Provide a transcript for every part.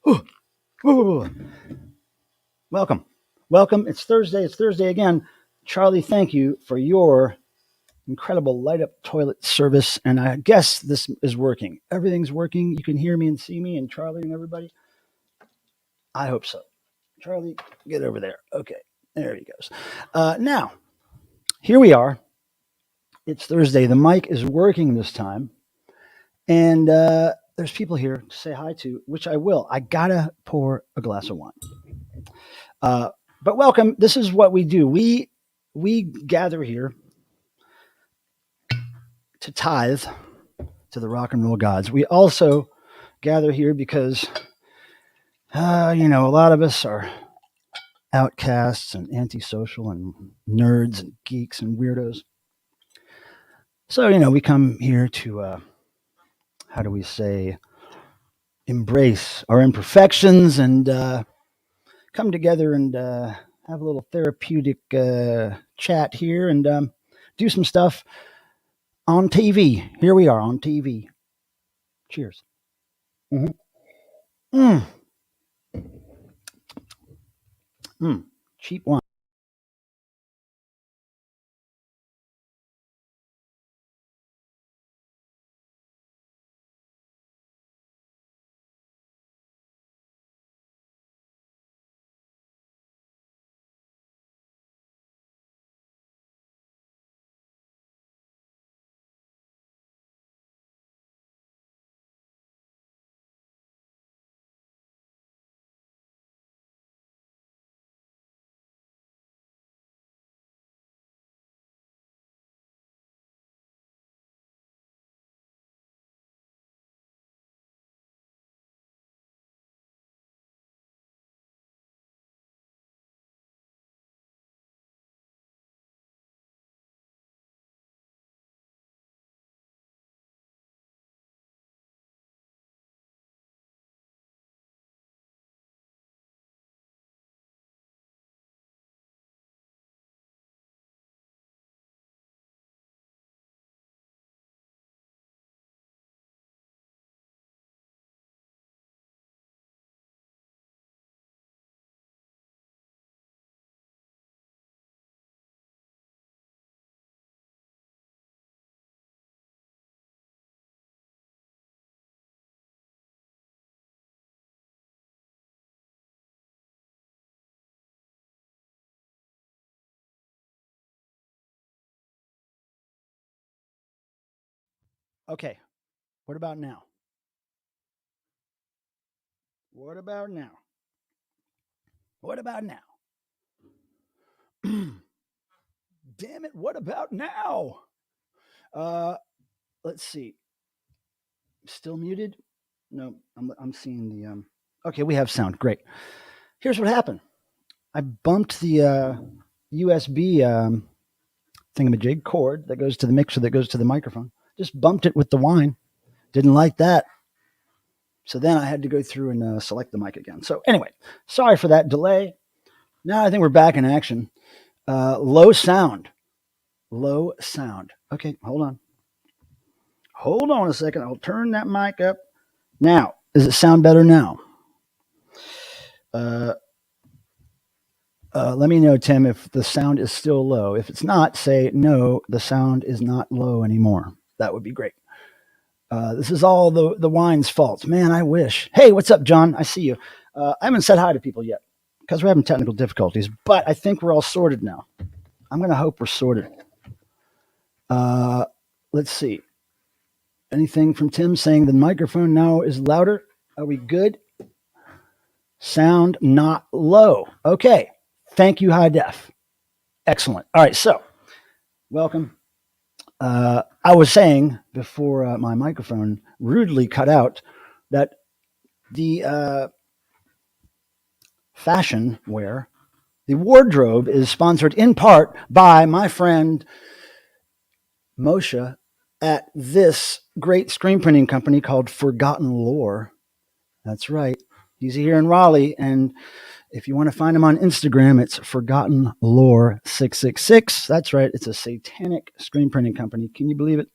Ooh, ooh. Welcome. Welcome. It's Thursday. It's Thursday again. Charlie, thank you for your incredible light up toilet service. And I guess this is working. Everything's working. You can hear me and see me and Charlie and everybody. I hope so. Charlie, get over there. Okay. There he goes. Now, here we are. It's Thursday. The mic is working this time. And there's people here to say hi to, which I will. I gotta pour a glass of wine. But welcome. This is what we do. We gather here to tithe to the rock and roll gods. We also gather here because, a lot of us are outcasts and antisocial and nerds and geeks and weirdos. So, we come here to, how do we say, embrace our imperfections and come together and have a little therapeutic chat here and do some stuff on TV. Here we are on TV. Cheers. Mm-hmm. Cheap wine. Okay. What about now? What about now? What about now? Damn it. What about now? Let's see. Still muted? No, I'm seeing the. Okay, we have sound. Great. Here's what happened. I bumped the USB thingamajig cord that goes to the mixer that goes to the microphone. Just bumped it with the wine. Didn't like that. So then I had to go through and select the mic again. So anyway, sorry for that delay. Now I think we're back in action. Low sound. Low sound. Okay, hold on. Hold on a second. I'll turn that mic up. Now, does it sound better now? Let me know, Tim, if the sound is still low. If it's not, say, no, the sound is not low anymore. That would be great. This is all the wine's fault. Man, I wish. Hey, what's up, John? I see you. I haven't said hi to people yet because we're having technical difficulties, but I think we're all sorted now. I'm going to hope we're sorted. Let's see. Anything from Tim saying the microphone now is louder? Are we good? Sound not low. Okay. Thank you, High Def. Excellent. All right. So, welcome. I was saying before my microphone rudely cut out that the fashion wear, the wardrobe is sponsored in part by my friend Moshe at this great screen printing company called Forgotten Lore. That's right. He's here in Raleigh. And if you want to find him on Instagram, it's Forgotten Lore 666. That's right. It's a satanic screen printing company. Can you believe it?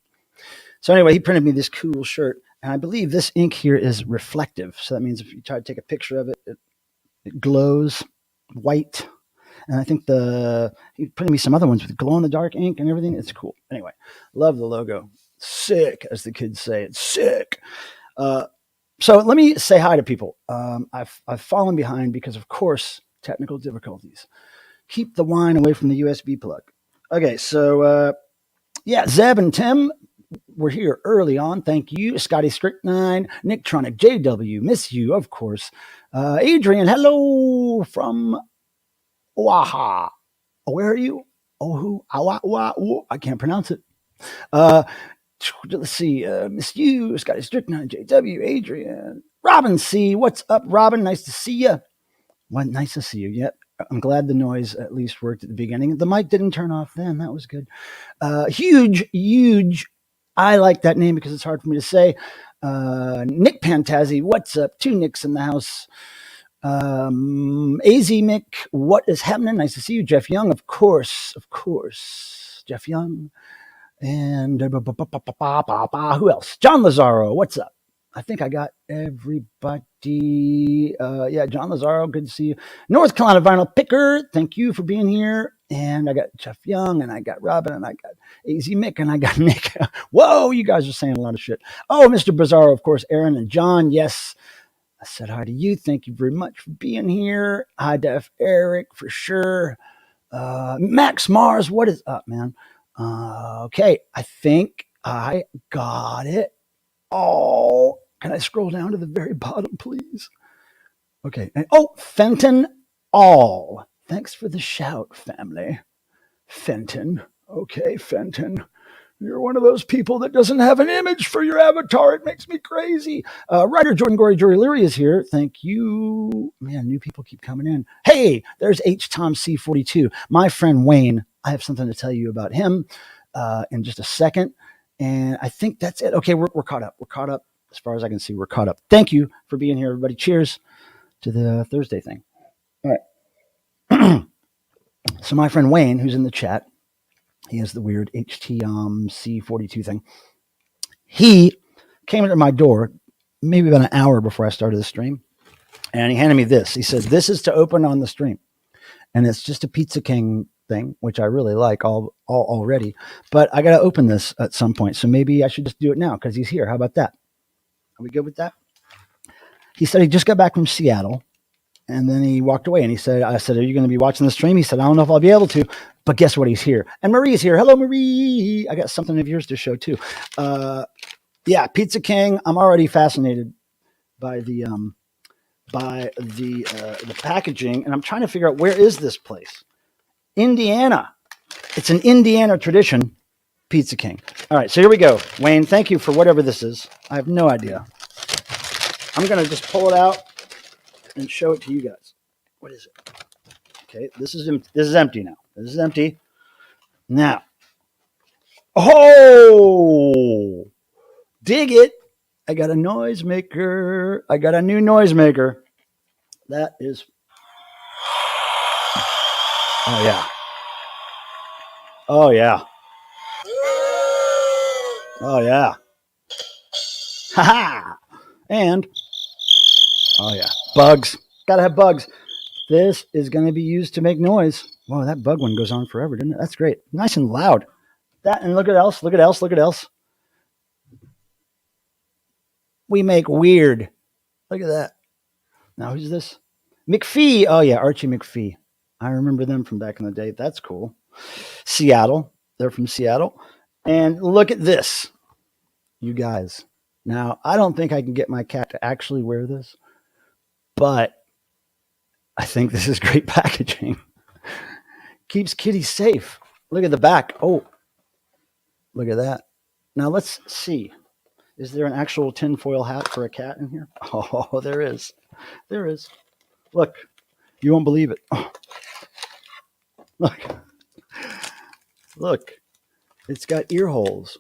So anyway, he printed me this cool shirt. And I believe this ink here is reflective. So that means if you try to take a picture of it, it glows white. And I think he put me some other ones with glow in the dark ink and everything. It's cool. Anyway, love the logo. Sick, as the kids say. It's sick. So let me say hi to people. I've fallen behind because, of course, technical difficulties. Keep the wine away from the USB plug. Okay, so yeah, Zeb and Tim were here early on. Thank you. Scotty Strict9, Nick Tronic, JW, miss you, of course. Adrian, hello from Oaha. Where are you? Oahu, I can't pronounce it. Let's see. Miss you, Scotty Strict9, JW, Adrian, Robin C. What's up, Robin? Nice to see you. Well, nice to see you. Yep. I'm glad the noise at least worked at the beginning. The mic didn't turn off then. That was good. Huge. I like that name because it's hard for me to say. Nick Pantazzi, what's up? 2 Nicks in the house. AZ Mick, what is happening? Nice to see you. Jeff Young, of course. Jeff Young. And who else? John Lazaro, what's up? I think I got everybody. Yeah, John Lazaro, good to see you. North Carolina Vinyl Picker, thank you for being here. And I got Jeff Young, and I got Robin, and I got AZ Mick, and I got Nick. Whoa, you guys are saying a lot of shit. Oh, Mr. Bizarro, of course, Aaron and John, yes. I said hi to you. Thank you very much for being here. Hi, Def Eric, for sure. Max Mars, what is up, man? Okay, I think I got it. Oh, can I scroll down to the very bottom, please? Okay. Fenton All. Thanks for the shout, family. Fenton. Okay, Fenton. You're one of those people that doesn't have an image for your avatar. It makes me crazy. Writer Jordan Gory Jory Leary is here. Thank you. Man, new people keep coming in. Hey, there's H Tom C42. My friend Wayne. I have something to tell you about him in just a second. And I think that's it. Okay, we're caught up. We're caught up. As far as I can see, we're caught up. Thank you for being here, everybody. Cheers to the Thursday thing. All right. So my friend Wayne, who's in the chat, he has the weird HTC42 thing. He came to my door maybe about an hour before I started the stream, and he handed me this. He said, this is to open on the stream. And it's just a Pizza King thing, which I really like already. But I got to open this at some point. So maybe I should just do it now because he's here. How about that? Are we good with that? He said he just got back from Seattle. And then he walked away and I said, are you going to be watching the stream? He said, I don't know if I'll be able to, but guess what? He's here. And Marie's here. Hello, Marie. I got something of yours to show too. Yeah, Pizza King. I'm already fascinated by the packaging, and I'm trying to figure out, where is this place? Indiana. It's an Indiana tradition. Pizza King. All right, so here we go. Wayne, thank you for whatever this is. I have no idea. I'm going to just pull it out and show it to you guys. What is it? Okay, this is empty now. This is empty. Now. Oh! Dig it. I got a noisemaker. I got a new noisemaker. That is... Oh, yeah. Oh, yeah. Oh, yeah. Ha-ha! And... Oh, yeah. Bugs. Gotta have bugs. This is going to be used to make noise. Whoa, that bug one goes on forever, didn't it? That's great. Nice and loud. That, and look at else. Look at else. Look at else. We make weird. Look at that. Now, who's this? McPhee. Oh, yeah. Archie McPhee. I remember them from back in the day. That's cool. Seattle. They're from Seattle. And look at this. You guys. Now, I don't think I can get my cat to actually wear this, but I think this is great packaging. Keeps kitty safe. Look at the back. Oh, look at that. Now, let's see. Is there an actual tinfoil hat for a cat in here? Oh, there is. There is. Look. You won't believe it. Oh. Look. Look. It's got ear holes.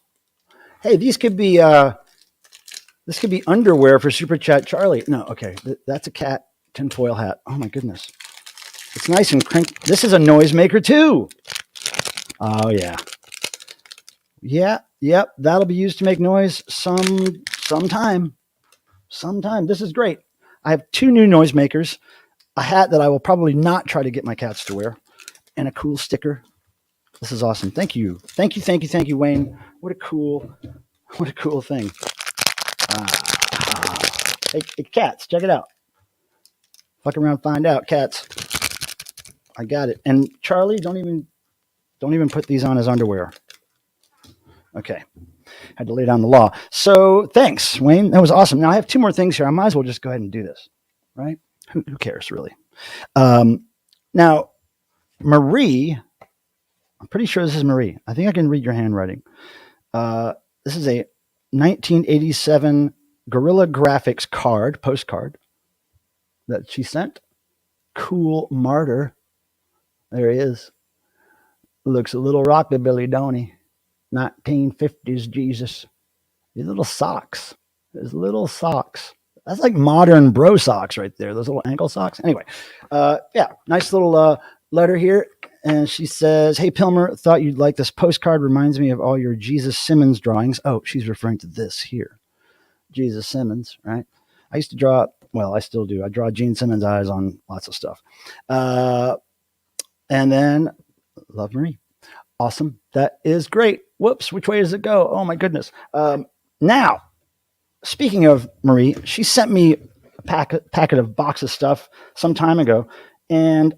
Hey, these could be... this could be underwear for SuperChat Charlie. No, okay. That's a cat tinfoil hat. Oh, my goodness. It's nice and crinkly. This is a noisemaker, too. Oh, yeah. Yeah, yep. That'll be used to make noise. Some sometime. This is great. I have 2 new noisemakers, a hat that I will probably not try to get my cats to wear, and a cool sticker. This is awesome. Thank you, Wayne. What a cool thing. Hey, cats, check it out. Fuck around, find out, cats. I got it. And Charlie, don't even put these on as underwear. Okay. Had to lay down the law. So thanks, Wayne. That was awesome. Now I have 2 more things here. I might as well just go ahead and do this, right? Who cares, really? Now, Marie, I'm pretty sure this is Marie. I think I can read your handwriting. This is a 1987 Guerrilla Graphics postcard that she sent. Cool martyr. There he is. Looks a little rockabilly, don't he? 1950s Jesus. His little socks. That's like modern bro socks right there. Those little ankle socks. Anyway, yeah, nice little letter here. And she says, hey, Pilmer, thought you'd like this postcard. Reminds me of all your Jesus Simmons drawings. Oh, she's referring to this here. Jesus Simmons, right? I used to draw, well, I still do. I draw Gene Simmons' eyes on lots of stuff. And then, love Marie. Awesome. That is great. Whoops. Which way does it go? Oh, my goodness. Now, speaking of Marie, she sent me a packet of box of stuff some time ago, and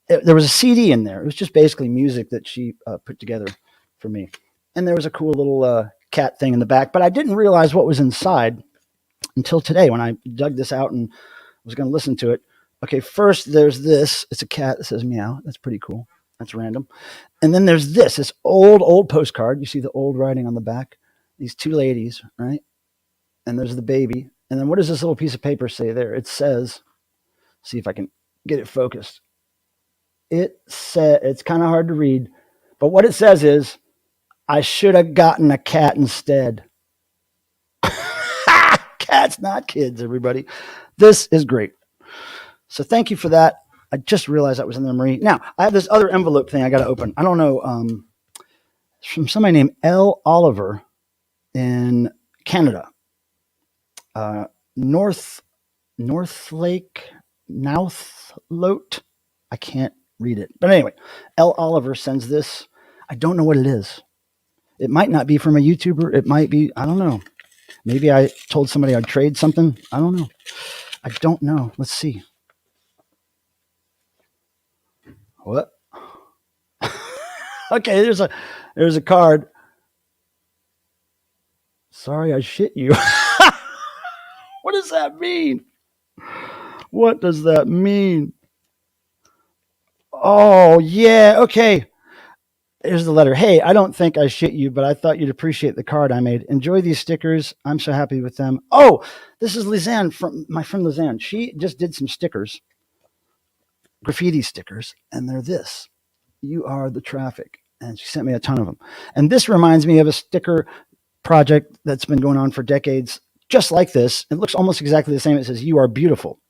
there was a CD in there. It was just basically music that she put together for me. And there was a cool little cat thing in the back, but I didn't realize what was inside until today when I dug this out and was going to listen to it. Okay, first there's this. It's a cat that says meow. That's pretty cool. That's random. And then there's this old postcard. You see the old writing on the back. These 2 ladies, right? And there's the baby. And then what does this little piece of paper say there? It says, see if I can get it focused. It said, it's kind of hard to read, but what it says is, I should have gotten a cat instead. Cats, not kids, everybody. This is great. So thank you for that. I just realized that was in there, Marie. Now, I have this other envelope thing I got to open. I don't know. It's from somebody named L. Oliver in Canada. North Lake, Nouthlote. I can't read it. But anyway, L. Oliver sends this. I don't know what it is. It might not be from a YouTuber. It might be, I don't know. Maybe I told somebody I'd trade something. I don't know. I don't know. Let's see. What? Okay, there's a card. Sorry, I shit you. What does that mean? What does that mean? Oh, yeah. Okay. Here's the letter. Hey, I don't think I shit you, but I thought you'd appreciate the card I made. Enjoy these stickers. I'm so happy with them. Oh, this is Lizanne, from my friend Lizanne. She just did some stickers, graffiti stickers, and they're this. You are the traffic. And she sent me a ton of them. And this reminds me of a sticker project that's been going on for decades, just like this. It looks almost exactly the same. It says, you are beautiful.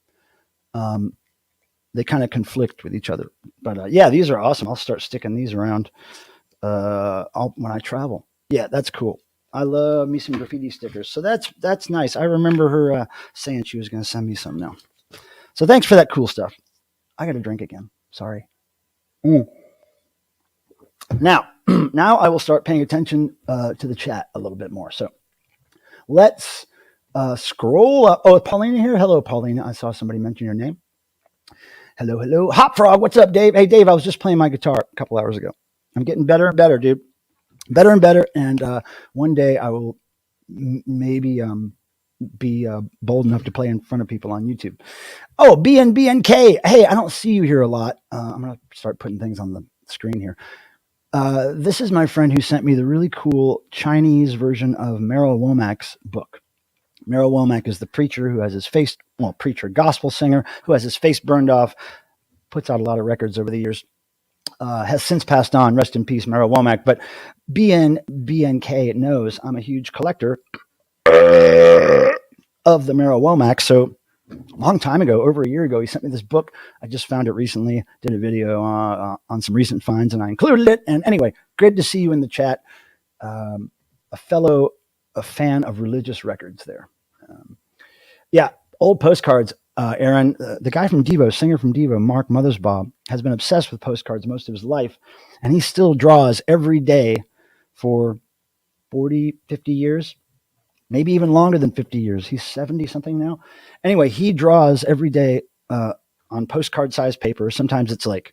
They kind of conflict with each other. But yeah, these are awesome. I'll start sticking these around when I travel. Yeah, that's cool. I love me some graffiti stickers. So that's nice. I remember her saying she was going to send me some now. So thanks for that cool stuff. I got to drink again. Sorry. Now I will start paying attention to the chat a little bit more. So let's scroll up. Oh, Paulina here. Hello, Paulina. I saw somebody mention your name. Hello. Hot Frog, what's up, Dave? Hey, Dave, I was just playing my guitar a couple hours ago. I'm getting better and better, dude. Better and better. And one day I will maybe be bold enough to play in front of people on YouTube. Oh, BNBNK. Hey, I don't see you here a lot. I'm going to start putting things on the screen here. This is my friend who sent me the really cool Chinese version of Merrill Womack's book. Merrill Womack is the preacher who has his face, gospel singer who has his face burned off, puts out a lot of records over the years, has since passed on. Rest in peace, Merrill Womack. But BNK knows I'm a huge collector of the Merrill Womack. So a long time ago, over a year ago, he sent me this book. I just found it recently, did a video on some recent finds, and I included it. And anyway, great to see you in the chat. A fellow a fan of religious records there. Yeah, old postcards. Aaron, the guy from Devo, singer from Devo, Mark Mothersbaugh, has been obsessed with postcards most of his life, and he still draws every day for 40, 50 years, maybe even longer than 50 years. He's 70 something now. Anyway, he draws every day on postcard size paper. Sometimes it's like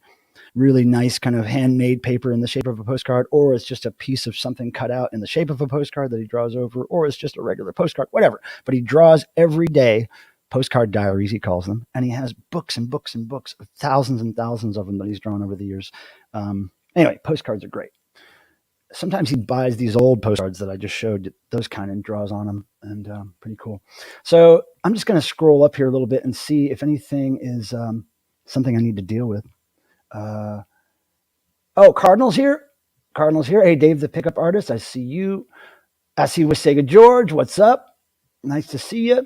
really nice kind of handmade paper in the shape of a postcard, or it's just a piece of something cut out in the shape of a postcard that he draws over, or it's just a regular postcard, whatever. But he draws every day, postcard diaries, he calls them, and he has books and books and books, thousands and thousands of them that he's drawn over the years. Anyway, postcards are great. Sometimes he buys these old postcards that I just showed, those kind, and draws on them, and pretty cool. So I'm just going to scroll up here a little bit and see if anything is something I need to deal with. Cardinal's here. Cardinal's here. Hey, Dave, the pickup artist. I see you. I see Wisega George. What's up? Nice to see you.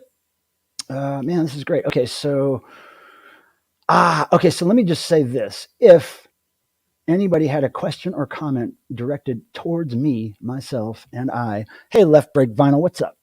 Man, this is great. Okay, so let me just say this. If anybody had a question or comment directed towards me, myself, and I, hey, Left Break Vinyl, what's up?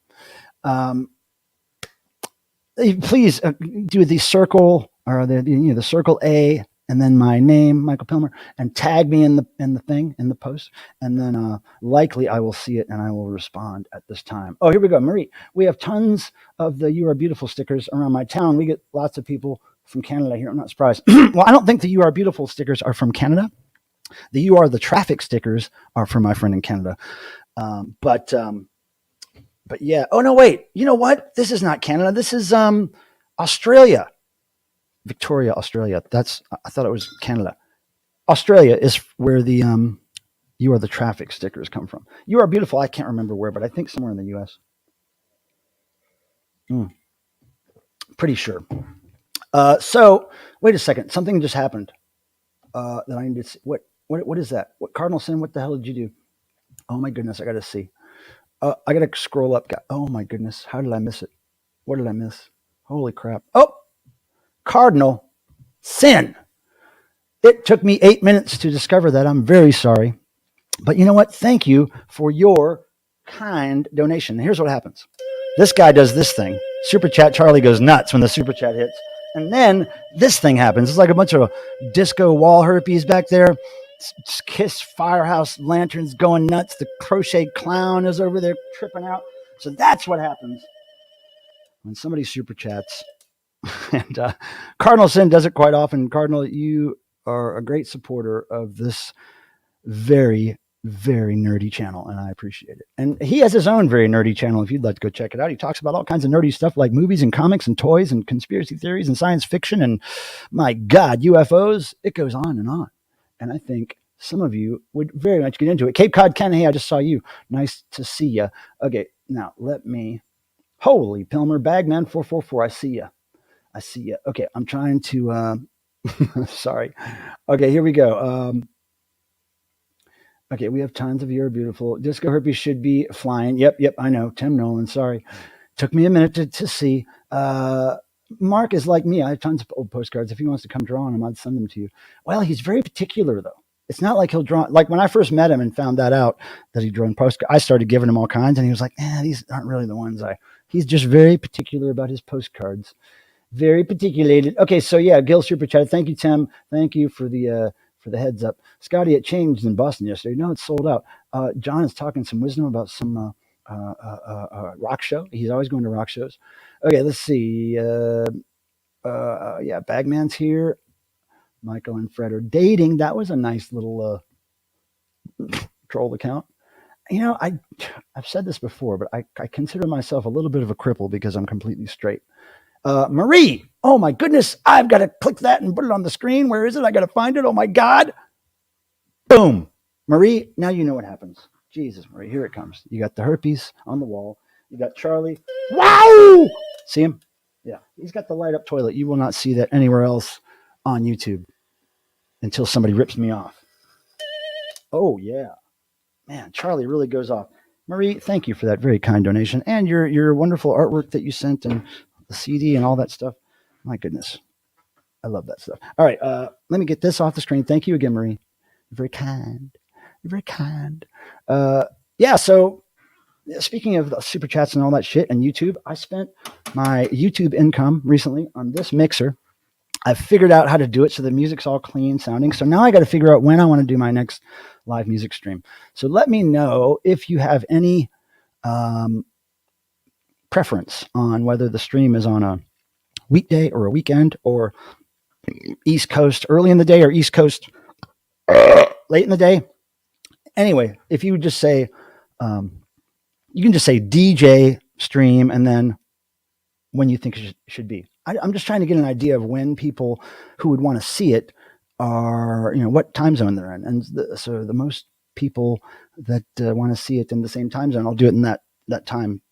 Please do the circle or the circle A, and then my name, Michael Pilmer, and tag me in the post, and then likely I will see it and I will respond at this time. Oh, here we go, Marie. We have tons of the "You Are Beautiful" stickers around my town. We get lots of people from Canada here. I'm not surprised. Well, I don't think the "You Are Beautiful" stickers are from Canada. The "You Are the Traffic" stickers are from my friend in Canada. But yeah. Oh no, wait. You know what? This is not Canada. This is Australia. Victoria, Australia. I thought it was Canada. Australia is where the "You Are the Traffic" stickers come from. "You Are Beautiful," I can't remember where, but I think somewhere in the US. Pretty sure. So wait a second. Something just happened that I need to see. What is that? What, Cardinal Sin? What the hell did you do? Oh my goodness, I got to see. I got to scroll up. Oh my goodness, how did I miss it? What did I miss? Holy crap. Oh, Cardinal Sin. It took me 8 minutes to discover that. I'm very sorry. But you know what? Thank you for your kind donation. Here's what happens. This guy does this thing. SuperChat Charlie goes nuts when the Super Chat hits. And then this thing happens. It's like a bunch of disco wall herpes back there. Kiss Firehouse lanterns going nuts. The Crochet Clown is over there tripping out. So that's what happens when somebody Super Chats. And Cardinal Sin does it quite often. Cardinal, you are a great supporter of this very, very nerdy channel, and I appreciate it. And he has his own very nerdy channel if you'd like to go check it out. He talks about all kinds of nerdy stuff like movies and comics and toys and conspiracy theories and science fiction and, my God, UFOs. It goes on and on. And I think some of you would very much get into it. Cape Cod Ken, hey, I just saw you. Nice to see you. Okay, now let me... Holy Pilmer, Bagman 444, I see you. I see you. Okay, I'm trying to... sorry. Okay, here we go. Okay, we have tons of "You're Beautiful." Disco herpes should be flying. Yep, I know. Tim Nolan, sorry. Took me a minute to see. Mark is like me. I have tons of old postcards. If he wants to come draw on them, I'd send them to you. Well, he's very particular, though. It's not like he'll draw... Like when I first met him and found that out that he drew postcards, I started giving him all kinds, and he was like, these aren't really the ones I... He's just very particular about his postcards. Very particulated. Okay, so yeah, Gil Super Chat. Thank you, Tim. Thank you for the heads up. Scotty, it changed in Boston yesterday. No, it's sold out. John is talking some wisdom about some rock show. He's always going to rock shows. Okay, let's see. Yeah, Bagman's here. Michael and Fred are dating. That was a nice little troll account. You know, I've said this before, but I consider myself a little bit of a cripple because I'm completely straight. Marie, oh my goodness, I've got to click that and put it on the screen. Where is it? I got to find it. Oh my God. Boom. Marie, now you know what happens. Jesus, Marie, here it comes. You got the herpes on the wall. You got Charlie. Wow. See him? Yeah. He's got the light up toilet. You will not see that anywhere else on YouTube until somebody rips me off. Oh, yeah. Man, Charlie really goes off. Marie, thank you for that very kind donation and your wonderful artwork that you sent and the CD and all that stuff. My goodness. I love that stuff. All right. Let me get this off the screen. Thank you again, Marie. You're very kind. You're very kind. Yeah. So speaking of the super chats and all that shit and YouTube, I spent my YouTube income recently on this mixer. I've figured out how to do it so the music's all clean sounding. So now I got to figure out when I want to do my next live music stream. So let me know if you have any preference on whether the stream is on a weekday or a weekend, or East Coast early in the day or East Coast late in the day. Anyway, if you would just say, you can just say DJ stream and then when you think it should be. I'm just trying to get an idea of when people who would want to see it are, what time zone they're in. And so the most people that want to see it in the same time zone, I'll do it in that time.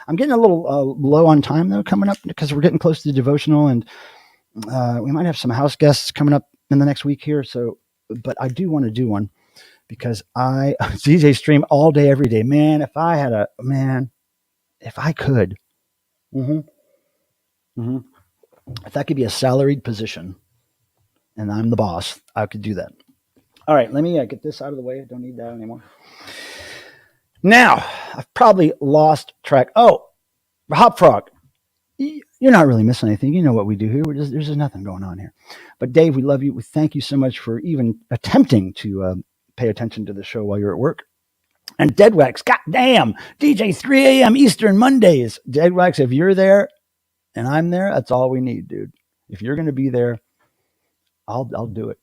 I'm getting a little low on time though coming up because we're getting close to the devotional, and we might have some house guests coming up in the next week here. So, but I do want to do one because I DJ stream all day, every day, man. If I could, if that could be a salaried position and I'm the boss, I could do that. All right, let me get this out of the way. I don't need that anymore. Now, I've probably lost track. Oh, Hop Frog, you're not really missing anything. You know what we do here. There's just nothing going on here. But Dave, we love you. We thank you so much for even attempting to pay attention to the show while you're at work. And Deadwax, goddamn, DJ 3 a.m. Eastern Mondays. Deadwax, if you're there and I'm there, that's all we need, dude. If you're going to be there, I'll do it.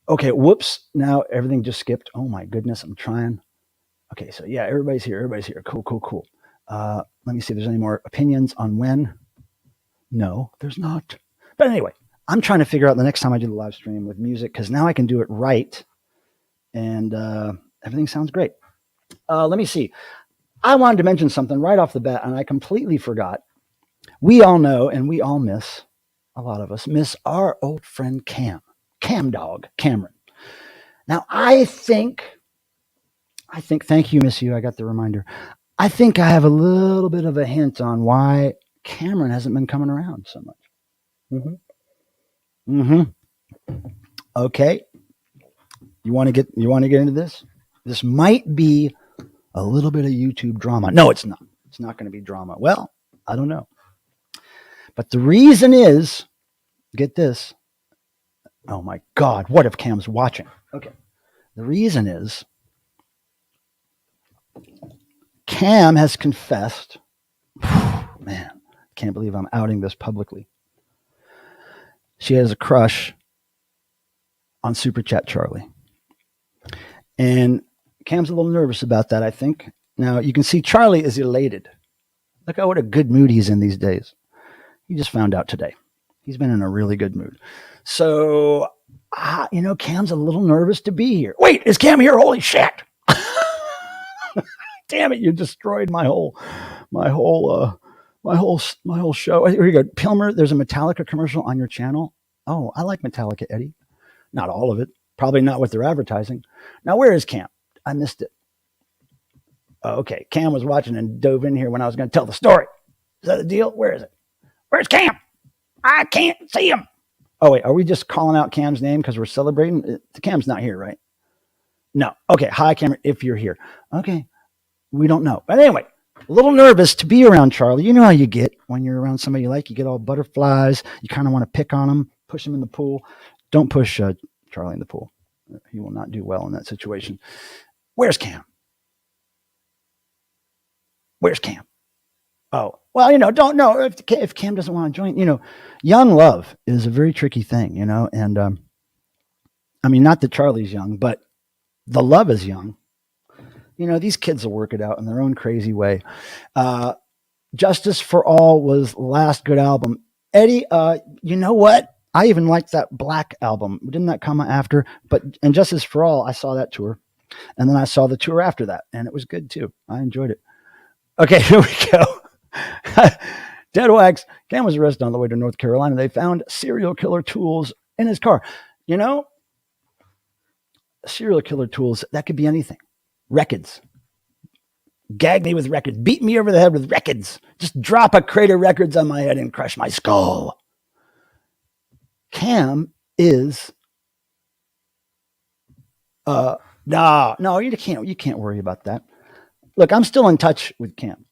Okay, whoops. Now everything just skipped. Oh my goodness, I'm trying. Okay, so yeah, everybody's here. Cool. Let me see if there's any more opinions on when. No, there's not. But anyway, I'm trying to figure out the next time I do the live stream with music, because now I can do it right. And everything sounds great. Let me see. I wanted to mention something right off the bat, and I completely forgot. We all know, and we all miss, a lot of us miss our old friend Cam Dog, Cameron. Now, I think, thank you, miss you. I got the reminder. I think I have a little bit of a hint on why Cameron hasn't been coming around so much. Okay. You want to get into this? This might be a little bit of YouTube drama. No, it's not. It's not going to be drama. Well, I don't know. But the reason is, get this. Oh my God, what if Cam's watching? Okay. The reason is Cam has confessed. Man, I can't believe I'm outing this publicly. She has a crush on SuperChat Charlie. And Cam's a little nervous about that, I think. Now, you can see Charlie is elated. Look at what a good mood he's in these days. He just found out today. He's been in a really good mood. So, Cam's a little nervous to be here. Wait, is Cam here? Holy shit. Damn it, you destroyed my whole show. Here you go. Pilmer, there's a Metallica commercial on your channel. Oh, I like Metallica, Eddie. Not all of it. Probably not what they're advertising. Now, where is Cam? I missed it. Oh, okay. Cam was watching and dove in here when I was going to tell the story. Is that the deal? Where is it? Where's Cam? I can't see him. Oh, wait. Are we just calling out Cam's name because we're celebrating? Cam's not here, right? No. Okay. Hi, Cameron, if you're here. Okay. We don't know. But anyway, a little nervous to be around Charlie. You know how you get when you're around somebody you like. You get all butterflies. You kind of want to pick on him, push him in the pool. Don't push Charlie in the pool. He will not do well in that situation. Where's Cam? Where's Cam? Oh, well, don't know if Cam doesn't want to join. Young love is a very tricky thing, and I mean, not that Charlie's young, but the love is young. These kids will work it out in their own crazy way. Justice for All was last good album. Eddie, you know what? I even liked that Black album. Didn't that come after? And Justice for All, I saw that tour. And then I saw the tour after that, and it was good too. I enjoyed it. Okay, here we go. Deadwax, Cam was arrested on the way to North Carolina. They found serial killer tools in his car. Serial killer tools, that could be anything. Records. Gag me with records. Beat me over the head with records. Just drop a crate of records on my head and crush my skull. Cam is no, you can't worry about that. look, I'm still in touch with Cam.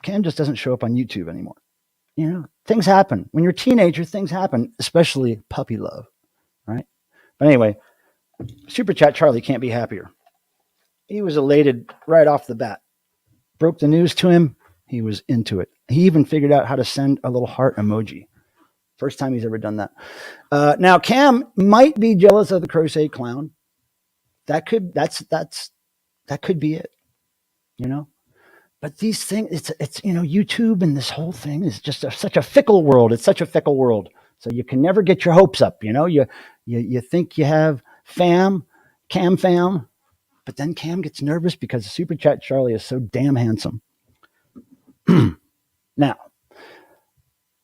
Cam just doesn't show up on YouTube anymore. You know, things happen. When you're a teenager, things happen, especially puppy love, right? But anyway, Super Chat Charlie can't be happier. He was elated right off the bat. Broke the news to him. He was into it. He even figured out how to send a little heart emoji. First time he's ever done that. Now, Cam might be jealous of the Crochet Clown. That could be it, you know. But these things, it's YouTube and this whole thing is just such a fickle world. It's such a fickle world. So you can never get your hopes up. You know, you think you have Cam fam, but then Cam gets nervous because Super Chat Charlie is so damn handsome. Now,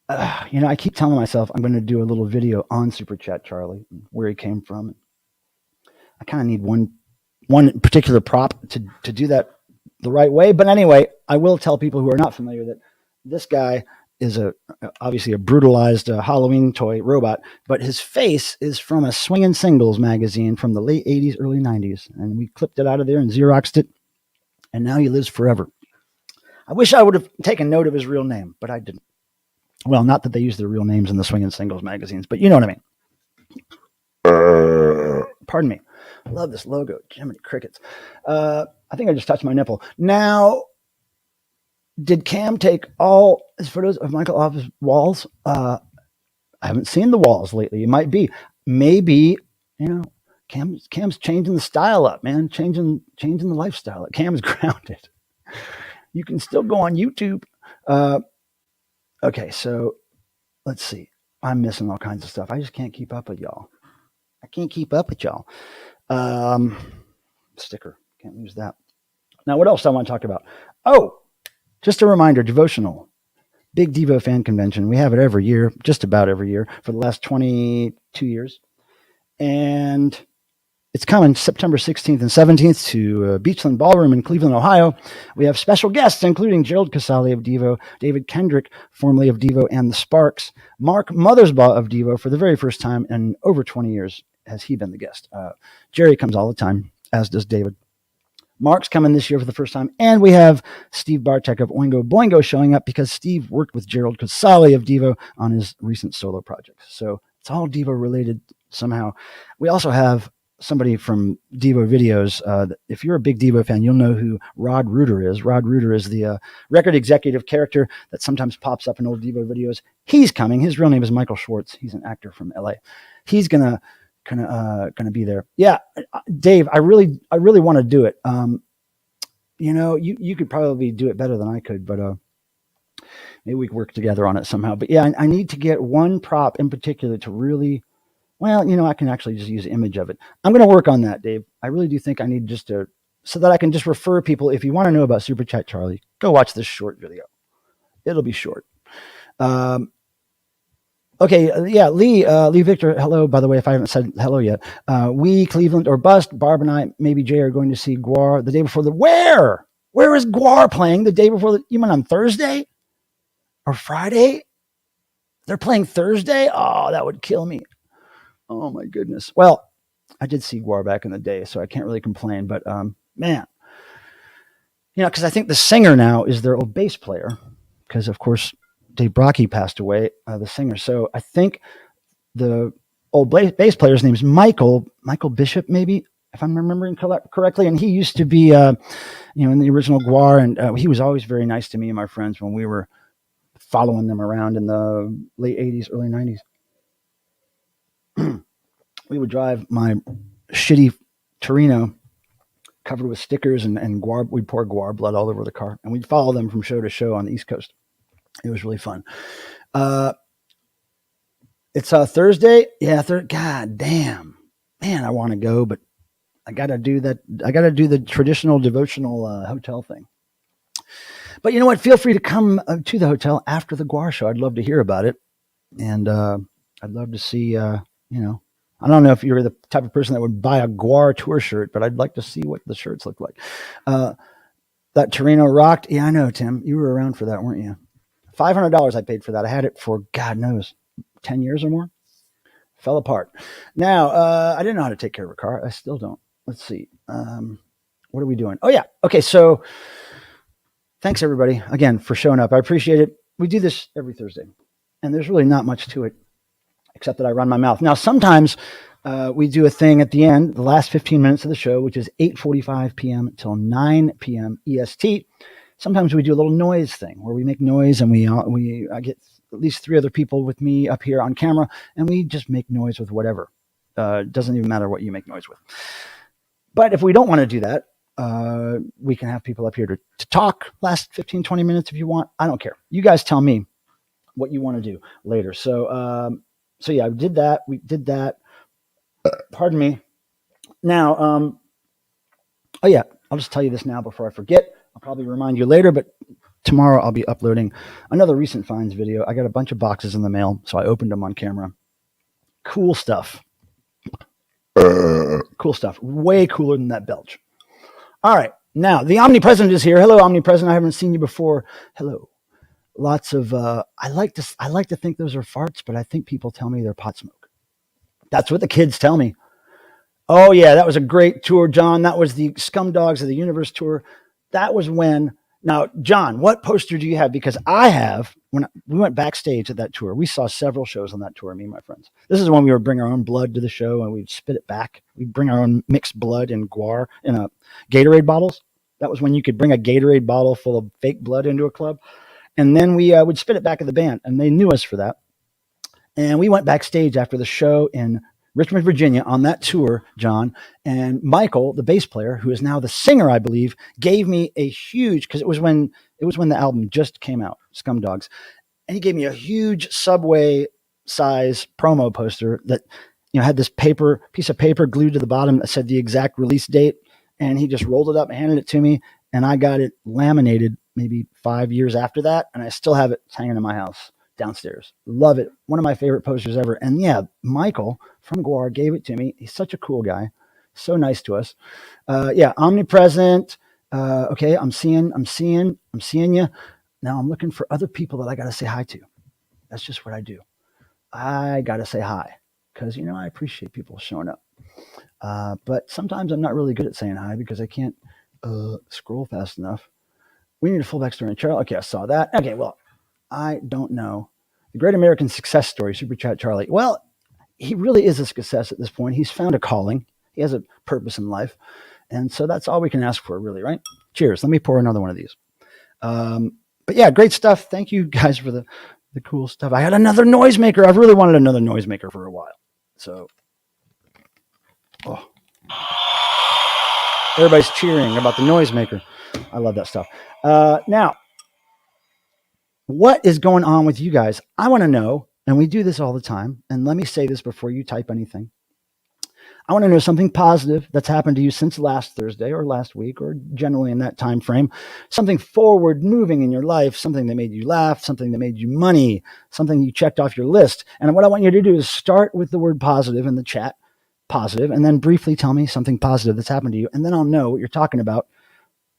I keep telling myself I'm going to do a little video on Super Chat Charlie, where he came from. I kind of need one particular prop to do that the right way. But anyway, I will tell people who are not familiar that this guy is obviously a brutalized Halloween toy robot, but his face is from a Swingin' Singles magazine from the late 80s, early 90s. And we clipped it out of there and Xeroxed it. And now he lives forever. I wish I would have taken note of his real name, but I didn't. Well, not that they use their real names in the Swingin' Singles magazines, but you know what I mean. Pardon me. I love this logo. Jiminy crickets. I think I just touched my nipple. Now, did Cam take all his photos of Michael off his walls? I haven't seen the walls lately. It might be. Maybe, Cam's changing the style up, man. Changing the lifestyle. Cam's grounded. You can still go on YouTube. Okay, so let's see. I'm missing all kinds of stuff. I just can't keep up with y'all. Sticker. Can't lose that. Now, what else I want to talk about? Oh, just a reminder, devotional. Big Devo fan convention. We have it every year, just about every year, for the last 22 years. And it's coming September 16th and 17th to Beachland Ballroom in Cleveland, Ohio. We have special guests, including Gerald Casale of Devo, David Kendrick, formerly of Devo and the Sparks, Mark Mothersbaugh of Devo for the very first time in over 20 years has he been the guest. Jerry comes all the time, as does David. Mark's coming this year for the first time, and we have Steve Bartek of Oingo Boingo showing up because Steve worked with Gerald Casale of Devo on his recent solo projects. So it's all Devo related somehow. We also have somebody from Devo videos. If you're a big Devo fan, you'll know who Rod Reuter is. Rod Reuter is the record executive character that sometimes pops up in old Devo videos. He's coming. His real name is Michael Schwartz. He's an actor from LA. He's gonna be there. Yeah, Dave, I really want to do it. You could probably do it better than I could, but maybe we could work together on it somehow. But yeah, I need to get one prop in particular to really, I can actually just use an image of it. I'm going to work on that, Dave. I really do think I need so that I can just refer people. If you want to know about Super Chat Charlie, go watch this short video. It'll be short. Okay, yeah, Lee Victor, hello, by the way, if I haven't said hello yet. We, Cleveland, or Bust, Barb and I, maybe Jay, are going to see Guar the day before where? Where is Guar playing the day before you mean on Thursday? Or Friday? They're playing Thursday? Oh, that would kill me. Oh, my goodness. Well, I did see Guar back in the day, so I can't really complain, but man. Because I think the singer now is their old bass player, because, of course, Dave Brockie passed away, the singer. So I think the old bass player's name is Michael Bishop, maybe, if I'm remembering correctly. And he used to be, in the original Guar, and he was always very nice to me and my friends when we were following them around in the late 80s, early 90s. We would drive my shitty Torino covered with stickers and Guar. We'd pour Guar blood all over the car, and we'd follow them from show to show on the East Coast. It was really fun. It's Thursday. Yeah, God damn, man, I want to go, but I gotta do that. I gotta do the traditional devotional hotel thing. But you know what? Feel free to come to the hotel after the Guar show. I'd love to hear about it, and I'd love to see. I don't know if you're the type of person that would buy a Guar tour shirt, but I'd like to see what the shirts look like. That Torino rocked. Yeah, I know, Tim. You were around for that, weren't you? $500 I paid for that. I had it for, God knows, 10 years or more. Fell apart. Now, I didn't know how to take care of a car. I still don't. Let's see. What are we doing? Oh, yeah. Okay, so thanks everybody again for showing up. I appreciate it. We do this every Thursday, and there's really not much to it except that I run my mouth. Now, sometimes we do a thing at the end, the last 15 minutes of the show, which is 8:45 p.m. till 9 p.m. EST. Sometimes we do a little noise thing where we make noise, and I get at least 3 other people with me up here on camera, and we just make noise with whatever. Doesn't even matter what you make noise with. But if we don't want to do that, we can have people up here to talk last 15, 20 minutes if you want. I don't care. You guys tell me what you want to do later. So yeah, we did that. Pardon me. Now, oh yeah, I'll just tell you this now before I forget. I'll probably remind you later, but tomorrow I'll be uploading another recent finds video. I got a bunch of boxes in the mail, so I opened them on camera. Cool stuff. Cool stuff. Way cooler than that belch. All right. Now, the Omnipresent is here. Hello, Omnipresent. I haven't seen you before. Hello. Lots of, I like to think those are farts, but I think people tell me they're pot smoke. That's what the kids tell me. Oh, yeah, that was a great tour, John. That was the Scum Dogs of the Universe tour. That was when, now, John, what poster do you have? Because I have, when we went backstage at that tour, we saw several shows on that tour, me and my friends. This is when we would bring our own blood to the show and we'd spit it back. We'd bring our own mixed blood in guar, in a Gatorade bottles. That was when you could bring a Gatorade bottle full of fake blood into a club. And then we would spit it back at the band, and they knew us for that. And we went backstage after the show in Richmond, Virginia on that tour, John, and Michael, the bass player, who is now the singer, I believe, gave me a huge, because it was when the album just came out, Scum Dogs, and he gave me a huge Subway size promo poster that, had this piece of paper glued to the bottom that said the exact release date, and he just rolled it up and handed it to me, and I got it laminated maybe 5 years after that, and I still have it hanging in my house downstairs. Love it. One of my favorite posters ever. And yeah, Michael from Guar gave it to me. He's such a cool guy. So nice to us. Yeah, Omnipresent. Okay, I'm seeing you. Now I'm looking for other people that I got to say hi to. That's just what I do. I got to say hi because, I appreciate people showing up. But sometimes I'm not really good at saying hi because I can't scroll fast enough. We need a full backstory on Charlie. Okay, I saw that. Okay, well, I don't know. The Great American Success Story, SuperChat Charlie. Well, he really is a success at this point. He's found a calling. He has a purpose in life. And so that's all we can ask for, really, right? Cheers. Let me pour another one of these. But yeah, great stuff. Thank you guys for the cool stuff. I had another noisemaker. I've really wanted another noisemaker for a while. So, everybody's cheering about the noisemaker. I love that stuff. Now, what is going on with you guys? I want to know, and we do this all the time, and let me say this before you type anything. I want to know something positive that's happened to you since last Thursday or last week or generally in that time frame, something forward moving in your life, something that made you laugh, something that made you money, something you checked off your list. And what I want you to do is start with the word positive in the chat, positive, and then briefly tell me something positive that's happened to you, and then I'll know what you're talking about,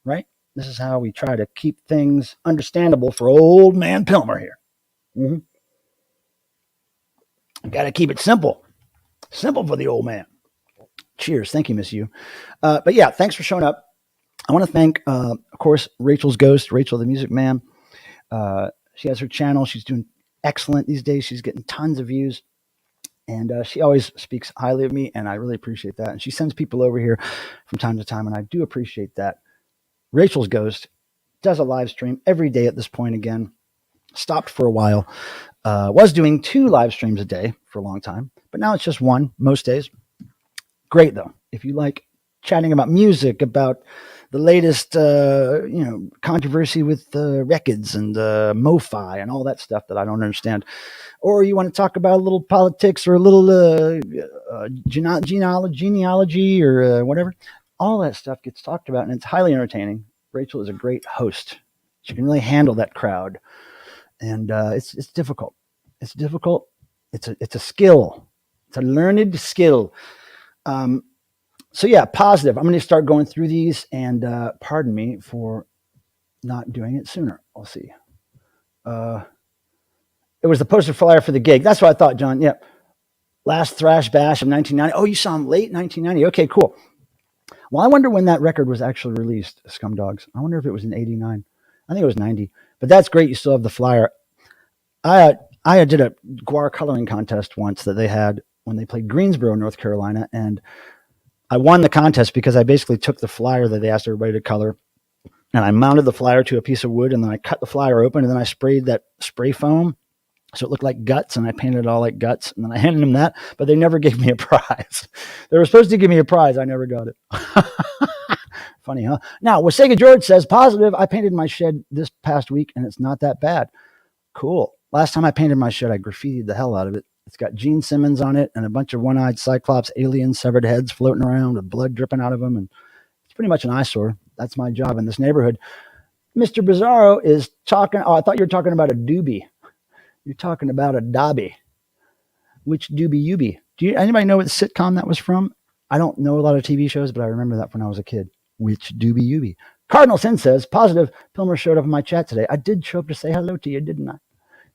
right? This is how we try to keep things understandable for old man Pilmer here. Got to keep it simple. Simple for the old man. Cheers. Thank you, Miss You. But yeah, thanks for showing up. I want to thank, of course, Rachel's Ghost, Rachel the Music Man. She has her channel. She's doing excellent these days. She's getting tons of views. And she always speaks highly of me, and I really appreciate that. And she sends people over here from time to time, and I do appreciate that. Rachel's Ghost does a live stream every day at this point again. Stopped for a while. Was doing 2 live streams a day for a long time, but now it's just 1 most days. Great, though. If you like chatting about music, about the latest controversy with records and MoFi and all that stuff that I don't understand, or you want to talk about a little politics or a little genealogy or whatever, all that stuff gets talked about, and it's highly entertaining. Rachel is a great host. She can really handle that crowd, and it's difficult. It's difficult. It's a skill. It's a learned skill. So yeah, positive. I'm going to start going through these, and pardon me for not doing it sooner. I'll see. It was the poster flyer for the gig. That's what I thought, John. Yeah. Last Thrash Bash of 1990. Oh, you saw him late 1990. Okay, cool. Well, I wonder when that record was actually released, Scum Dogs. I wonder if it was in 89. I think it was 90. But that's great. You still have the flyer. I did a guar coloring contest once that they had when they played Greensboro, North Carolina, and I won the contest because I basically took the flyer that they asked everybody to color, and I mounted the flyer to a piece of wood, and then I cut the flyer open, and then I sprayed that spray foam so it looked like guts, and I painted it all like guts, and then I handed them that, but they never gave me a prize. They were supposed to give me a prize. I never got it. Funny, huh? Now, Wasega George says, positive, I painted my shed this past week, and it's not that bad. Cool. Last time I painted my shed, I graffitied the hell out of it. It's got Gene Simmons on it and a bunch of one-eyed Cyclops alien severed heads floating around with blood dripping out of them, and it's pretty much an eyesore. That's my job in this neighborhood. Mr. Bizarro is talking. Oh, I thought you were talking about a doobie. You're talking about a dobby. Which doobie you be? Anybody know what sitcom that was from? I don't know a lot of TV shows, but I remember that when I was a kid. Which doobie you be? Cardinal Sin says, positive, Pilmer showed up in my chat today. I did show up to say hello to you, didn't I?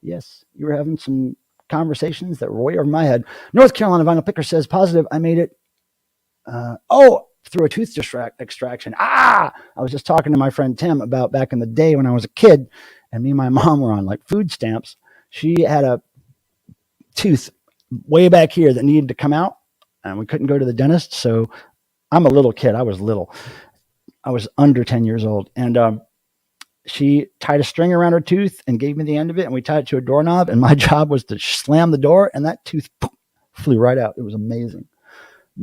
Yes, you were having some conversations that were way over my head. North Carolina Vinyl Picker says, positive, I made it. Through a tooth extraction. I was just talking to my friend Tim about back in the day when I was a kid, and me and my mom were on like food stamps. She had a tooth way back here that needed to come out, and we couldn't go to the dentist. So I'm a little kid. I was little. I was under 10 years old. And she tied a string around her tooth and gave me the end of it, and we tied it to a doorknob, and my job was to slam the door, and that tooth flew right out. It was amazing.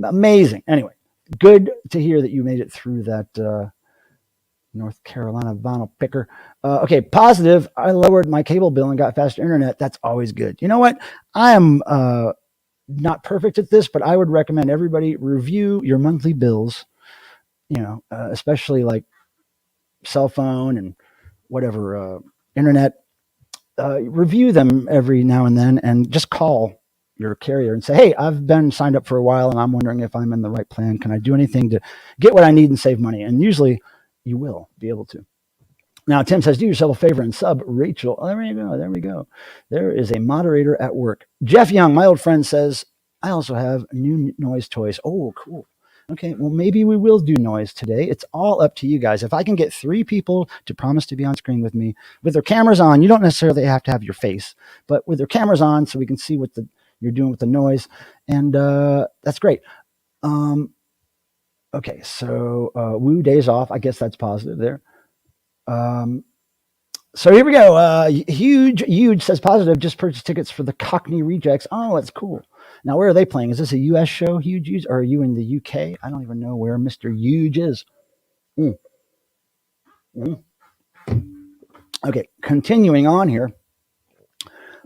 Amazing. Anyway, good to hear that you made it through that North Carolina Vinyl Picker. Okay, positive, I lowered my cable bill and got faster internet. That's always good. You know what? I am not perfect at this, but I would recommend everybody review your monthly bills, especially like cell phone and whatever internet. Review them every now and then and just call your carrier and say, hey, I've been signed up for a while and I'm wondering if I'm in the right plan. Can I do anything to get what I need and save money? And usually you will be able to. Now, Tim says, do yourself a favor and sub Rachel. Oh, there you go. There we go. There is a moderator at work. Jeff Young, my old friend, says, I also have new noise toys. Oh, cool. Okay, well, maybe we will do noise today. It's all up to you guys. If I can get 3 people to promise to be on screen with me with their cameras on, you don't necessarily have to have your face, but with their cameras on so we can see what you're doing with the noise. And that's great. Okay, so Woo days off. I guess that's positive there. So here we go. Huge says positive. Just purchased tickets for the Cockney Rejects. Oh, that's cool. Now, where are they playing? Is this a U.S. show, Huge? Or are you in the UK? I don't even know where Mr. Huge is. Okay, continuing on here.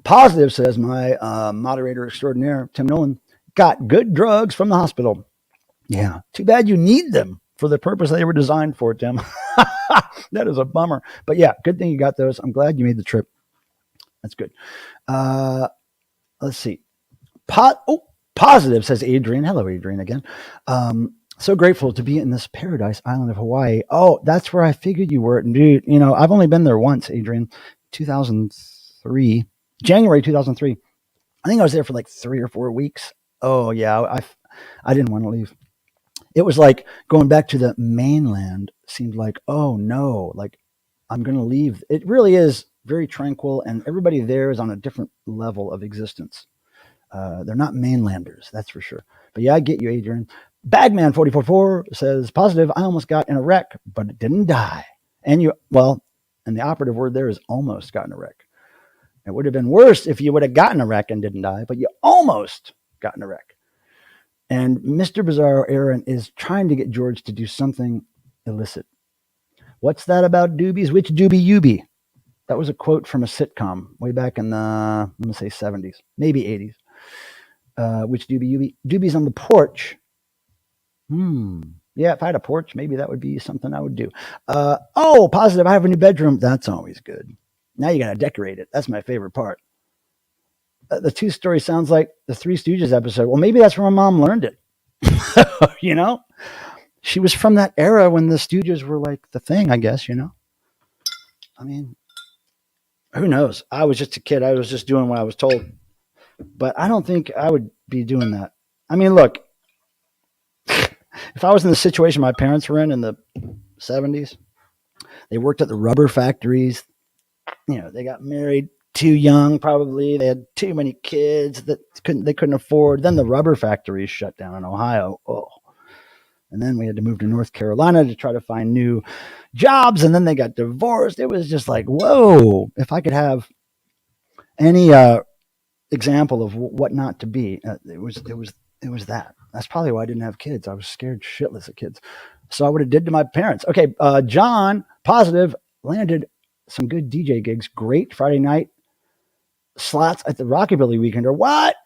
Positive says my moderator extraordinaire, Tim Nolan, got good drugs from the hospital. Yeah, too bad you need them for the purpose they were designed for, Tim. That is a bummer. But yeah, good thing you got those. I'm glad you made the trip. That's good. Let's see. Positive, says Adrian. Hello, Adrian, again. So grateful to be in this paradise island of Hawaii. Oh, that's where I figured you were. Dude, I've only been there once, Adrian. 2003. January 2003. I think I was there for like 3 or 4 weeks. Oh, yeah. I didn't want to leave. It was like going back to the mainland seemed like, oh no, like I'm going to leave. It really is very tranquil, and everybody there is on a different level of existence. They're not mainlanders, that's for sure. But yeah, I get you, Adrian. Bagman444 says, positive, I almost got in a wreck, but it didn't die. And the operative word there is almost got in a wreck. It would have been worse if you would have gotten a wreck and didn't die, but you almost got in a wreck. And Mr. Bizarro Aaron is trying to get George to do something illicit. What's that about doobies? Which doobie you be? That was a quote from a sitcom way back in the, I'm going to say 70s, maybe 80s. Which doobie you be? Doobies on the porch. Yeah, if I had a porch, maybe that would be something I would do. Positive, I have a new bedroom. That's always good. Now you're going to decorate it. That's my favorite part. The 2-story sounds like the Three Stooges episode. Well, maybe that's where my mom learned it. She was from that era when the Stooges were like the thing, I guess, I mean, who knows? I was just a kid. I was just doing what I was told. But I don't think I would be doing that. I mean, look, if I was in the situation my parents were in the 70s, They worked at the rubber factories. They got married too young, probably. They had too many kids that they couldn't afford. Then the rubber factories shut down in Ohio. Oh. And then we had to move to North Carolina to try to find new jobs. And then they got divorced. It was just like, whoa, if I could have any example of what not to be, it was that. That's probably why I didn't have kids. I was scared shitless of kids. So I would have did to my parents. Okay, John, positive, landed some good DJ gigs. Great Friday night slots at the Rockabilly Weekend, or what?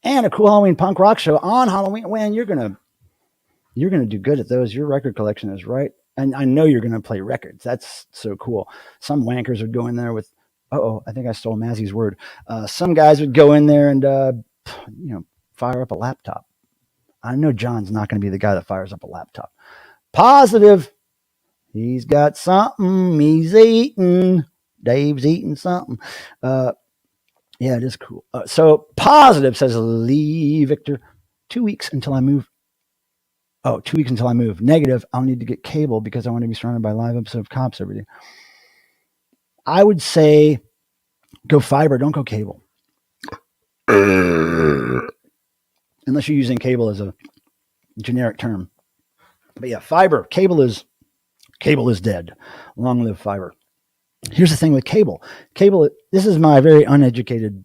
And a cool Halloween punk rock show on Halloween. Man, you're gonna do good at those. Your record collection is right, and I know you're gonna play records. That's so cool. Some wankers would go in there with, I think I stole Mazzy's word. Some guys would go in there and fire up a laptop. I know John's not going to be the guy that fires up a laptop. Positive. He's got something. He's eating. Dave's eating something. Yeah, it is cool. So positive, says Lee Victor. 2 weeks until I move. 2 weeks until I move. Negative, I'll need to get cable because I want to be surrounded by live episode of Cops every day. I would say go fiber, don't go cable. Unless you're using cable as a generic term. But yeah, fiber. Cable is dead. Long live fiber. Here's the thing with cable. Cable, this is my very uneducated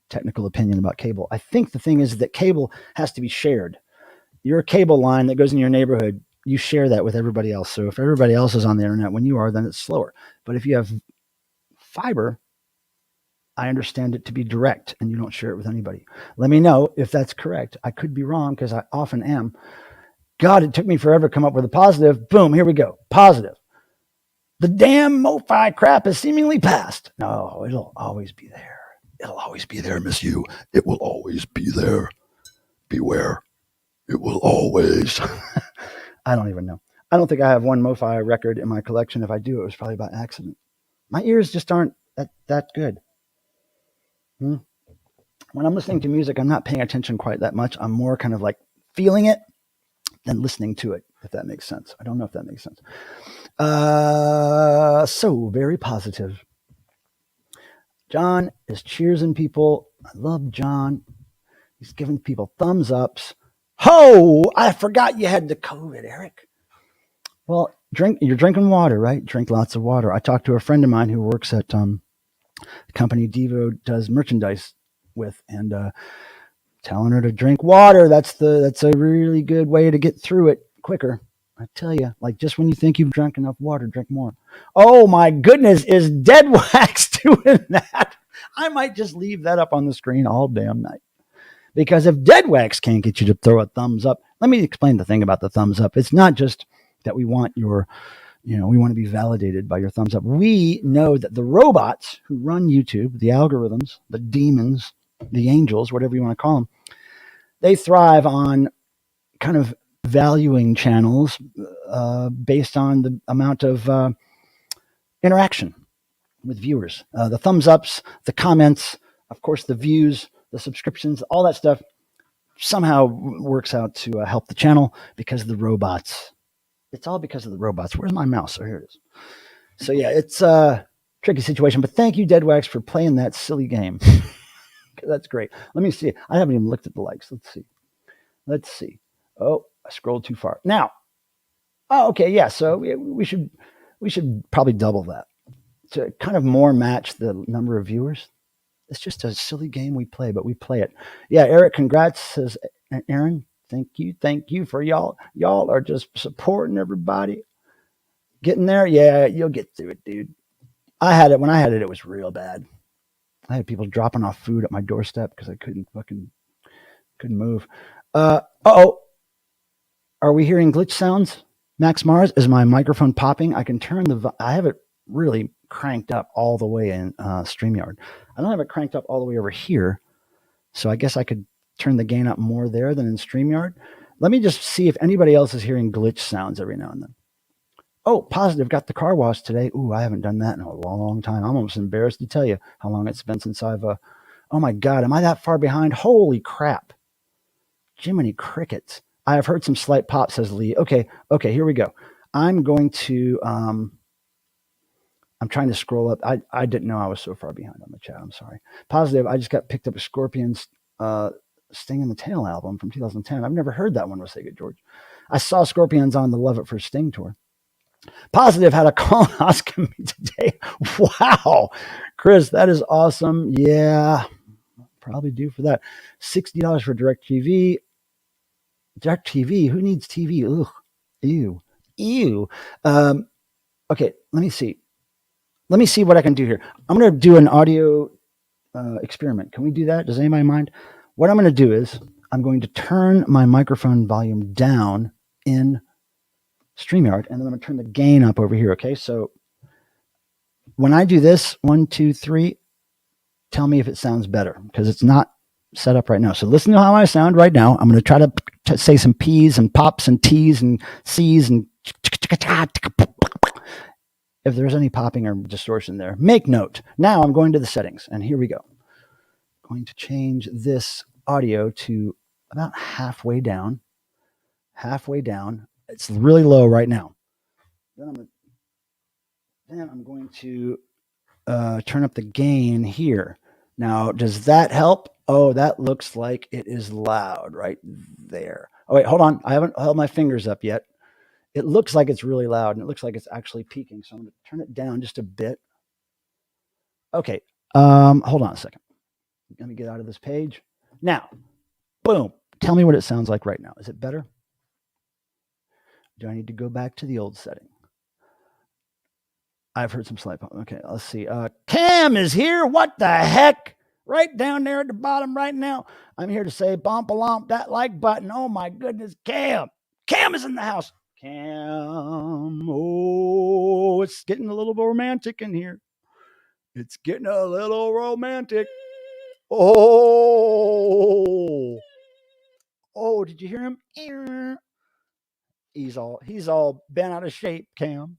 technical opinion about cable. I think the thing is that cable has to be shared. Your cable line that goes in your neighborhood, you share that with everybody else. So if everybody else is on the internet when you are, then it's slower. But if you have fiber, I understand it to be direct and you don't share it with anybody. Let me know if that's correct. I could be wrong because I often am. God, it took me forever to come up with a positive. Boom, here we go. Positive. The damn MoFi crap is seemingly past. No, it'll always be there. It'll always be there, Miss You. It will always be there. Beware. It will always. I don't even know. I don't think I have one MoFi record in my collection. If I do, it was probably by accident. My ears just aren't that good. When I'm listening to music, I'm not paying attention quite that much. I'm more kind of like feeling it than listening to it, if that makes sense. I don't know if that makes sense. So very positive. John is cheersing people. I love John. He's giving people thumbs ups. Ho! I forgot you had the COVID, Eric. Well, you're drinking water, right? Drink lots of water. I talked to a friend of mine who works at the company Devo does merchandise with, and telling her to drink water. That's a really good way to get through it quicker. I tell you, like just when you think you've drunk enough water, drink more. Oh my goodness, is Dead Wax doing that? I might just leave that up on the screen all damn night. Because if Dead Wax can't get you to throw a thumbs up, let me explain the thing about the thumbs up. It's not just that we want we want to be validated by your thumbs up. We know that the robots who run YouTube, the algorithms, the demons, the angels, whatever you want to call them, they thrive on kind of valuing channels based on the amount of interaction with viewers. The thumbs ups, the comments, of course, the views, the subscriptions, all that stuff somehow works out to help the channel because of the robots. It's all because of the robots. Where's my mouse? Oh, here it is. So yeah, it's a tricky situation, but thank you, Dead Wax, for playing that silly game. That's great. Let me see. I haven't even looked at the likes. Let's see. Oh, I scrolled too far. Now, okay, yeah. So we should probably double that to kind of more match the number of viewers. It's just a silly game we play, but we play it. Yeah, Eric, congrats, says Aaron. Thank you for y'all. Y'all are just supporting everybody. Getting there? Yeah, you'll get through it, dude. When I had it, it was real bad. I had people dropping off food at my doorstep because I couldn't move. Uh-oh. Are we hearing glitch sounds? Max Mars, is my microphone popping? I can turn I have it really cranked up all the way in StreamYard. I don't have it cranked up all the way over here. So I guess I could turn the gain up more there than in StreamYard. Let me just see if anybody else is hearing glitch sounds every now and then. Oh, positive, got the car wash today. Ooh, I haven't done that in a long time. I'm almost embarrassed to tell you how long it's been since I've, oh my God, am I that far behind? Holy crap. Jiminy crickets. I have heard some slight pop, says Lee. Okay, here we go. I'm going to, I'm trying to scroll up. I didn't know I was so far behind on the chat. I'm sorry. Positive, I just got picked up a Scorpions Sting in the Tail album from 2010. I've never heard that one with Say Good George. I saw Scorpions on the Love It for Sting tour. Positive had a colonoscopy today. Wow. Chris, that is awesome. Yeah, probably due for that. $60 for DirecTV. DirecTV? Who needs TV? Ugh. Ew. Ew. Okay, let me see. Let me see what I can do here. I'm going to do an audio experiment. Can we do that? Does anybody mind? What I'm going to do is I'm going to turn my microphone volume down in StreamYard, and then I'm going to turn the gain up over here, okay? So when I do this, 1, 2, 3, tell me if it sounds better, because it's not set up right now. So listen to how I sound right now. I'm going to try to say some P's and pops and T's and C's and if there's any popping or distortion there, make note. Now I'm going to the settings, and here we go. I'm going to change this audio to about halfway down. Halfway down. It's really low right now. Then I'm going to turn up the gain here. Now, does that help? Oh, that looks like it is loud right there. Oh, wait, hold on. I haven't held my fingers up yet. It looks like it's really loud, and it looks like it's actually peaking. So I'm going to turn it down just a bit. Okay. Hold on a second. Let me get out of this page. Now, boom. Tell me what it sounds like right now. Is it better? Do I need to go back to the old setting? I've heard some slight pop. Okay, let's see. Cam is here. What the heck? Right down there at the bottom right now. I'm here to say bump-a-lomp that like button. Oh my goodness, Cam. Cam is in the house. Cam. Oh, it's getting a little romantic in here. It's getting a little romantic. Oh. Oh, did you hear him? He's all bent out of shape, Cam.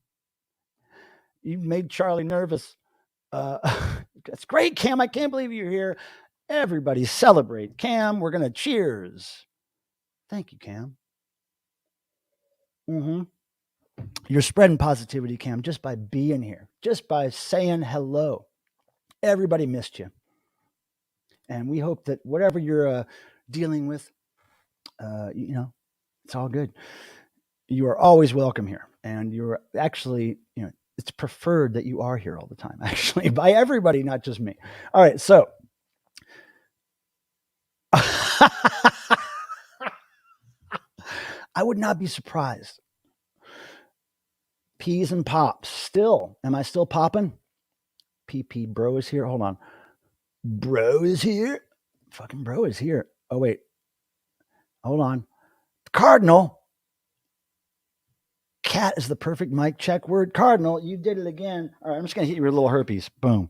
You made Charlie nervous. That's great, Cam. I can't believe you're here. Everybody celebrate. Cam, we're going to cheers. Thank you, Cam. You're spreading positivity, Cam, just by being here, just by saying hello. Everybody missed you. And we hope that whatever you're dealing with, it's all good. You are always welcome here. And you're actually, it's preferred that you are here all the time, actually, by everybody, not just me. All right, so. I would not be surprised. Peas and pops. Still. Am I still popping? PP bro is here. Hold on. Bro is here. Fucking bro is here. Oh, wait. Hold on. Cardinal. Cat is the perfect mic check word. Cardinal, you did it again. All right, I'm just going to hit you with a little herpes. Boom.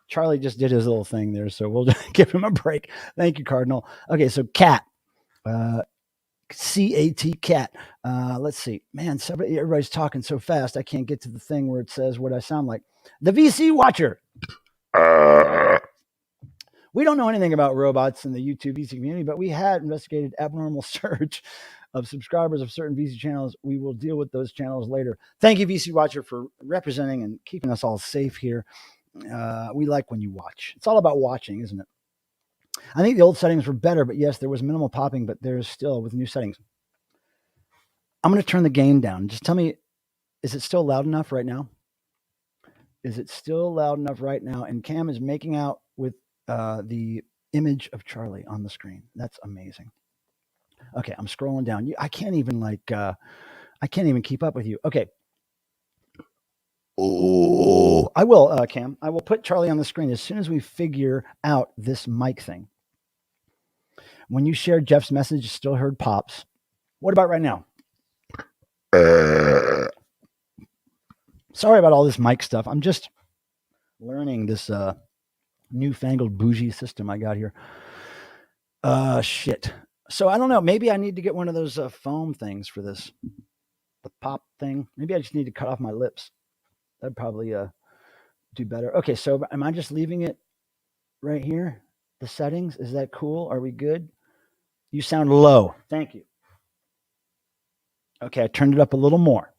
Charlie just did his little thing there, so we'll give him a break. Thank you, Cardinal. Okay, so cat. C-A-T, cat. Let's see. Man, everybody's talking so fast, I can't get to the thing where it says what I sound like. The VC Watcher. We don't know anything about robots in the YouTube VC community, but we had investigated abnormal surge of subscribers of certain VC channels. We will deal with those channels later. Thank you, VC Watcher, for representing and keeping us all safe here. We like when you watch. It's all about watching, isn't it? I think the old settings were better, but yes, there was minimal popping, but there's still with new settings. I'm going to turn the gain down. Just tell me, is it still loud enough right now? Is it still loud enough right now? And Cam is making out with the image of Charlie on the screen. That's amazing. Okay, I'm scrolling down. I can't even I can't even keep up with you. Okay. Oh, I will, Cam. I will put Charlie on the screen as soon as we figure out this mic thing. When you shared Jeff's message, you still heard pops. What about right now? Sorry about all this mic stuff. I'm just learning this newfangled bougie system I got here. Shit. So I don't know. Maybe I need to get one of those foam things for this. The pop thing. Maybe I just need to cut off my lips. That'd probably do better. Okay, so am I just leaving it right here? The settings? Is that cool? Are we good? You sound low. Thank you. Okay, I turned it up a little more.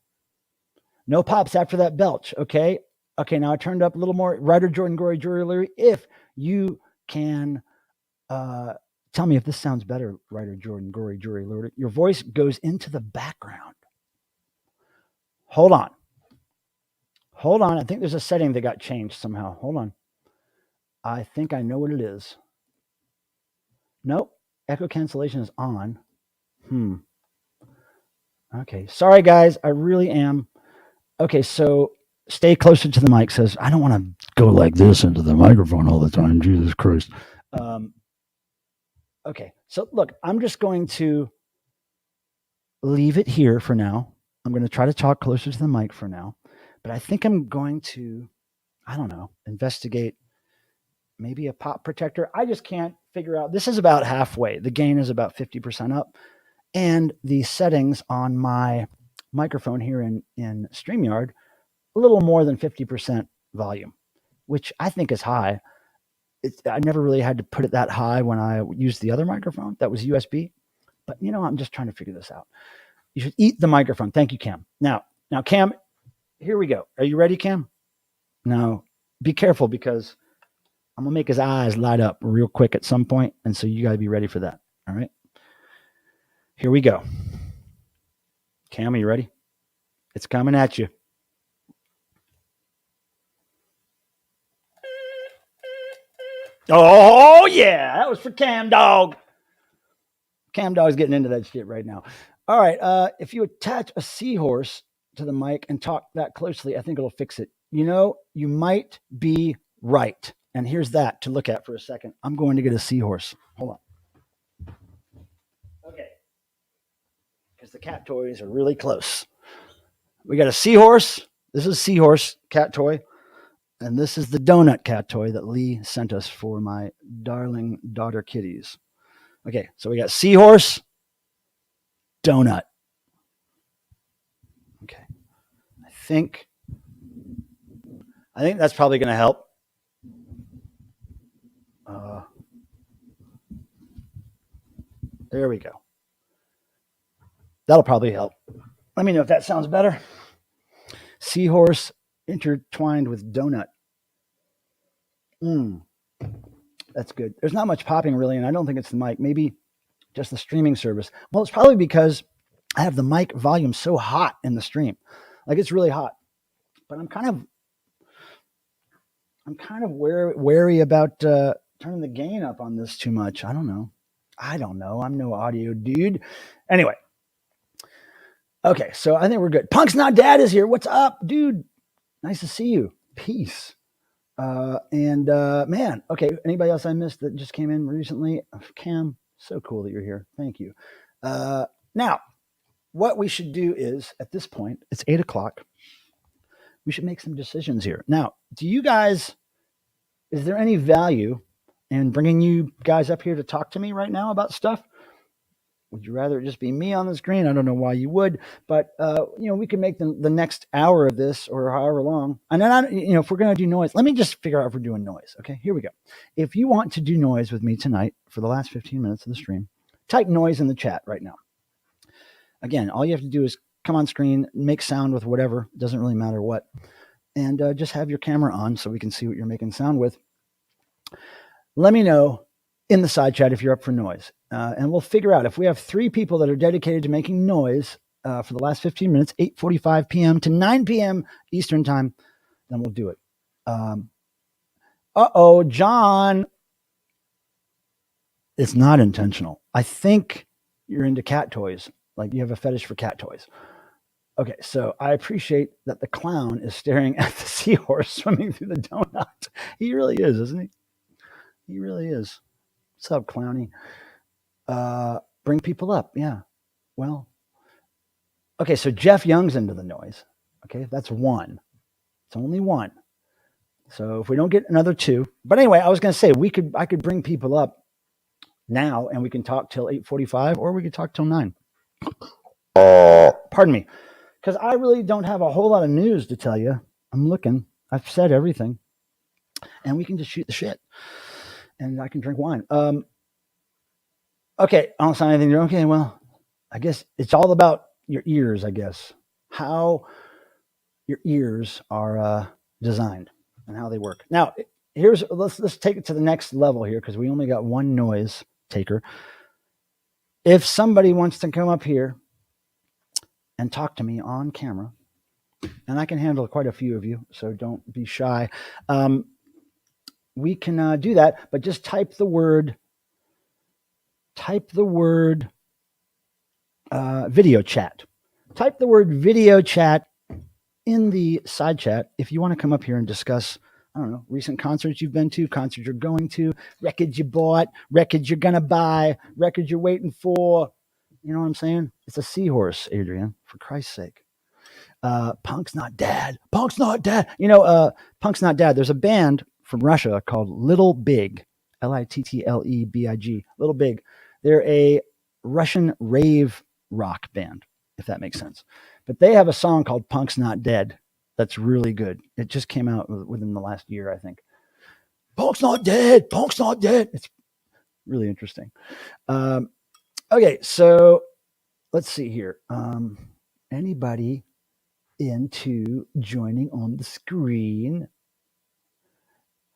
No pops after that belch. Okay. Okay, now I turned it up a little more. Writer Jordan Gory Jewelry, if you can tell me if this sounds better, Writer Jordan Gory Jewelry. Your voice goes into the background. Hold on. Hold on. I think there's a setting that got changed somehow. Hold on. I think I know what it is. Nope. Echo cancellation is on. Okay. Sorry, guys. I really am. Okay, so stay closer to the mic. Says, I don't want to go like this into the microphone all the time. Jesus Christ. Okay, so look, I'm just going to leave it here for now. I'm going to try to talk closer to the mic for now. But I think I'm going to, I don't know, investigate maybe a pop protector. I just can't figure out. This is about halfway. The gain is about 50% up. And the settings on my microphone here in StreamYard, a little more than 50% volume, which I think is high. I never really had to put it that high when I used the other microphone that was USB. But, I'm just trying to figure this out. You should eat the microphone. Thank you, Cam. Now, Cam, here we go. Are you ready, Cam? Now, be careful because I'm going to make his eyes light up real quick at some point, and so you got to be ready for that. All right? Here we go. Cam, are you ready? It's coming at you. Oh, yeah. That was for Cam Dog. Cam Dog's getting into that shit right now. All right. If you attach a seahorse to the mic and talk that closely, I think it'll fix it. You might be right. And here's that to look at for a second. I'm going to get a seahorse. Hold on. Okay. Because the cat toys are really close. We got a seahorse. This is a seahorse cat toy. And this is the donut cat toy that Lee sent us for my darling daughter kitties. Okay, so we got seahorse, donut. Okay. I think that's probably going to help. There we go. That'll probably help. Let me know if that sounds better. Seahorse intertwined with donut. That's good. There's not much popping really, and I don't think it's the mic. Maybe just the streaming service. Well, it's probably because I have the mic volume so hot in the stream. Like it's really hot. But I'm kind of wary about turning the gain up on this too much. I don't know. I'm no audio dude. Anyway. Okay, so I think we're good. Punk's Not Dad is here. What's up, dude? Nice to see you. Peace. Man, okay, anybody else I missed that just came in recently? Cam, so cool that you're here. Thank you. Now, what we should do is, at this point, it's 8 o'clock. We should make some decisions here. Now, is there any value in bringing you guys up here to talk to me right now about stuff? Would you rather it just be me on the screen? I don't know why you would, but we can make the next hour of this or however long. And then if we're going to do noise, let me just figure out if we're doing noise. Okay, here we go. If you want to do noise with me tonight for the last 15 minutes of the stream, type noise in the chat right now. Again, all you have to do is come on screen, make sound with whatever. It doesn't really matter what. And just have your camera on so we can see what you're making sound with. Let me know in the side chat if you're up for noise. And we'll figure out if we have 3 people that are dedicated to making noise for the last 15 minutes, 8:45 p.m. to 9 p.m. Eastern time, then we'll do it. John. It's not intentional. I think you're into cat toys. Like you have a fetish for cat toys. Okay, so I appreciate that the clown is staring at the seahorse swimming through the donut. He really is, isn't he? He really is. What's up, Clowny? Bring people up. Yeah. Well, okay. So Jeff Young's into the noise. Okay. That's 1. It's only 1. So if we don't get another 2, but anyway, I was going to say I could bring people up now and we can talk till 8:45 or we could talk till 9. Pardon me. Cause I really don't have a whole lot of news to tell you. I'm looking, I've said everything and we can just shoot the shit and I can drink wine. Okay, I don't sign anything. Okay, well, I guess it's all about your ears, I guess, how your ears are designed and how they work. Now, let's take it to the next level here because we only got one noise taker. If somebody wants to come up here and talk to me on camera, and I can handle quite a few of you, so don't be shy. We can do that, but just type the word video chat. Type the word video chat in the side chat if you want to come up here and discuss, I don't know, recent concerts you've been to, concerts you're going to, records you bought, records you're going to buy, records you're waiting for. You know what I'm saying? It's a seahorse, Adrian, for Christ's sake. Punk's not dad. Punk's not dad. Punk's not dad. There's a band from Russia called Little Big, Littlebig, Little Big. They're a Russian rave rock band, if that makes sense. But they have a song called Punk's Not Dead that's really good. It just came out within the last year, I think. Punk's not dead. Punk's not dead. It's really interesting. Okay, so let's see here. Anybody into joining on the screen?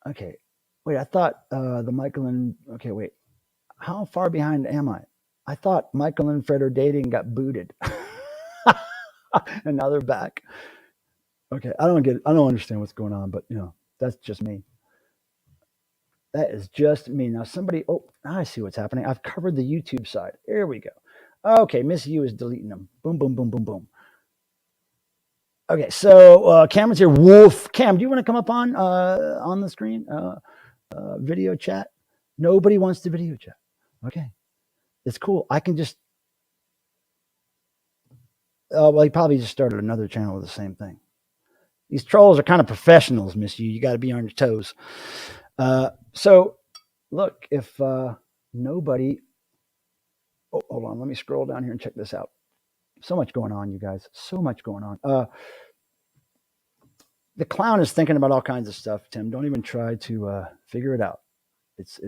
Okay, wait, I thought the Michael and... Okay, wait. How far behind am I? I thought Michael and Fred are dating and got booted. And now they're back. Okay, I don't understand what's going on, but that's just me. That is just me. Now somebody, I see what's happening. I've covered the YouTube side. There we go. Okay, Miss U is deleting them. Boom, boom, boom, boom, boom. Okay, so Cameron's here. Woof. Cam, do you want to come up on the screen? Video chat? Nobody wants to video chat. Okay, it's cool. I can just... well, he probably just started another channel with the same thing. These trolls are kind of professionals, Miss U. You got to be on your toes. So, look, if nobody... Oh, hold on. Let me scroll down here and check this out. So much going on, you guys. So much going on. The clown is thinking about all kinds of stuff, Tim. Don't even try to figure it out. It's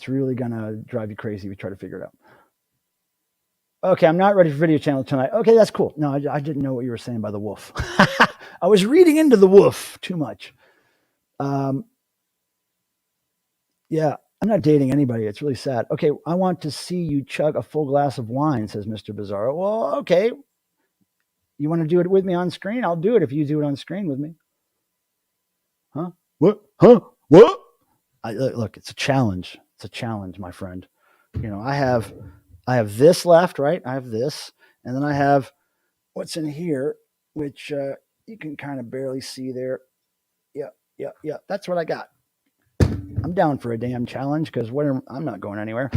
really going to drive you crazy if you try to figure it out. Okay, I'm not ready for video channel tonight. Okay, that's cool. No, I didn't know what you were saying by the wolf. I was reading into the wolf too much. Yeah, I'm not dating anybody. It's really sad. Okay, I want to see you chug a full glass of wine, says Mr. Bizarro. Well, okay. You want to do it with me on screen? I'll do it if you do it on screen with me. Huh? What? Huh? What? Look, it's a challenge. It's a challenge, my friend. I have this left, right? I have this. And then I have what's in here, which you can kind of barely see there. Yeah. That's what I got. I'm down for a damn challenge because I'm not going anywhere.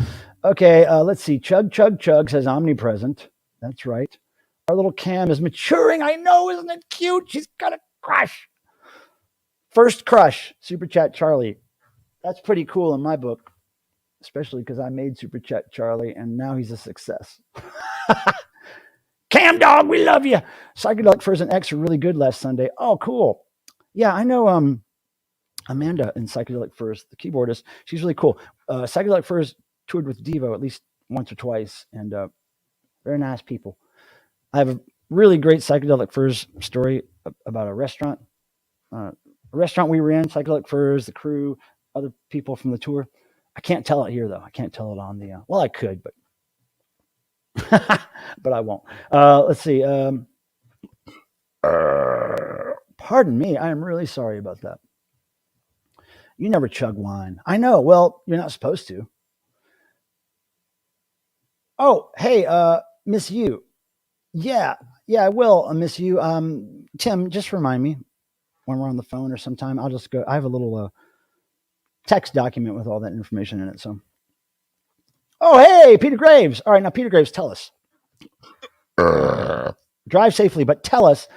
Okay, let's see. Chug, chug, chug says omnipresent. That's right. Our little Cam is maturing. I know, isn't it cute? She's got a crush. First crush, SuperChat Charlie. That's pretty cool in my book, especially because I made SuperChat Charlie, and now he's a success. Cam dog, we love you. Psychedelic Furs and X are really good last Sunday. Oh, cool. Yeah, I know Amanda in Psychedelic Furs, the keyboardist. She's really cool. Psychedelic Furs toured with Devo at least once or twice, and very nice people. I have a really great Psychedelic Furs story about a restaurant we were in, Psychedelic Furs, the crew, other people from the tour. I can't tell it here, though. I can't tell it on the... well, I could, but... but I won't. Let's see. Pardon me. I am really sorry about that. You never chug wine. I know. Well, you're not supposed to. Oh, hey, Miss U. Yeah, I will, Miss U. Tim, just remind me when we're on the phone or sometime. I'll just go. I have a little text document with all that information in it. So, oh, hey, Peter Graves. All right, now, Peter Graves, tell us. Drive safely, but tell us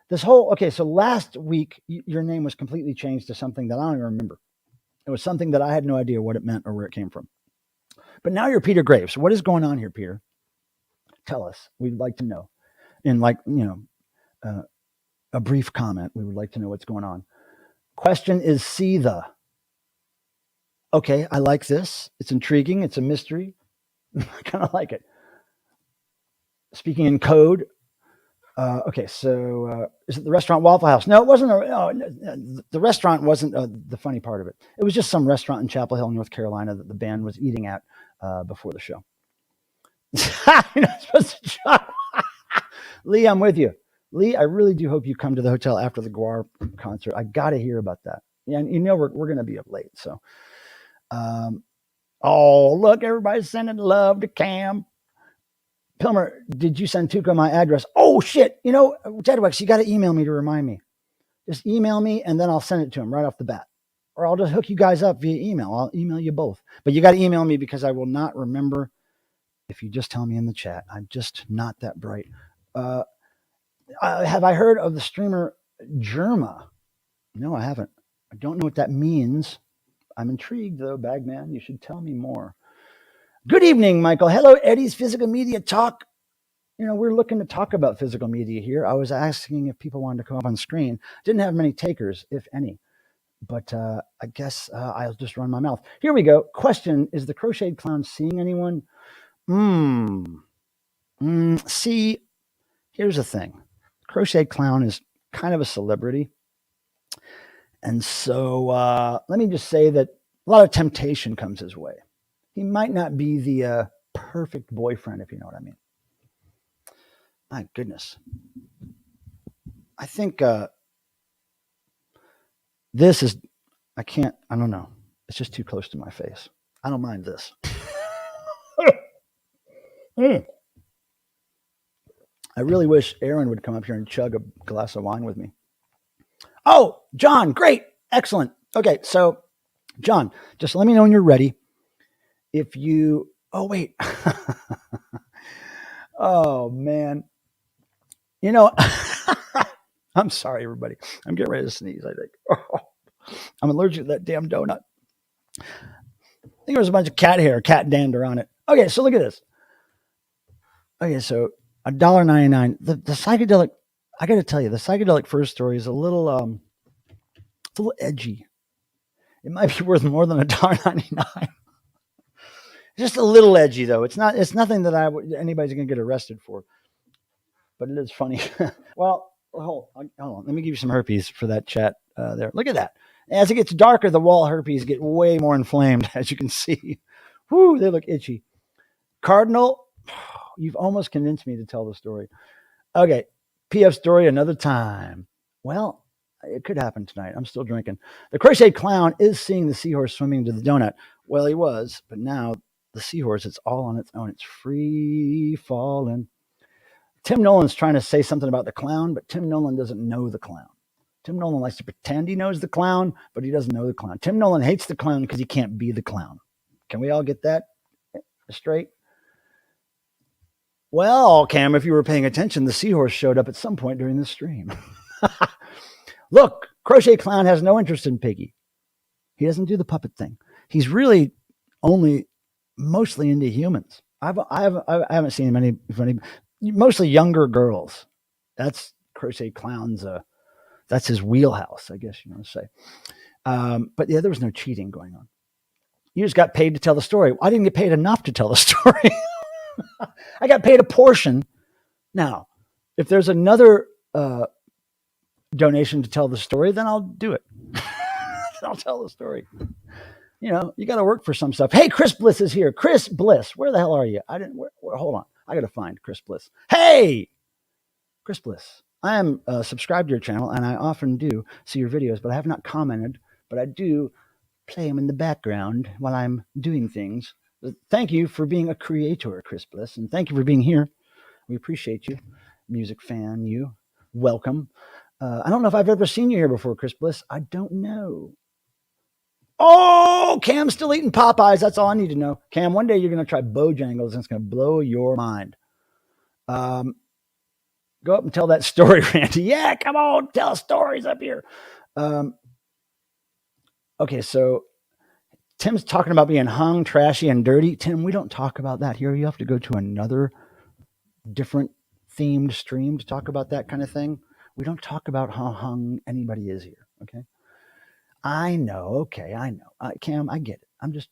this whole... Okay, so last week, your name was completely changed to something that I don't even remember. It was something that I had no idea what it meant or where it came from. But now you're Peter Graves. What is going on here, Peter? Tell us. We'd like to know. In a brief comment, we would like to know what's going on. Question is see the... Okay, I like this. It's intriguing. It's a mystery. I kind of like it. speaking in code. Okay, so is it the restaurant Waffle House? No, it wasn't. The restaurant wasn't the funny part of it. It was just some restaurant in Chapel Hill, North Carolina, that the band was eating at before the show. You're not supposed to shop. Lee, I'm with you. Lee, I really do hope you come to the hotel after the Guar concert. I got to hear about that. Yeah, and you know we're going to be up late. So, oh, look, everybody's sending love to Cam. Pilmer, did you send Tuco my address? Oh, shit. You know, Jedwex, you got to email me to remind me. Just email me, and then I'll send it to him right off the bat. Or I'll just hook you guys up via email. I'll email you both. But you got to email me because I will not remember if you just tell me in the chat. I'm just not that bright. Have I heard of the streamer Germa? No, I haven't. I don't know what that means. I'm intrigued, though, Bagman. You should tell me more. Good evening, Michael. Hello, Eddie's Physical Media Talk. You know, we're looking to talk about physical media here. I was asking if people wanted to come up on screen. Didn't have many takers, if any. But I guess I'll just run my mouth. Here we go. Question, is the Crocheted Clown seeing anyone? See, here's the thing. Crocheted Clown is kind of a celebrity. And so let me just say that a lot of temptation comes his way. He might not be the perfect boyfriend, if you know what I mean. My goodness. I think this is, I don't know. It's just too close to my face. I don't mind this. I really wish Aaron would come up here and chug a glass of wine with me. Oh, John, great. Excellent. Okay, so John, just let me know when you're ready. If you, oh, wait. Oh, man. You know, I'm sorry, everybody. I'm getting ready to sneeze, I think. Oh, I'm allergic to that damn donut. I think there was a bunch of cat hair, cat dander on it. Okay, so look at this. Okay, so $1.99. The psychedelic, I got to tell you, the psychedelic fur story is a little edgy. It might be worth more than $1.99. Just a little edgy, though. It's nothing that anybody's going to get arrested for. But it is funny. Well, hold on. Let me give you some herpes for that chat there. Look at that. As it gets darker, the wall herpes get way more inflamed, as you can see. Whoo, they look itchy. Cardinal, you've almost convinced me to tell the story. Okay, PF story another time. Well, it could happen tonight. I'm still drinking. The Crocheted Clown is seeing the seahorse swimming to the donut. Well, he was, but now the seahorse, it's all on its own. It's free falling. Tim Nolan's trying to say something about the clown, but Tim Nolan doesn't know the clown. Tim Nolan likes to pretend he knows the clown, but he doesn't know the clown. Tim Nolan hates the clown because he can't be the clown. Can we all get that straight? Well, Cam, if you were paying attention, the seahorse showed up at some point during the stream. Look, Crochet Clown has no interest in Piggy. He doesn't do the puppet thing. He's really only mostly into humans. I haven't seen many mostly younger girls. That's Crochet Clown's. That's his wheelhouse, I guess you want to say. But yeah, there was no cheating going on. You just got paid to tell the story. I didn't get paid enough to tell the story. I got paid a portion. Now, if there's another donation to tell the story, then I'll do it. I'll tell the story. You know, you got to work for some stuff. Hey, Chris Bliss is here. Chris Bliss, where the hell are you? Hold on. I got to find Chris Bliss. Hey, Chris Bliss. I am subscribed to your channel, and I often do see your videos, but I have not commented. But I do play them in the background while I'm doing things. Thank you for being a creator, Chris Bliss, and thank you for being here. We appreciate you. Music fan, you. Welcome. I don't know if I've ever seen you here before, Chris Bliss. I don't know. Oh, Cam's still eating Popeyes. That's all I need to know. Cam, one day you're going to try Bojangles, and it's going to blow your mind. Go up and tell that story, Randy. Yeah, come on, tell stories up here. Okay, so Tim's talking about being hung, trashy, and dirty. Tim, we don't talk about that here. You have to go to another different themed stream to talk about that kind of thing. We don't talk about how hung anybody is here, okay? I know, okay, I know. Cam, I get it. I'm just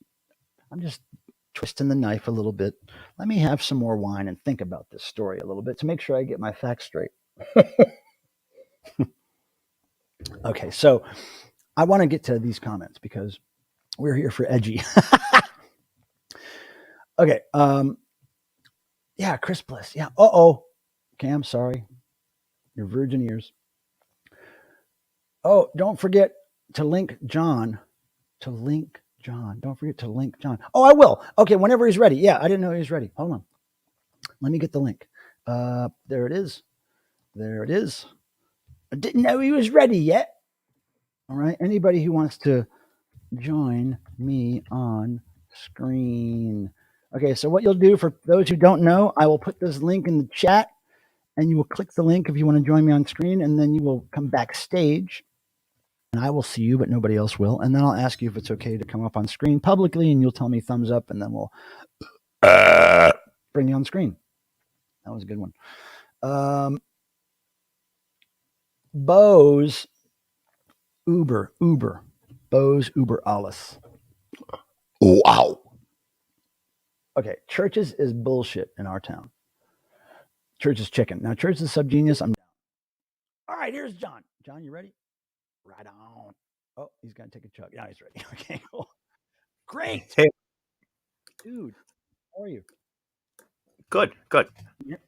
twisting the knife a little bit. Let me have some more wine and think about this story a little bit to make sure I get my facts straight. Okay, so I want to get to these comments because we're here for edgy. Okay, yeah, Chris Bliss. Yeah. Okay, I'm sorry. Your virgin ears. Oh, don't forget to link John. Don't forget to link John. Oh, I will. Okay, whenever he's ready. Yeah, I didn't know he was ready. Hold on. Let me get the link. There it is. I didn't know he was ready yet. All right. Anybody who wants to join me on screen. Okay, so what you'll do for those who don't know, I will put this link in the chat and you will click the link if you want to join me on screen, and then you will come backstage and I will see you, but nobody else will. And then I'll ask you if it's okay to come up on screen publicly, and you'll tell me thumbs up, and then we'll bring you on screen. That was a good one. Bose Uber. Bose Uber alles. Wow. Okay, churches is bullshit in our town. Church is chicken. Now, church is subgenius. I'm down. All right, here's John. John, you ready? Right on. Oh, he's got to take a chug. Yeah, he's ready. Okay, cool. Great. Hey, dude, how are you? Good.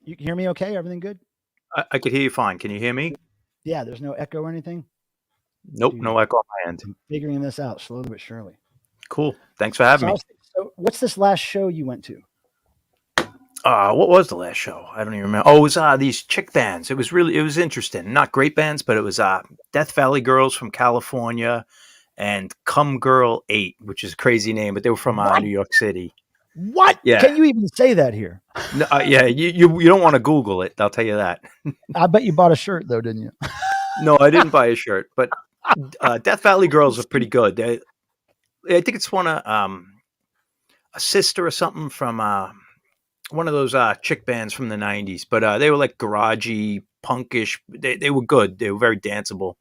You can hear me okay? Everything good? I could hear you fine. Can you hear me? Yeah, there's no echo or anything? Nope, no echo on my end. I'm figuring this out slowly but surely. Cool. Thanks for having me. So what's this last show you went to? What was the last show? I don't even remember. Oh, it was these chick bands. It was interesting. Not great bands, but it was Death Valley Girls from California and Come Girl 8, which is a crazy name, but they were from New York City. What? Yeah. Can you even say that here? No, yeah, you don't want to Google it. I'll tell you that. I bet you bought a shirt though, didn't you? No, I didn't buy a shirt, but Death Valley Girls are pretty good. I think it's one of a sister or something from one of those chick bands from the 90s, but they were like garagey, punkish. They were good. They were very danceable.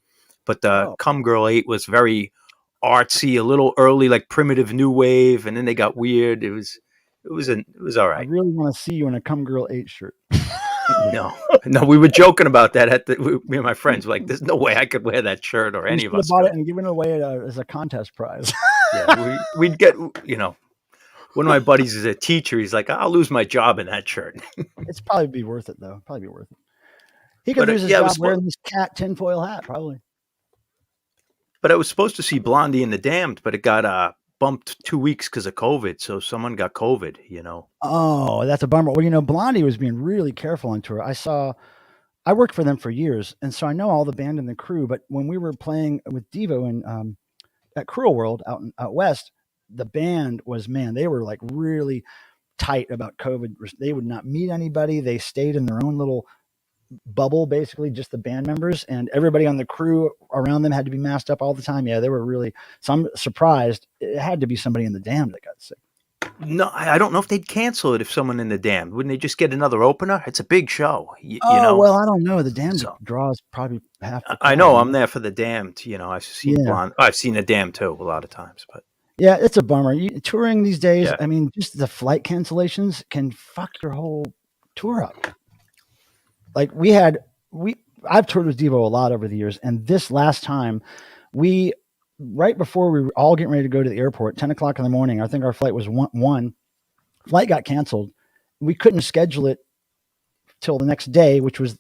But Come Girl 8 was very artsy, a little early, like primitive new wave, and then they got weird. It was all right. I really want to see you in a Come Girl 8 shirt. No, we were joking about that me and my friends were like, there's no way I could wear that shirt or any of us. Bought it and given it away as a contest prize. Yeah, we'd get, one of my buddies is a teacher. He's like, I'll lose my job in that shirt. It's probably be worth it though. He could lose his job wearing this cat tinfoil hat, probably. But I was supposed to see Blondie and the Damned, but it got bumped 2 weeks because of COVID. So someone got COVID, Oh, that's a bummer. Well, Blondie was being really careful on tour. I worked for them for years, and so I know all the band and the crew. But when we were playing with Devo and at Cruel World out west, the band was, they were like really tight about COVID. They would not meet anybody. They stayed in their own little bubble, basically just the band members, and everybody on the crew around them had to be masked up all the time. Yeah, they were really, so I'm surprised. It had to be somebody in the Damned that got sick. No, I don't know if they'd cancel it if someone in the Damned. Wouldn't they just get another opener? It's a big show. Well, I don't know. The Damned draws probably half the crowd. I know. I'm there for the Damned. I've seen I've seen the Damned too a lot of times, but yeah, it's a bummer. Touring these days, I mean, just the flight cancellations can fuck your whole tour up. Like I've toured with Devo a lot over the years, and this last time, right before we were all getting ready to go to the airport, 10 o'clock in the morning, I think our flight was one. Flight got canceled. We couldn't schedule it till the next day, which was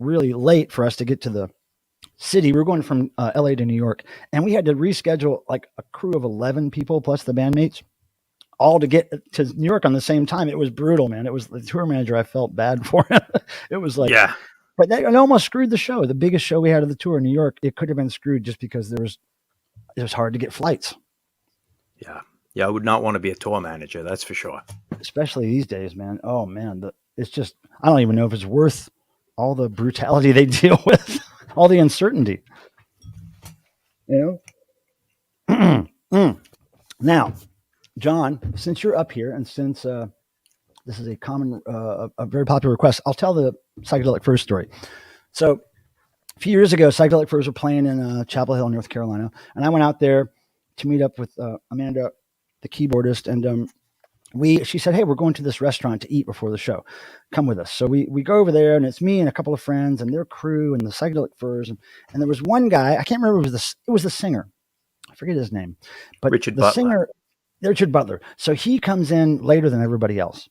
really late for us to get to the city. We were going from LA to New York, and we had to reschedule like a crew of 11 people plus the bandmates, all to get to New York on the same time. It was brutal, man. It was the tour manager. I felt bad for him. It was like, but it almost screwed the show. The biggest show we had of the tour in New York, it could have been screwed just because it was hard to get flights. Yeah. I would not want to be a tour manager. That's for sure. Especially these days, man. Oh man. It's just, I don't even know if it's worth all the brutality they deal with, all the uncertainty, Now, John, since you're up here and since this is a common, a very popular request, I'll tell the Psychedelic Furs story. So a few years ago, Psychedelic Furs were playing in Chapel Hill, North Carolina. And I went out there to meet up with Amanda, the keyboardist. And she said, "Hey, we're going to this restaurant to eat before the show. Come with us." So we go over there, and it's me and a couple of friends and their crew and the psychedelic furs, and there was one guy, I can't remember, it was the singer. I forget his name, but Richard the Butler. singer, Richard Butler. So he comes in later than everybody else.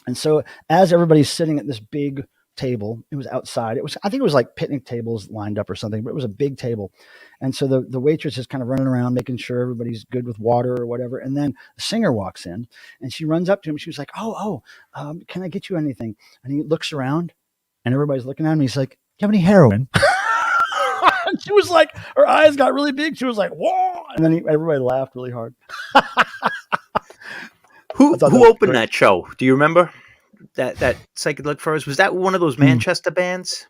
And so as everybody's sitting at this big table, it was outside. I think it was like picnic tables lined up or something, but it was a big table. And so the waitress is kind of running around making sure everybody's good with water or whatever. And then the singer walks in and she runs up to him. She was like, can I get you anything? And he looks around and everybody's looking at him. He's like, "Do you have any heroin?" She was like, her eyes got really big. She was like, "Whoa!" And then everybody laughed really hard. Who opened that show? Do you remember? That Psychedelic Furs, was that one of those Manchester bands?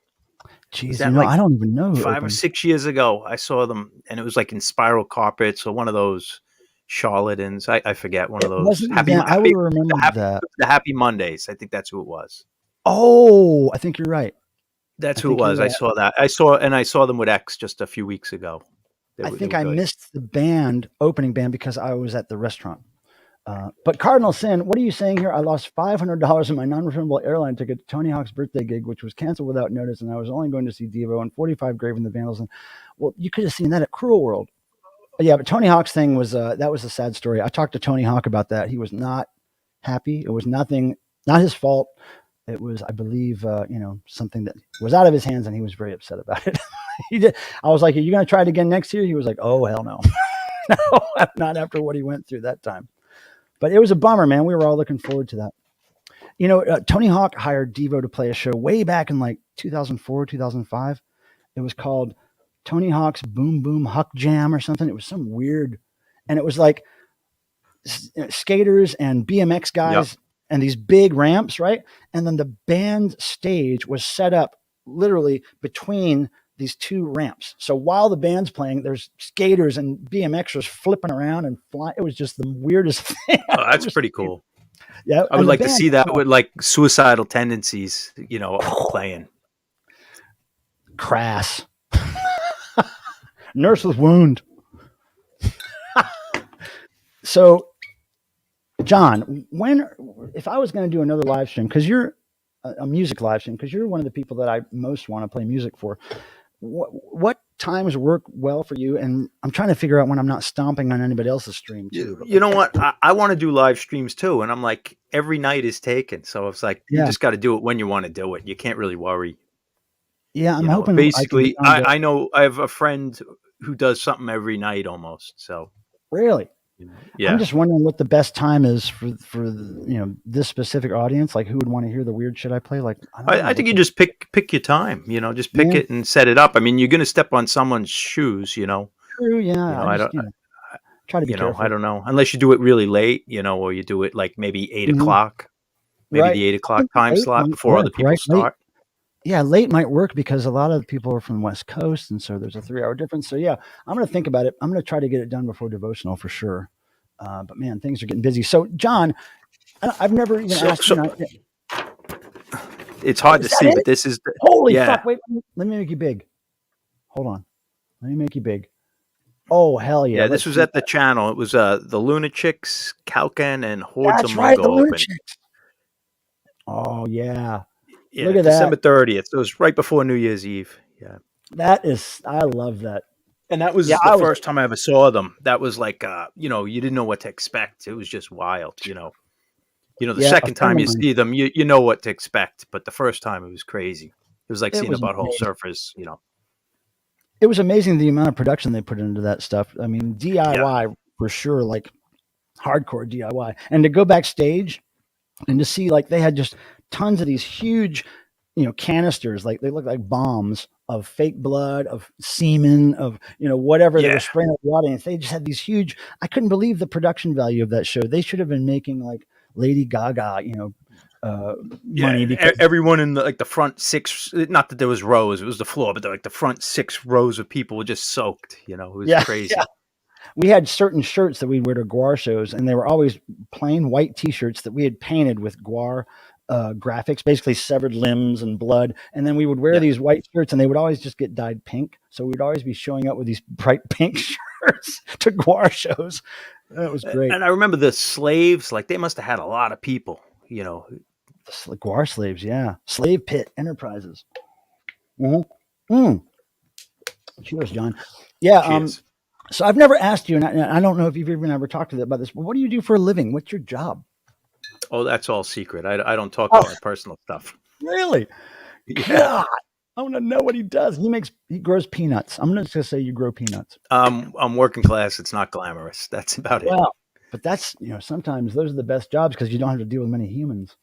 Jeez, I don't even know. 5 or 6 years ago, I saw them, and it was like in spiral carpets or one of those charlatans. I forget, one of those. I would remember that. The Happy Mondays. I think that's who it was. Oh, I think you're right. That's who it was. Right. I saw that. I saw them with X just a few weeks ago. I think I missed the opening band because I was at the restaurant. But Cardinal Sin, what are you saying here? I lost $500 in my non-refundable airline ticket to Tony Hawk's birthday gig, which was canceled without notice, and I was only going to see Devo and 45 Grave and the Vandals. And well, you could have seen that at Cruel World. Yeah, but Tony Hawk's thing was that was a sad story. I talked to Tony Hawk about that. He was not happy. It was not his fault. It was, I believe, something that was out of his hands, and he was very upset about it. He did. I was like, "Are you going to try it again next year?" He was like, "Oh, hell no." No, not after what he went through that time. But it was a bummer, man. We were all looking forward to that. Tony Hawk hired Devo to play a show way back in like 2004, 2005. It was called Tony Hawk's Boom Boom Huck Jam or something. It was some weird, and it was like skaters and BMX guys and these big ramps, right? And then the band stage was set up literally between these two ramps. So while the band's playing, there's skaters and BMXers flipping around and flying. It was just the weirdest thing. Oh, that's pretty cool. Yeah. I would like to see that with like Suicidal Tendencies, playing. Crass. Nurse with wound. So, John, if I was going to do another live stream, because you're a music live stream, because you're one of the people that I most want to play music for, what times work well for you? And I'm trying to figure out when I'm not stomping on anybody else's stream too. You know what? I want to do live streams too. And I'm like, every night is taken. So it's like, you just got to do it when you want to do it. You can't really worry. Yeah. I'm hoping. Basically, I know I have a friend who does something every night almost. So really? Yeah. I'm just wondering what the best time is for this specific audience. Like, who would want to hear the weird shit I play? Like, I think you just pick your time. Just pick it and set it up. I mean, you're going to step on someone's shoes. True. Yeah. I don't try to be careful. I don't know, unless you do it really late. Or you do it like maybe 8 o'clock, maybe the 8 o'clock time slot before other people start. Yeah, late might work because a lot of people are from the West Coast, and so there's a 3-hour difference. So yeah, I'm going to think about it. I'm going to try to get it done before devotional for sure. But man, things are getting busy. So John, I've never even asked you. It's hard to see, but this is holy fuck! Wait, let me make you big. Hold on, let me make you big. Oh hell yeah! Yeah, this was at the channel. It was the Lunachicks, Kalkan, and Hordes of right, Mungo open. Oh yeah. Yeah, look at December that. 30th. So it was right before New Year's Eve. Yeah. I love that. And that was the first time I ever saw them. That was like, you didn't know what to expect. It was just wild, the second time you see them, you know what to expect. But the first time it was crazy. It was like seeing a Butthole Surfers, It was amazing the amount of production they put into that stuff. I mean, DIY for sure, like hardcore DIY. And to go backstage and to see like they had just tons of these huge, canisters, like they look like bombs of fake blood, of semen, of, whatever they were spraying at the audience. They just had these huge, I couldn't believe the production value of that show. They should have been making like Lady Gaga, money. Because everyone in the front 6, not that there was rows, it was the floor, but the front 6 rows of people were just soaked, it was crazy. Yeah. We had certain shirts that we'd wear to Guar shows, and they were always plain white t-shirts that we had painted with Guar graphics, basically severed limbs and blood. And then we would wear these white shirts, and they would always just get dyed pink. So we'd always be showing up with these bright pink shirts. to guar shows. That was great. And I remember the slaves, like they must have had a lot of people, The guar slaves, yeah. Slave Pit Enterprises. Mm-hmm. Mm. Cheers, John. Yeah. Cheers. So I've never asked you, and I don't know if you've even ever talked to them about this, but what do you do for a living? What's your job? Oh, that's all secret. I don't talk about my personal stuff. Really? Yeah. God, I want to know what he does. He grows peanuts. I'm just gonna say you grow peanuts. I'm working class. It's not glamorous. That's about it. Well, but that's sometimes those are the best jobs because you don't have to deal with many humans.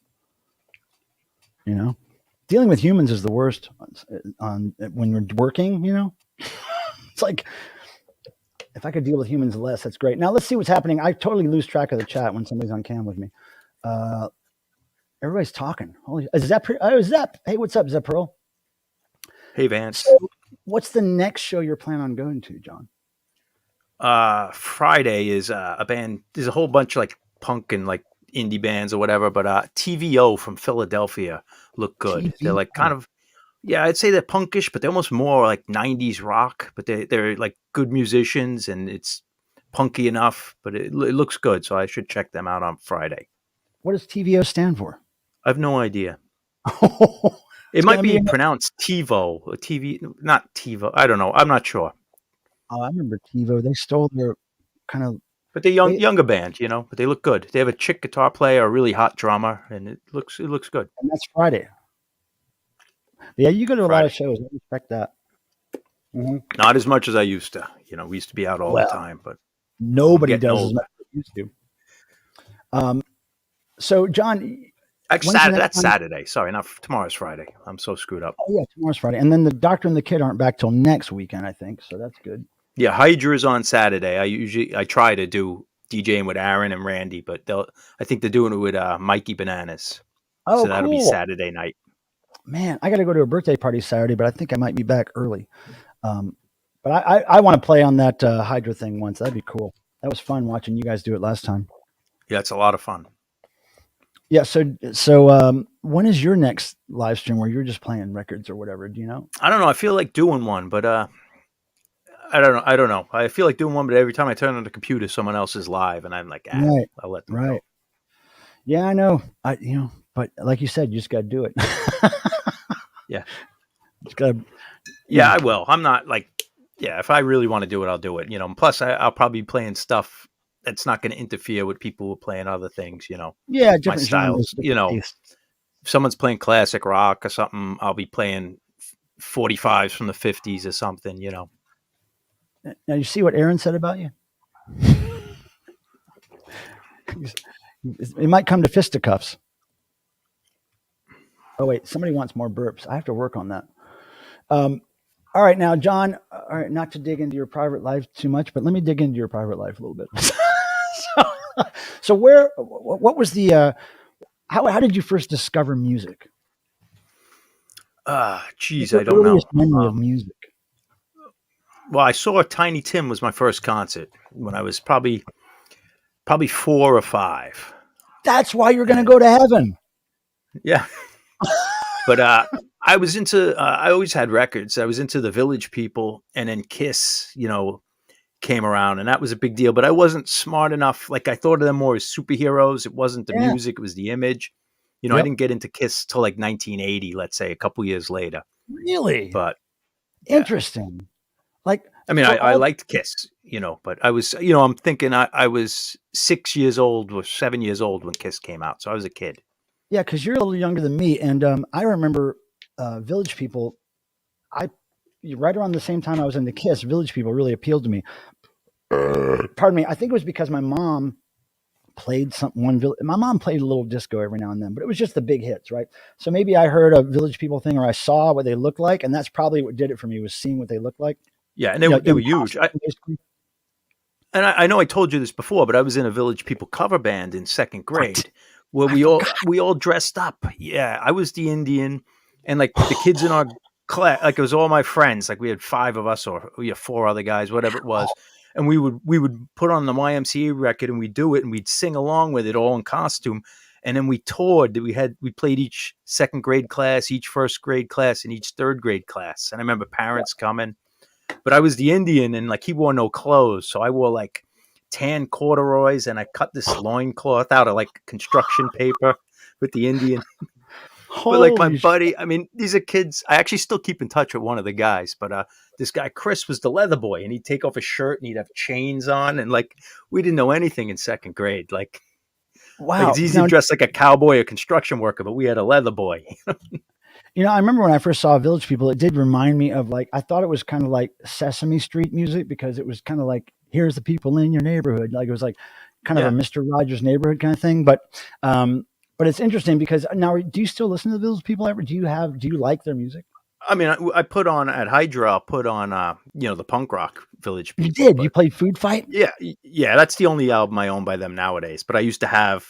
Dealing with humans is the worst when you're working. It's like if I could deal with humans less, that's great. Now let's see what's happening. I totally lose track of the chat when somebody's on cam with me. Everybody's talking. Holy, is Zep? Zep. Hey, what's up, Zep Pearl? Hey, Vance. So, what's the next show you're planning on going to, John? Friday is a band. There's a whole bunch of like punk and like indie bands or whatever, but TVO from Philadelphia look good. TVO. They're like kind of, yeah, I'd say they're punkish, but they're almost more like 90s rock, but they're like good musicians and it's punky enough, but it looks good. So I should check them out on Friday. What does TVO stand for? I have no idea. It might be pronounced TiVo or TV, not TiVo. I don't know. I'm not sure. Oh, I remember TiVo. They stole their kind of. But they're younger band, but they look good. They have a chick guitar player, a really hot drummer, and it looks good. And that's Friday. Yeah, you go to a lot of shows. I respect that. Mm-hmm. Not as much as I used to. We used to be out all the time, but nobody does as much as they used to. So, John, that's Saturday. Sorry, not tomorrow's Friday. I'm so screwed up. Oh yeah, tomorrow's Friday, and then the Doctor and the Kid aren't back till next weekend, I think. So that's good. Yeah, Hydra's on Saturday. I try to do DJing with Aaron and Randy, but I think they're doing it with Mikey Bananas. Oh, so that'll be Saturday night. Man, I got to go to a birthday party Saturday, but I think I might be back early. But I want to play on that Hydra thing once. That'd be cool. That was fun watching you guys do it last time. Yeah, it's a lot of fun. Yeah. So when is your next live stream where you're just playing records or whatever? Do you know? I don't know. I feel like doing one, but I don't know. I feel like doing one, but every time I turn on the computer, someone else is live, and I'm like, right. I'll let them go. Yeah, I know. But like you said, you just got to do it. Yeah. Just gotta, yeah, I will. I'm not like, if I really want to do it, I'll do it. Plus I'll probably be playing stuff that's not going to interfere with people who are playing other things, Yeah, my styles. If someone's playing classic rock or something, I'll be playing 45s from the 50s or something, Now you see what Aaron said about you? It might come to fisticuffs. Oh wait, somebody wants more burps. I have to work on that. All right, now, John. All right, not to dig into your private life too much, but let me dig into your private life a little bit. So what was the? How did you first discover music? Geez, I don't know. Memory of music. Well, I saw Tiny Tim was my first concert when I was probably 4 or 5. That's why you're going to go to heaven. Yeah. But I was into, I always had records. I was into the Village People, and then Kiss, came around, and that was a big deal. But I wasn't smart enough. Like I thought of them more as superheroes. It wasn't the music, it was the image. I didn't get into Kiss till like 1980, let's say, a couple years later. Really? But interesting. Like, I mean, I liked Kiss, but I was, I'm thinking I was 6 years old or 7 years old when Kiss came out. So I was a kid. Yeah, because you're a little younger than me. And I remember Village People. Right around the same time I was into Kiss, Village People really appealed to me. Pardon me. I think it was because my mom played my mom played a little disco every now and then, but it was just the big hits, right? So maybe I heard a Village People thing, or I saw what they looked like, and that's probably what did it for me, was seeing what they looked like. Yeah, and they were huge. And I know I told you this before, but I was in a Village People cover band in second grade where we all dressed up. Yeah, I was the Indian, and like the kids in our class, like it was all my friends. Like we had 5 of us, or 4 other guys, whatever it was. And we would put on the YMCA record, and we'd do it, and we'd sing along with it, all in costume. And then we toured. We played each second grade class, each first grade class, and each third grade class. And I remember parents coming. but I was the Indian, and like he wore no clothes, so I wore like tan corduroys, and I cut this loincloth out of like construction paper with the Indian. But like my Holy buddy, I mean, these are kids. I actually still keep in touch with one of the guys, but this guy Chris was the leather boy, and he'd take off his shirt and he'd have chains on, and like we didn't know anything in second grade. Like wow. it's easy Now, to dress like a cowboy or construction worker, but we had a leather boy. I remember when I first saw Village People, it did remind me of like, I thought it was kind of like Sesame Street music because it was kind of like, here's the people in your neighborhood. Like it was like kind of a Yeah. Mr. Rogers neighborhood kind of thing. But it's interesting because now, do you still listen to the Village People ever? Do you like their music? I mean, I put on at Hydra, I'll put on, the punk rock Village You People. did. You But played Food Fight? yeah, that's the only album I own by them nowadays. But I used to have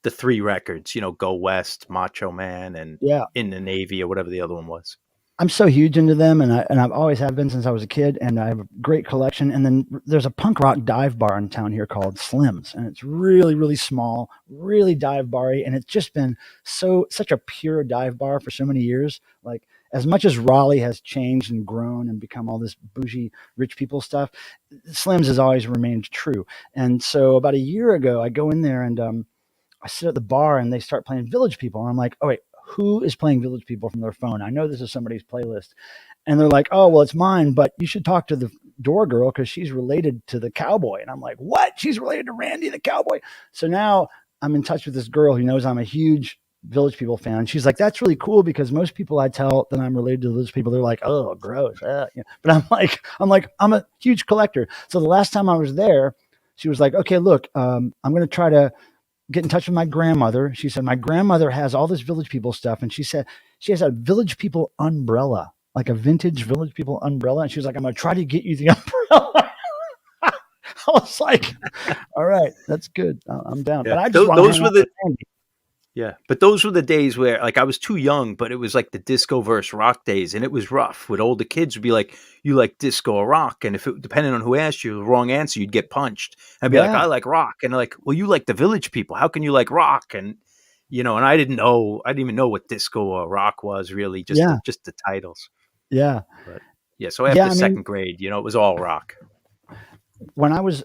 the 3 records, Go West, Macho Man, and Yeah. In the Navy, or whatever the other one was. I'm so huge into them, and I've always have been since I was a kid, and I have a great collection. And then there's a punk rock dive bar in town here called Slim's, and it's really, really small, really dive bar-y, and it's just been such a pure dive bar for so many years. Like as much as Raleigh has changed and grown and become all this bougie rich people stuff, Slim's has always remained true. And so about a year ago, I go in there and I sit at the bar, and they start playing Village People, and I'm like, oh wait, who is playing Village People from their phone? I know this is somebody's playlist. And they're like, oh, well, it's mine, but you should talk to the door girl because she's related to the cowboy. And I'm like, what? She's related to Randy the cowboy? So now I'm in touch with this girl who knows I'm a huge Village People fan. She's like, that's really cool because most people I tell that I'm related to Village People, they're like, oh, gross. But I'm a huge collector. So the last time I was there, she was like, okay, look, I'm going to try to get in touch with my grandmother. She said, my grandmother has all this Village People stuff. And she said, she has a Village People umbrella, like a vintage Village People umbrella. And she was like, I'm going to try to get you the umbrella. I was like, all right, that's good. I'm down. Yeah. But I just Those were the but those were the days where like I was too young, but it was like the disco versus rock days, and it was rough. With older kids would be like, you like disco or rock, and if it depending on who asked you, the wrong answer, you'd get punched. I'd be like, I like rock, and they're like, well, you like the Village People. How can you like rock? And and I didn't even know what disco or rock was really, just the titles. Yeah. But so after second grade, it was all rock. When I was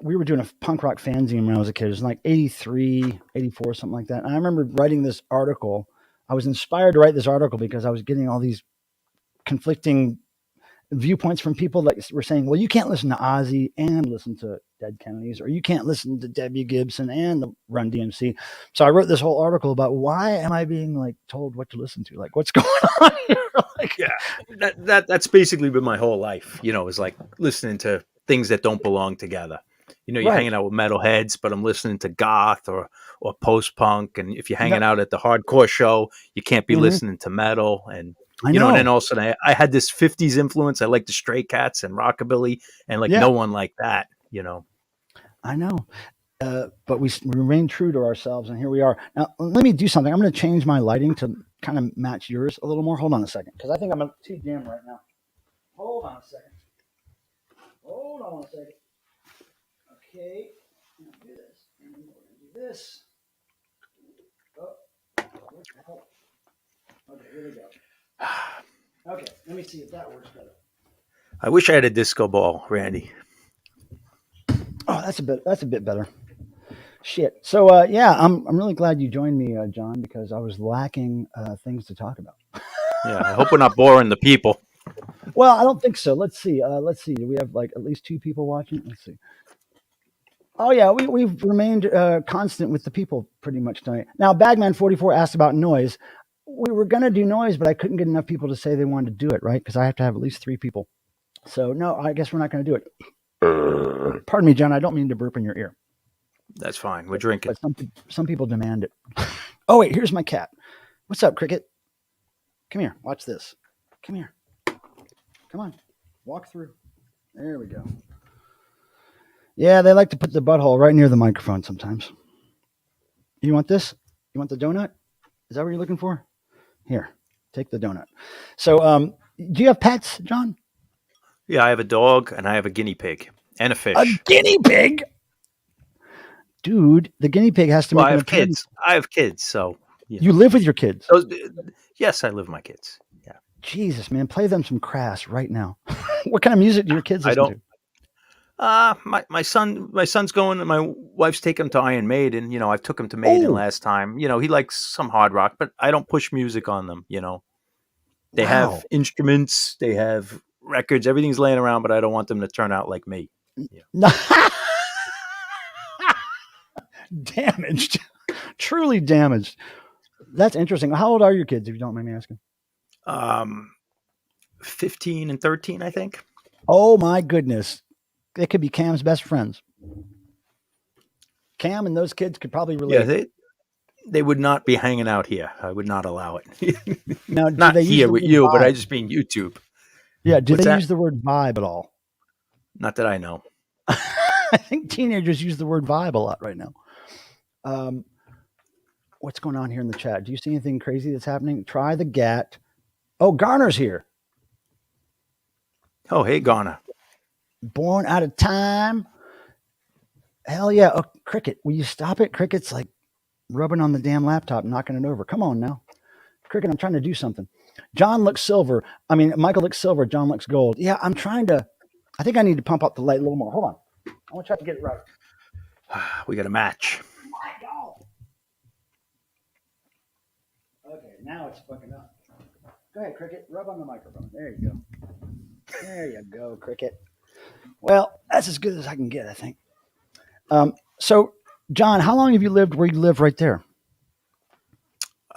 we were doing a punk rock fanzine when I was a kid. It was like 83, 84, something like that. And I remember writing this article. I was inspired to write this article because I was getting all these conflicting viewpoints from people that were saying, well, you can't listen to Ozzy and listen to Dead Kennedys, or you can't listen to Debbie Gibson and the Run DMC. So I wrote this whole article about why am I being like told what to listen to? Like, what's going on here? That's basically been my whole life, is like listening to things that don't belong together. You're hanging out with metalheads, but I'm listening to goth or post-punk. And if you're hanging out at the hardcore show, you can't be listening to metal. And, and then all of a sudden I had this 50s influence. I like the Stray Cats and rockabilly, and no one like that, I know. But we remain true to ourselves, and here we are. Now, let me do something. I'm going to change my lighting to kind of match yours a little more. Hold on a second, because I think I'm too dim right now. Hold on a second. Okay, I'm going to do this. And then we're going to do this. Oh, what the hell? Okay, here we go. Okay, let me see if that works better. I wish I had a disco ball, Randy. Oh, that's a bit better. Shit. So I'm really glad you joined me, John, because I was lacking things to talk about. Yeah, I hope we're not boring the people. Well, I don't think so. Let's see. Do we have like at least 2 people watching? Let's see. Oh yeah, we've remained constant with the people pretty much tonight. Now, Bagman44 asked about noise. We were gonna do noise, but I couldn't get enough people to say they wanted to do it, right? Because I have to have at least 3 people. So no, I guess we're not gonna do it. Pardon me, John. I don't mean to burp in your ear. That's fine. We're drinking. But some people demand it. Oh wait, here's my cat. What's up, Cricket? Come here. Watch this. Come here. Come on. Walk through. There we go. Yeah, they like to put the butthole right near the microphone sometimes. You want this? You want the donut? Is that what you're looking for? Here, take the donut. So, do you have pets, John? Yeah, I have a dog and I have a guinea pig and a fish. A guinea pig? Dude, the guinea pig has to make an appearance. I have kids, so you live with your kids. Yes, I live with my kids. Yeah. Jesus, man, play them some Crass right now. What kind of music do your kids I listen don't. to? My son's going. My wife's taking him to Iron Maiden. You know, I took him to Maiden Oh, last time. You know, he likes some hard rock, but I don't push music on them. You know, they have wow. instruments, they have records, everything's laying around, but I don't want them to turn out like me. Yeah. No. Damaged. Truly damaged. That's interesting. How old are your kids, if you don't mind me asking? 15 and 13, I think. Oh my goodness. They could be Cam's best friends. Cam and those kids could probably Yeah, relate. they would not be hanging out here. I would not allow it. Now, do Not they use here the with word you, but I vibe? just mean YouTube. Yeah, do What's they that? use the word vibe at all? Not that I know. I think teenagers use the word vibe a lot right now. Um, what's going on here in the chat? Do you see anything crazy that's happening? Try the GAT. Oh, Garner's here. Oh, hey, Ghana. Born out of time. Hell yeah. Oh, Cricket, will you stop it? Cricket's like rubbing on the damn laptop, knocking it over. Come on now. Cricket, I'm trying to do something. John looks silver. I mean, Michael looks silver. John looks gold. Yeah, I'm trying to. I think I need to pump up the light a little more. Hold on. I want to try to get it right. We got a match. Okay, now it's fucking up. Go ahead, Cricket. Rub on the microphone. There you go. There you go, Cricket. Well, that's as good as I can get, I think. So, John, how long have you lived where you live right there?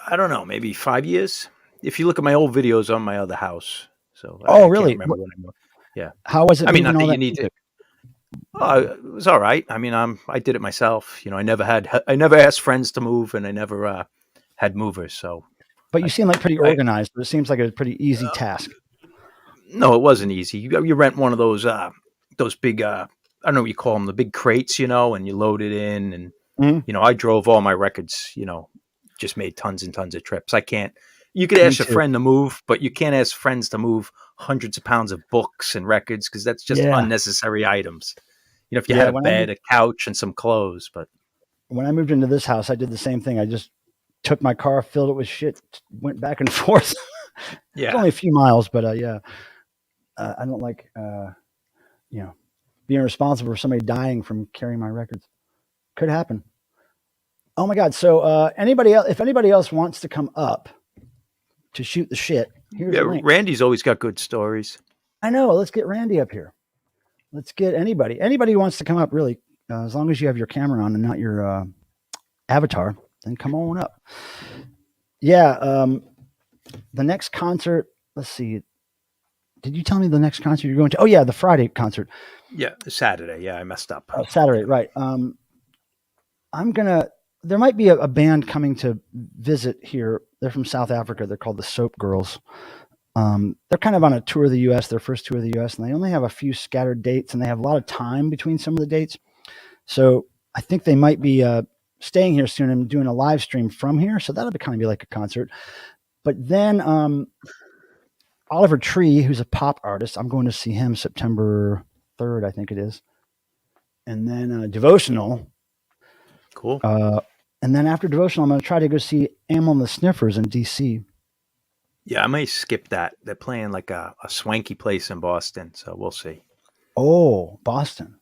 I don't know, maybe 5 years. If you look at my old videos on my other house. So Oh, I really? can't remember when I moved. Yeah. How was it I mean, moving not all that that you need to. music? It was all right. I mean, I did it myself. You know, I never asked friends to move, and I never had movers. So, But you seem like pretty I organized. It seems like a pretty easy task. no, it wasn't easy. You rent one of those big I don't know what you call them, the big crates, you know, and you load it in, and Mhm. you know, I drove all my records. You know, just made tons and tons of trips. I can't. You could Me ask a too. friend to move, but you can't ask friends to move hundreds of pounds of books and records because that's just Yeah. unnecessary items. You know, if you had Yeah. a bed, a couch, and some clothes, but When I moved into this house, I did the same thing. I just took my car, filled it with shit, went back and forth. It's yeah, only a few miles, but yeah, I don't like you know being responsible for somebody dying from carrying my records. Could happen. Oh my god! So anybody else, if anybody else wants to come up to shoot the shit, here's yeah. a link. Randy's always got good stories. I know. Let's get Randy up here. Let's get anybody who wants to come up. Really, as long as you have your camera on and not your avatar, then come on up. Yeah. The next concert. Let's see. Did you tell me the next concert you're going to? Oh yeah, the Friday concert. Yeah, Saturday. Yeah, I messed up. Oh, Saturday, right? I'm gonna. There might be a band coming to visit here. They're from South Africa. They're called the Soap Girls. They're kind of on a tour of the U.S. Their first tour of the U.S. and they only have a few scattered dates, and they have a lot of time between some of the dates. So I think they might be staying here soon and doing a live stream from here. So that'll kind of be like a concert. But then Oliver Tree, who's a pop artist, I'm going to see him September 3rd, I think it is. And then Devotional. Cool. And then after Devotional, I'm going to try to go see Amel and the Sniffers in D.C. Yeah, I may skip that. They're playing like a swanky place in Boston, so we'll see. Oh, Boston.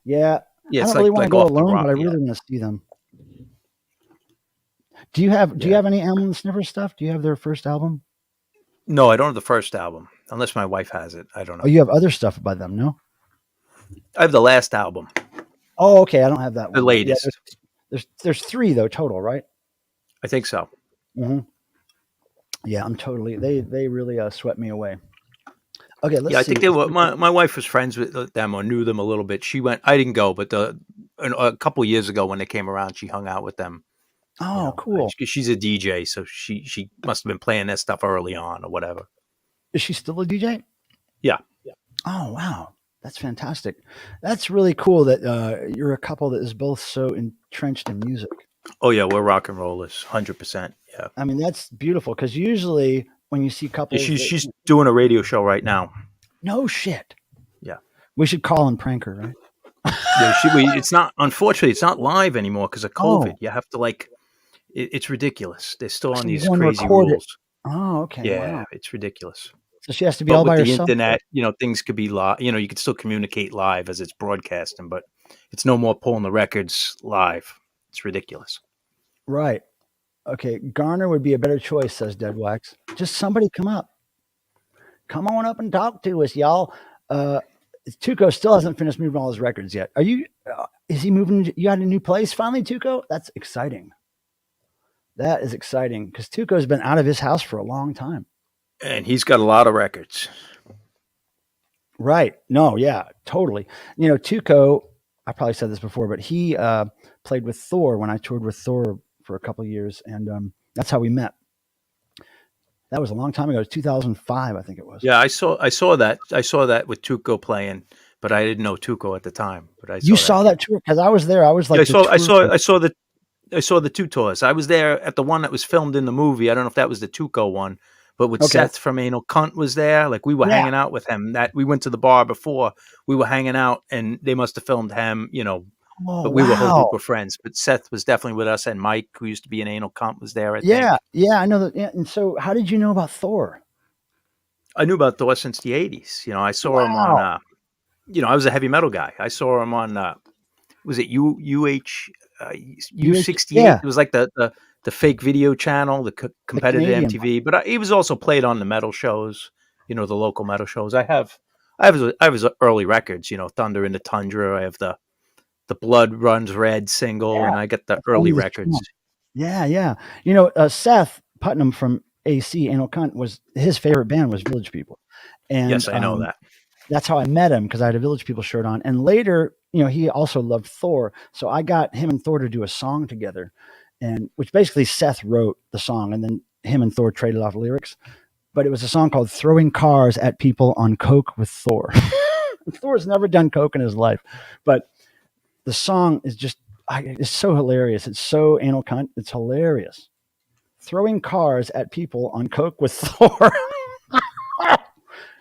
Yeah. Yeah, I it's don't really want to go off the alone, rock. but I Yeah. really want to see them. Do you have any Amel and the Sniffers stuff? Do you have their first album? No, I don't have the first album, unless my wife has it. I don't know. Oh, you have other stuff by them, no? I have the last album, Oh, okay. I don't have that the one. Yeah, latest. there's 3 though total, right? I think so. Mm-hmm. Yeah, I'm totally. They really swept me away. Okay, let's Yeah, I see. think they were. My wife was friends with them or knew them a little bit. She went. I didn't go, but a couple years ago when they came around, she hung out with them. Oh, You know, cool. she's a DJ, so she must have been playing that stuff early on or whatever. Is she still a DJ? Yeah. Oh, wow. That's fantastic. That's really cool that you're a couple that is both so entrenched in music. Oh yeah, we're rock and rollers, 100%. Yeah. I mean, that's beautiful because usually when you see Yeah, couples, she's doing a radio show right now. no shit. Yeah. We should call and prank her, right? Yeah, it's not. Unfortunately, it's not live anymore because of COVID. Oh, You have to it's ridiculous. They're still on so you're these going to crazy record it. rules. Oh, okay. Yeah, Wow. it's ridiculous. So she has to be But all with by the herself. internet, things could be live. You could still communicate live as it's broadcasting, but it's no more pulling the records live. It's ridiculous. Right. Okay. Garner would be a better choice, says Dead Wax. Just somebody come up. Come on up and talk to us, y'all. Uh, Tuco still hasn't finished moving all his records yet. Are you? Is he moving? You got a new place finally, Tuco? That's exciting. That is exciting because Tuco's been out of his house for a long time. And he's got a lot of records. Right. No, yeah, totally. Tuco, I probably said this before, but he played with Thor when I toured with Thor for a couple of years, and that's how we met. That was a long time ago. It was 2005, I think it was. Yeah, I saw that with Tuco playing, but I didn't know Tuco at the time. But I You saw saw that tour because I was there. I was Yeah, like the tour. I saw the two tours. I was there at the one that was filmed in the movie. I don't know if that was the Tuco one, but with Okay. Seth from Anal Cunt was there. Like we were Yeah. hanging out with him. That we went to the bar before. We were hanging out, and they must have filmed him. Oh, But we were a whole group wow. of friends. But Seth was definitely with us, and Mike, who used to be an Anal Cunt, was there. I Yeah. think Yeah. I know that. Yeah. And so, how did you know about Thor? I knew about Thor since the '80s. I saw him on. Wow. I was a heavy metal guy. I saw him on. Was it U68? Yeah. It was like the fake video channel, the The competitive Canadian one. MTV. But he was also played on the metal shows, the local metal shows. I have his early records, Thunder in the Tundra. I have the Blood Runs Red single, Yeah. and I got the That's early only the records. channel. Yeah. Yeah. Seth Putnam from AC Anal Cunt was his favorite band was Village People, and Yes, I know that. that's how I met him because I had a Village People shirt on. And later, he also loved Thor, so I got him and Thor to do a song together, and which basically Seth wrote the song, and then him and Thor traded off lyrics. But it was a song called "Throwing Cars at People on Coke with Thor." Thor's never done coke in his life, but the song is just it's so hilarious. It's so Anal Cunt. It's hilarious. Throwing cars at people on coke with Thor.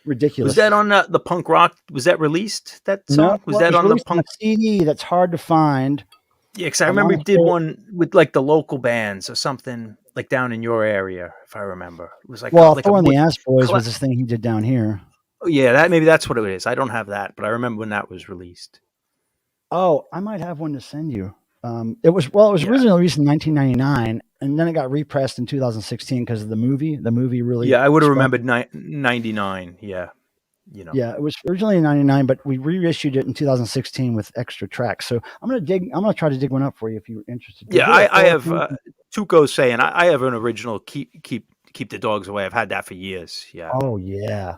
Ridiculous. Was that on the punk rock? Was that released? That No, song was well, it that was on the released on a punk? CD that's hard to find. Yeah, because I I remember want he to did say, one with like the local bands or something like down in your area, if I remember. It was like well, like a Thor and the wood. Ass Boys was this thing he did down here. Oh, yeah, maybe that's what it is. I don't have that, but I remember when that was released. Oh, I might have one to send you. It was Yeah, originally released in 1999, and then it got repressed in 2016 because of the movie. The movie really yeah, I would have sparked. remembered 99. Yeah, Yeah, it was originally in 99, but we reissued it in 2016 with extra tracks. So I'm gonna try to dig one up for you if you're interested. They yeah. did a I Thor have thing. Tuco saying I have an original keep the dogs away. I've had that for years. Yeah, Oh yeah,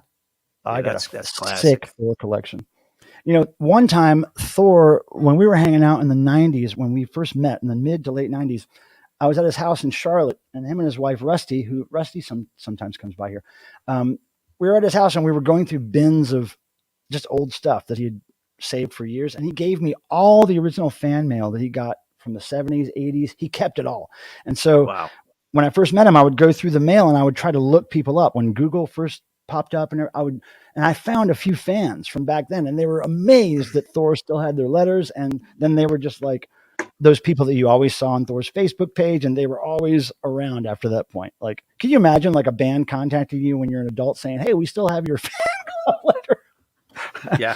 I yeah, got a that's sick classic. Thor collection. One time Thor, when we were hanging out in the 90s, when we first met in the mid to late 90s, I was at his house in Charlotte, and him and his wife Rusty, who Rusty sometimes comes by here. Um, we were at his house, and we were going through bins of just old stuff that he had saved for years, and he gave me all the original fan mail that he got from the 70s, 80s. He kept it all, and so Wow. when I first met him, I would go through the mail and I would try to look people up when Google first popped up, and I found a few fans from back then, and they were amazed that Thor still had their letters, and then they were just like those people that you always saw on Thor's Facebook page, and they were always around after that point. Like, can you imagine like a band contacting you when you're an adult saying, "Hey, we still have your fan letter"? Yeah.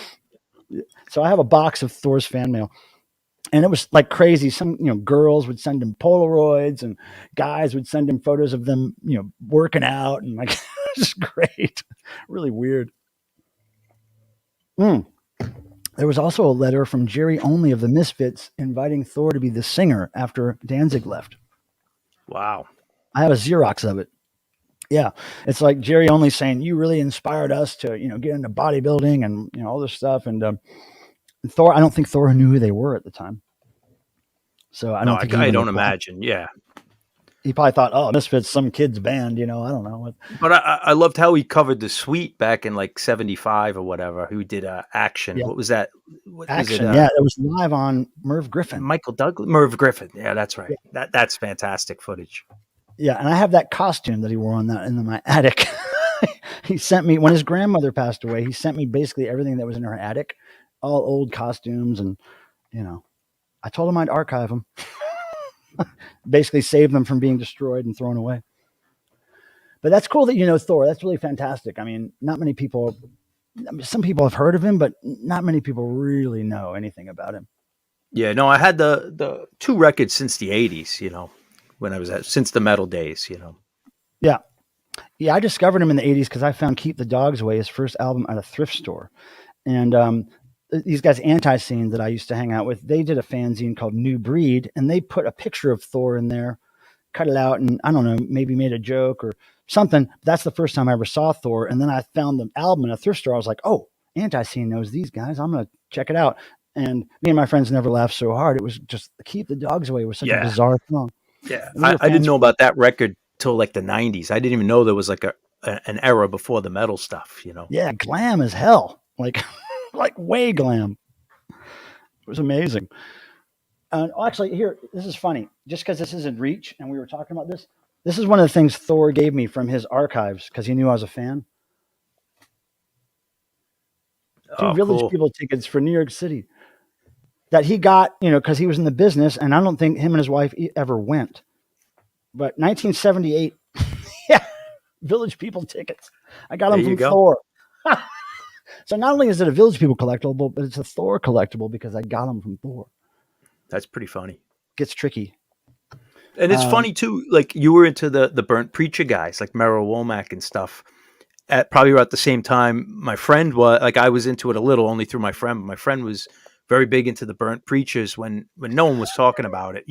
So I have a box of Thor's fan mail. And it was like crazy. Some, girls would send him Polaroids, and guys would send him photos of them, working out, and like, just great, really weird. Mm. There was also a letter from Jerry Only of the Misfits inviting Thor to be the singer after Danzig left. Wow. I have a Xerox of it. Yeah, it's like Jerry Only saying, "You really inspired us to, get into bodybuilding and all this stuff." And Thor, I don't think Thor knew who they were at the time. So I No, don't think he I even don't replied. imagine. Yeah. He probably thought, "Oh, Misfits, some kid's band." I don't know. But I loved how he covered the Sweet back in like '75 or whatever. Who did Action? Yeah, What was that? What was it? Action. Yeah, it was live on Merv Griffin. Michael Douglas, Merv Griffin. Yeah, that's Yeah, right. That's fantastic footage. yeah, and I have that costume that he wore on that in my attic. He sent me when his grandmother passed away. He sent me basically everything that was in her attic, all old costumes, and I told him I'd archive them, basically save them from being destroyed and thrown away. But that's cool that you know Thor. That's really fantastic. I mean, not many people. I mean, some people have heard of him, but not many people really know anything about him. Yeah, no, I had the two records since the '80s. When I was since the metal days. Yeah, yeah. I discovered him in the '80s because I found "Keep the Dogs Away," his first album, at a thrift store, and these guys Anti-Scene that I used to hang out with, they did a fanzine called New Breed, and they put a picture of Thor in there, cut it out, and I don't know, maybe made a joke or something. That's the first time I ever saw Thor. And then I found the album in a thrift store. I was like, oh, Anti-Scene knows these guys. I'm going to check it out. And me and my friends never laughed so hard. It was just "Keep the Dogs Away" was such a bizarre song. Yeah. And we were I didn't fans know for about that record till like the '90s. I didn't even know there was like an era before the metal stuff. Yeah, glam as hell. Like, like way glam. It was amazing. Actually, here, this is funny. Just because this is in reach and we were talking about this, this is one of the things Thor gave me from his archives because he knew I was a fan. Two Oh, Village cool. People tickets for New York City that he got, because he was in the business, and I don't think him and his wife ever went. But 1978, yeah, Village People tickets. I got them from Thor. So not only is it a Village People collectible, but it's a Thor collectible because I got them from Thor. That's pretty funny. Gets tricky. And it's funny too, like you were into the Burnt Preacher guys, like Merrill Womack and stuff. At probably about the same time, my friend was like, I was into it a little only through my friend. But my friend was very big into the Burnt Preachers when no one was talking about it.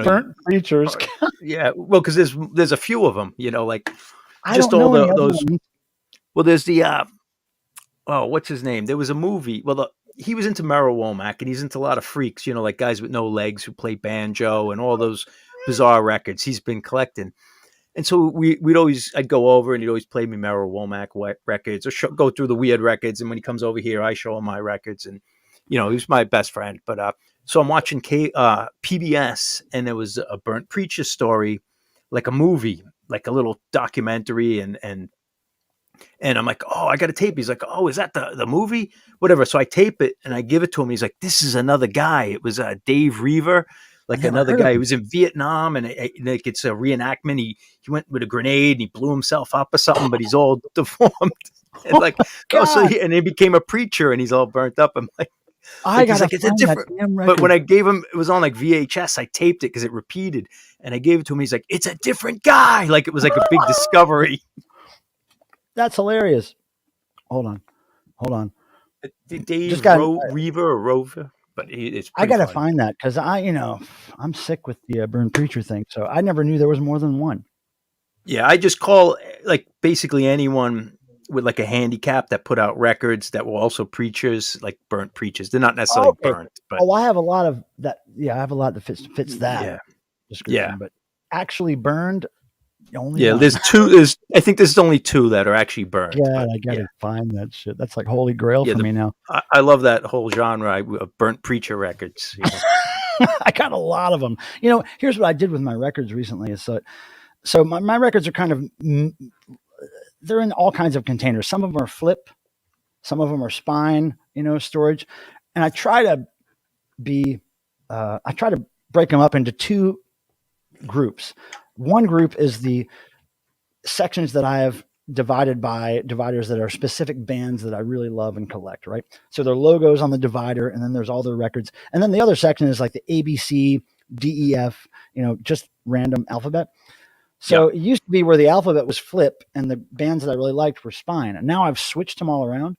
Burnt Preachers. Yeah, well, because there's a few of them. Like I just don't all know those. ones. Well, there's the what's his name? There was a movie. Well, he was into Merrill Womack, and he's into a lot of freaks. Like guys with no legs who play banjo and all those bizarre records he's been collecting. And so I'd go over and he'd always play me Merrill Womack records or go through the weird records. And when he comes over here, I show him my records, and he was my best friend. But so I'm watching PBS, and there was a Burnt Preacher story, like a movie, like a little documentary, and I'm like, oh, I got a tape. He's like, oh, is that the movie? Whatever. So I tape it and I give it to him. He's like, this is another guy. It was Dave Reaver, like another guy who was in Vietnam, and it's a reenactment. He went with a grenade and he blew himself up or something, but he's all deformed. And like, and he became a preacher and he's all burnt up. I'm like, it's a different. But when I gave him, it was on like VHS. I taped it because it repeated, and I gave it to him. He's like, it's a different guy. Like it was like a big discovery. That's hilarious. Hold on. Dave Reaver or Rover, but it's. I gotta find that because I'm sick with the Burnt Preacher thing, so I never knew there was more than one. Yeah, I just call like basically anyone with like a handicap that put out records that were also preachers, like Burnt Preachers. They're not necessarily burnt, but I have a lot of that. Yeah, I have a lot that fits that description. Yeah, but actually burned. There's two. I think there's only two that are actually burned. Yeah, I gotta find that shit. That's like holy grail for me now. I love that whole genre of Burnt Preacher records. I got a lot of them. Here's what I did with my records recently. Is so my records are kind of they're in all kinds of containers. Some of them are flip, some of them are spine, storage, and I try to break them up into two groups. One group is the sections that I have divided by dividers that are specific bands that I really love and collect, right? So there are logos on the divider, and then there's all their records. And then the other section is like the ABC, DEF, just random alphabet. So it used to be where the alphabet was flip and the bands that I really liked were spine. And now I've switched them all around,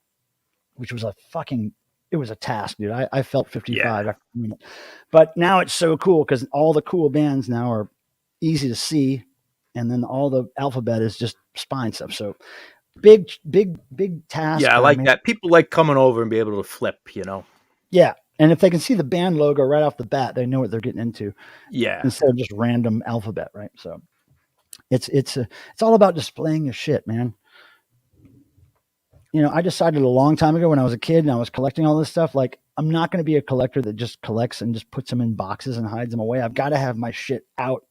which was it was a task, dude. I felt 55 after doing it. But now it's so cool because all the cool bands now are easy to see, and then all the alphabet is just spine stuff. So big task. Yeah, I like that. People like coming over and be able to flip, Yeah, and if they can see the band logo right off the bat, they know what they're getting into. Yeah, instead of just random alphabet, right? So it's all about displaying your shit, man. I decided a long time ago when I was a kid and I was collecting all this stuff, like I'm not going to be a collector that just collects and just puts them in boxes and hides them away. I've got to have my shit out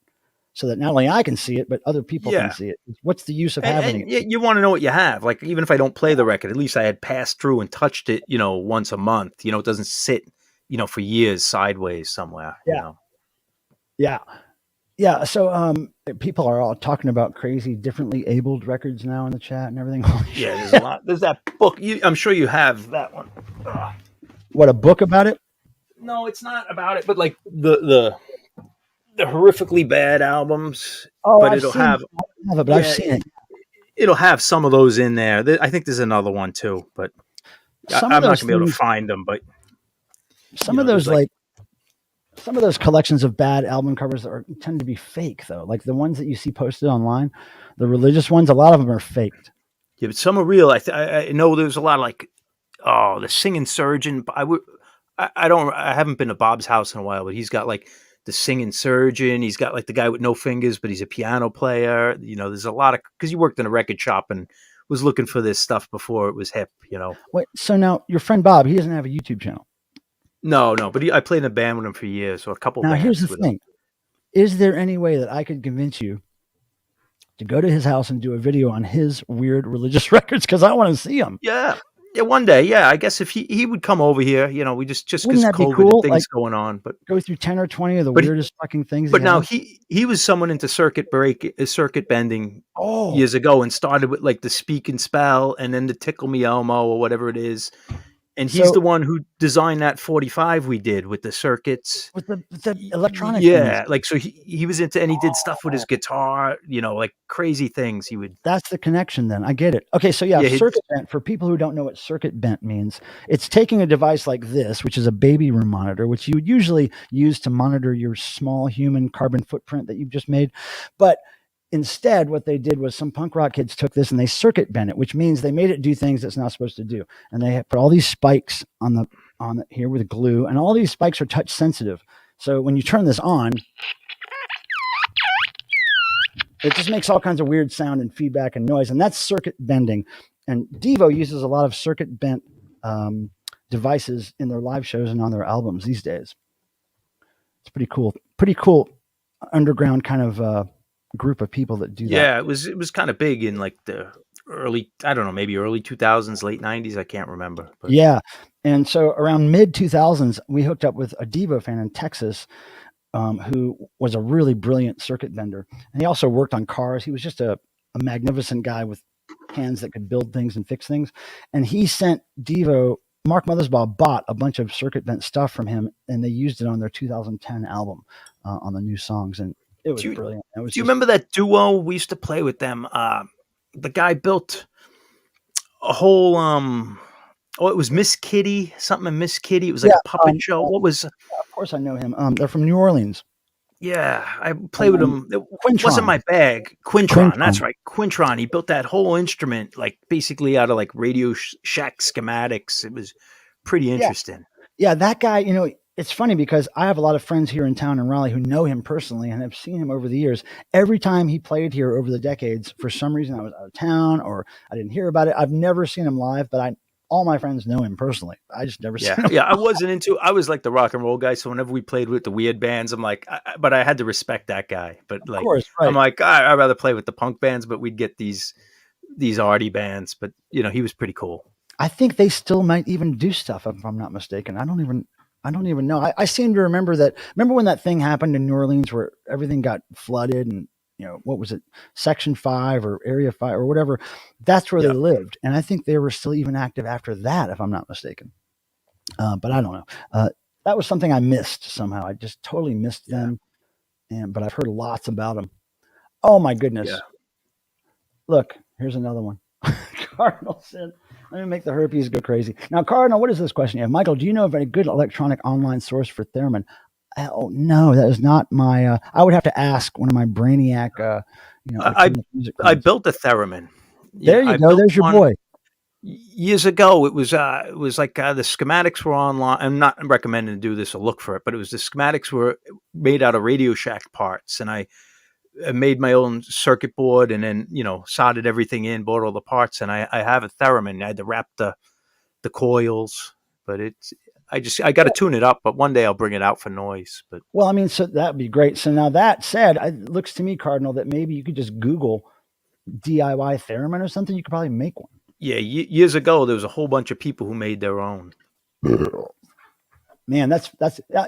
so that not only I can see it, but other people can see it. What's the use of having it? You want to know what you have. Like, even if I don't play the record, at least I had passed through and touched it, once a month. It doesn't sit, for years sideways somewhere. Yeah. Yeah, so people are all talking about crazy, differently abled records now in the chat and everything. Yeah, there's a lot. There's that book. I'm sure you have that one. What, a book about it? No, it's not about it, but like the horrifically bad albums. Oh, But I've it'll seen. have I don't have it, but I've yeah, seen it. it'll have some of those in there. I think there's another one too, but Some of I'm not those gonna be able to things, find them. But some of there's those like like some of those collections of bad album covers tend to be fake though. Like the ones that you see posted online, the religious ones, a lot of them are faked. yeah, but some are real. I know there's a lot of like the singing surgeon. I haven't been to Bob's house in a while, but he's got like the singing surgeon. He's got like the guy with no fingers, but he's a piano player. There's a lot of because he worked in a record shop and was looking for this stuff before it was hip. Wait, so now your friend Bob, he doesn't have a YouTube channel. No, but I played in a band with him for years, so a couple Now here's the bands with him. thing: is there any way that I could convince you to go to his house and do a video on his weird religious records? Because I want to see them. Yeah. Yeah, one day. Yeah, I guess if he would come over here, we just Wouldn't because that be COVID and cool? Like things going on, go through 10 or 20 of the but weirdest fucking things he but now has. he was someone into circuit bending Oh, years ago and started with like the Speak and Spell and then the Tickle Me Elmo or whatever it is. And he's so the one who designed that 45 we did with the circuits. with the electronic things, Yeah, like so he was into and he did stuff with his guitar, like crazy things. He would that's the connection then. I get it. Okay, so yeah, yeah, circuit bent, for people who don't know what circuit bent means, it's taking a device like this, which is a baby room monitor, which you would usually use to monitor your small human carbon footprint that you've just made. But instead, what they did was some punk rock kids took this and they circuit bent it, which means they made it do things it's not supposed to do. And they put all these spikes on here with glue, and all these spikes are touch sensitive. So when you turn this on, it just makes all kinds of weird sound and feedback and noise, and that's circuit bending. And Devo uses a lot of circuit bent devices in their live shows and on their albums these days. It's pretty cool. Pretty cool underground kind of group of people that do that. yeah, it was kind of big in like the I don't know, maybe early 2000s, late 90s, I can't remember. But Yeah. And so around mid 2000s, we hooked up with a Devo fan in Texas who was a really brilliant circuit bender. And he also worked on cars. He was just a magnificent guy with hands that could build things and fix things. And he sent Devo, Mark Mothersbaugh bought a bunch of circuit bent stuff from him, and they used it on their 2010 album on the new songs. And it was brilliant. It was do you remember that duo we used to play with them? The guy built a whole it was Miss Kitty, something in Miss Kitty. It was like a puppet show. What was of course I know him. They're from New Orleans. Yeah, I played with him. It Quintron. wasn't my bag. Quintron, that's right. Quintron. He built that whole instrument like basically out of like Radio Shack schematics. It was pretty interesting. Yeah, that guy, it's funny because I have a lot of friends here in town in Raleigh who know him personally and have seen him over the years. Every time he played here over the decades, for some reason I was out of town or I didn't hear about it. I've never seen him live, but all my friends know him personally. I just never seen him. Yeah, I was like the rock and roll guy. So whenever we played with the weird bands, I'm like, but I had to respect that guy. But like, of course, right. I'm like, I'd rather play with the punk bands, but we'd get these arty bands. But he was pretty cool. I think they still might even do stuff if I'm not mistaken. I don't even know. I seem to remember that. Remember when that thing happened in New Orleans where everything got flooded and what was it, Section 5 or Area 5 or whatever? That's where they lived. And I think they were still even active after that, if I'm not mistaken. But I don't know. That was something I missed somehow. I just totally missed them. But I've heard lots about them. Oh my goodness. Yeah. Look, here's another one. Cardinal said, let me make the herpes go crazy. Now, Cardinal, what is this question you have? Michael, do you know of any good electronic online source for theremin? Oh, no, that is not my, I would have to ask one of my brainiac, I built a theremin. There you go. There's your boy. Years ago, it was like the schematics were online. I'm not recommending to do this or look for it, but the schematics were made out of Radio Shack parts. And I made my own circuit board and then, soldered everything in, bought all the parts. And I have a theremin. I had to wrap the coils, but I got to tune it up, but one day I'll bring it out for noise. But well, I mean, so that'd be great. So now that said, it looks to me, Cardinal, that maybe you could just Google DIY theremin or something. You could probably make one. Yeah, years ago there was a whole bunch of people who made their own. Man, that's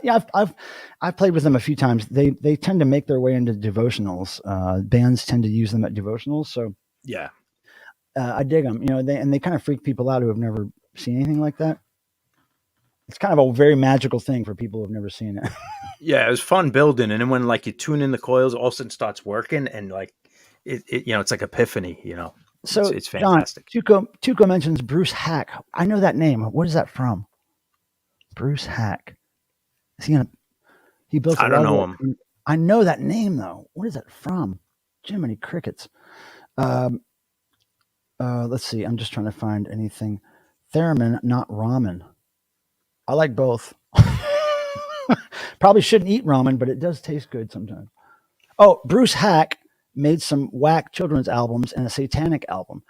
yeah. I've played with them a few times. They tend to make their way into devotionals. Bands tend to use them at devotionals, so Yeah. I dig them. You know, they kind of freak people out who have never seen anything like that. It's kind of a very magical thing for people who have never seen it. Yeah, it was fun building, and then when like you tune in the coils, all of a sudden starts working, and like it it's like epiphany. So, It's John, fantastic. Tuco mentions Bruce Hack. I know that name. What is that from? Bruce Hack. Is he built a I lot don't of know that. him. I know that name though. What is that from? Jiminy crickets. Um, let's see. I'm just trying to find anything. Theremin, not ramen. I like both. Probably shouldn't eat ramen, but it does taste good sometimes. Oh, Bruce Hack made some whack children's albums and a satanic album.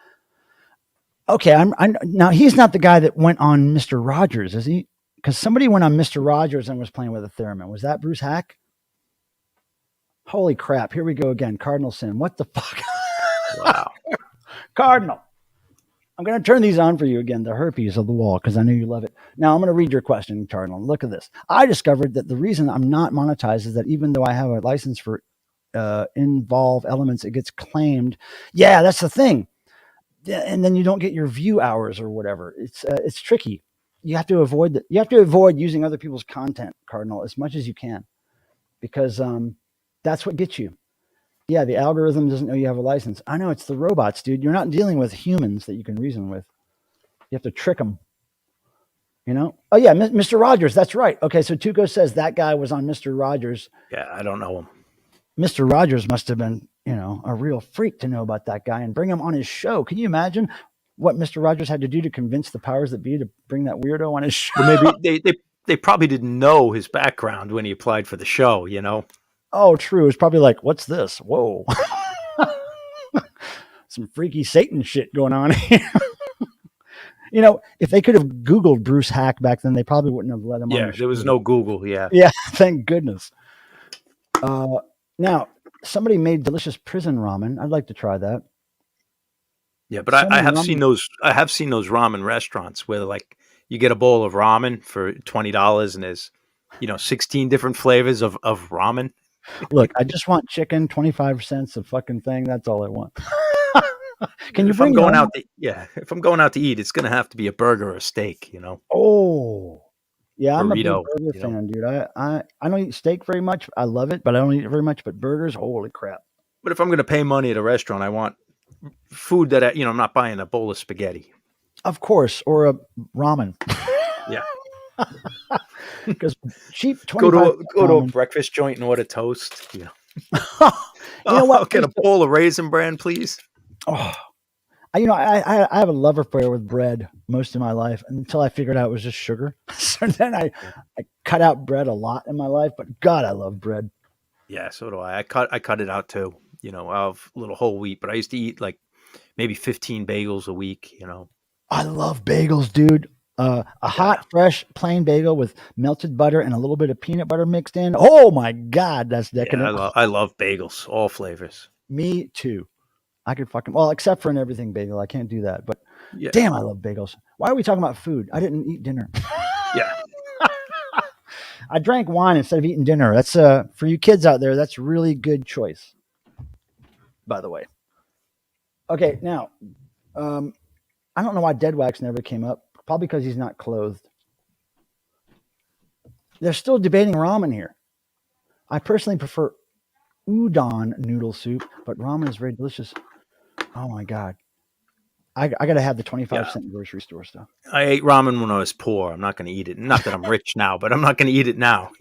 Okay, now he's not the guy that went on Mr. Rogers, is he? Because somebody went on Mr. Rogers and was playing with a theremin. Was that Bruce Hack? Holy crap! Here we go again. Cardinal sin. What the fuck? Wow. Cardinal. I'm going to turn these on for you again, the herpes of the wall, because I know you love it. Now, I'm going to read your question, Cardinal. Look at this. I discovered that the reason I'm not monetized is that even though I have a license for involve elements, it gets claimed. Yeah, that's the thing. And then you don't get your view hours or whatever. It's tricky. You have to avoid that. You have to avoid using other people's content, Cardinal, as much as you can, because that's what gets you. Yeah, the algorithm doesn't know you have a license. I know, it's the robots, dude. You're not dealing with humans that you can reason with. You have to trick them. Oh yeah, Mr. Rogers. That's right. Okay, so Tuco says that guy was on Mr. Rogers. Yeah, I don't know him. Mr. Rogers must have been, a real freak to know about that guy and bring him on his show. Can you imagine what Mr. Rogers had to do to convince the powers that be to bring that weirdo on his show? Well, maybe they probably didn't know his background when he applied for the show. Oh, true. It's probably like, what's this? Whoa. Some freaky Satan shit going on here. If they could have Googled Bruce Hack back then, they probably wouldn't have let him on. Yeah, there was no Google. Yeah. Yeah, thank goodness. Now, somebody made delicious prison ramen. I'd like to try that. Yeah, but I have seen those. I have seen those ramen restaurants where like you get a bowl of ramen for $20 and there's 16 different flavors of ramen. Look, I just want chicken, 25 cents a fucking thing. That's all I want. Can you if bring I'm going out to, if I'm going out to eat, it's going to have to be a burger or a steak, Oh, yeah, I'm burrito, a big burger fan, dude. I don't eat steak very much. I love it, but I don't eat it very much. But burgers, holy crap. But if I'm going to pay money at a restaurant, I want food that, I'm not buying a bowl of spaghetti. Of course, or a ramen. Yeah. Because cheap go to a breakfast joint and order toast. You know what? I'll get a bowl of Raisin Bran, please. Oh, I have a love affair with bread most of my life until I figured out it was just sugar. So then I cut out bread a lot in my life. But God, I love bread. Yeah, so do I. I cut it out too. I have a little whole wheat, but I used to eat like maybe 15 bagels a week. I love bagels, dude. A hot, fresh, plain bagel with melted butter and a little bit of peanut butter mixed in. Oh my God, that's decadent. Yeah, I love bagels, all flavors. Me too. I could except for an everything bagel. I can't do that. But damn, I love bagels. Why are we talking about food? I didn't eat dinner. Yeah. I drank wine instead of eating dinner. That's for you kids out there, that's really good choice. By the way. Okay, now, I don't know why Dead Wax never came up. Probably because he's not clothed. They're still debating ramen here. I personally prefer udon noodle soup, but ramen is very delicious. Oh my God. I got to have the 25-cent grocery store stuff. I ate ramen when I was poor. I'm not going to eat it. Not that I'm rich now, but I'm not going to eat it now.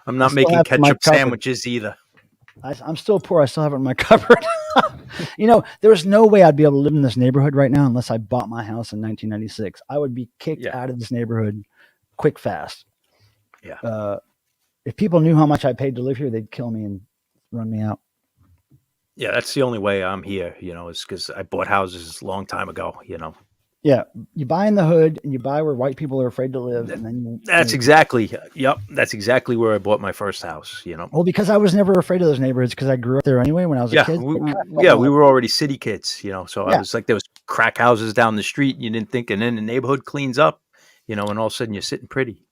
I'm not making ketchup sandwiches either. I'm still poor. I still have it in my cupboard. There was no way I'd be able to live in this neighborhood right now unless I bought my house in 1996. I would be kicked out of this neighborhood quick, fast. Yeah. If people knew how much I paid to live here, they'd kill me and run me out. Yeah, that's the only way I'm here, is because I bought houses a long time ago, Yeah, you buy in the hood and you buy where white people are afraid to live, and then that's exactly where I bought my first house. Well, because I was never afraid of those neighborhoods because I grew up there anyway when I was a kid. We were already city kids, So I was like, there was crack houses down the street. You didn't think, and then the neighborhood cleans up, and all of a sudden you're sitting pretty.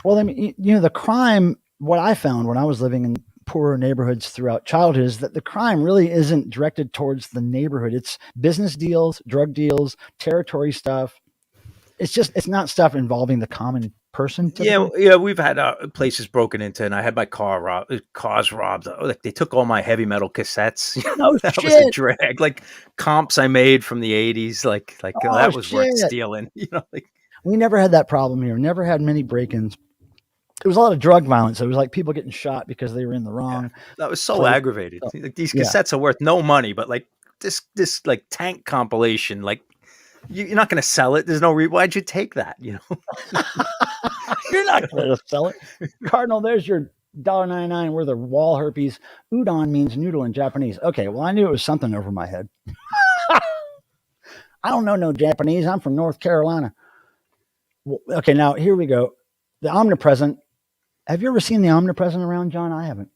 Well, I mean, the crime, what I found when I was living in poorer neighborhoods throughout childhood is that the crime really isn't directed towards the neighborhood. It's business deals, drug deals, territory stuff. It's not stuff involving the common person Yeah, typically. yeah, we've had places broken into, and I had my cars robbed. Like they took all my heavy metal cassettes. No That was a shit. drag. Like comps I made from the '80s. Like Oh that was worth shit. stealing. Like We never had that problem here. Never had many break-ins. It was a lot of drug violence. It was like people getting shot because they were in the yeah, wrong that was so place. aggravated. So, Like these yeah. cassettes are worth no money, but like this like tank compilation, like you're not going to sell it. There's no why'd you take that? You're not going to sell it. Cardinal, there's your $1.99 worth of wall herpes. Udon means noodle in Japanese. Okay, well, I knew it was something over my head. I don't know no Japanese. I'm from North Carolina. Well, okay, now here we go. The omnipresent. Have you ever seen the omnipresent around, John? I haven't.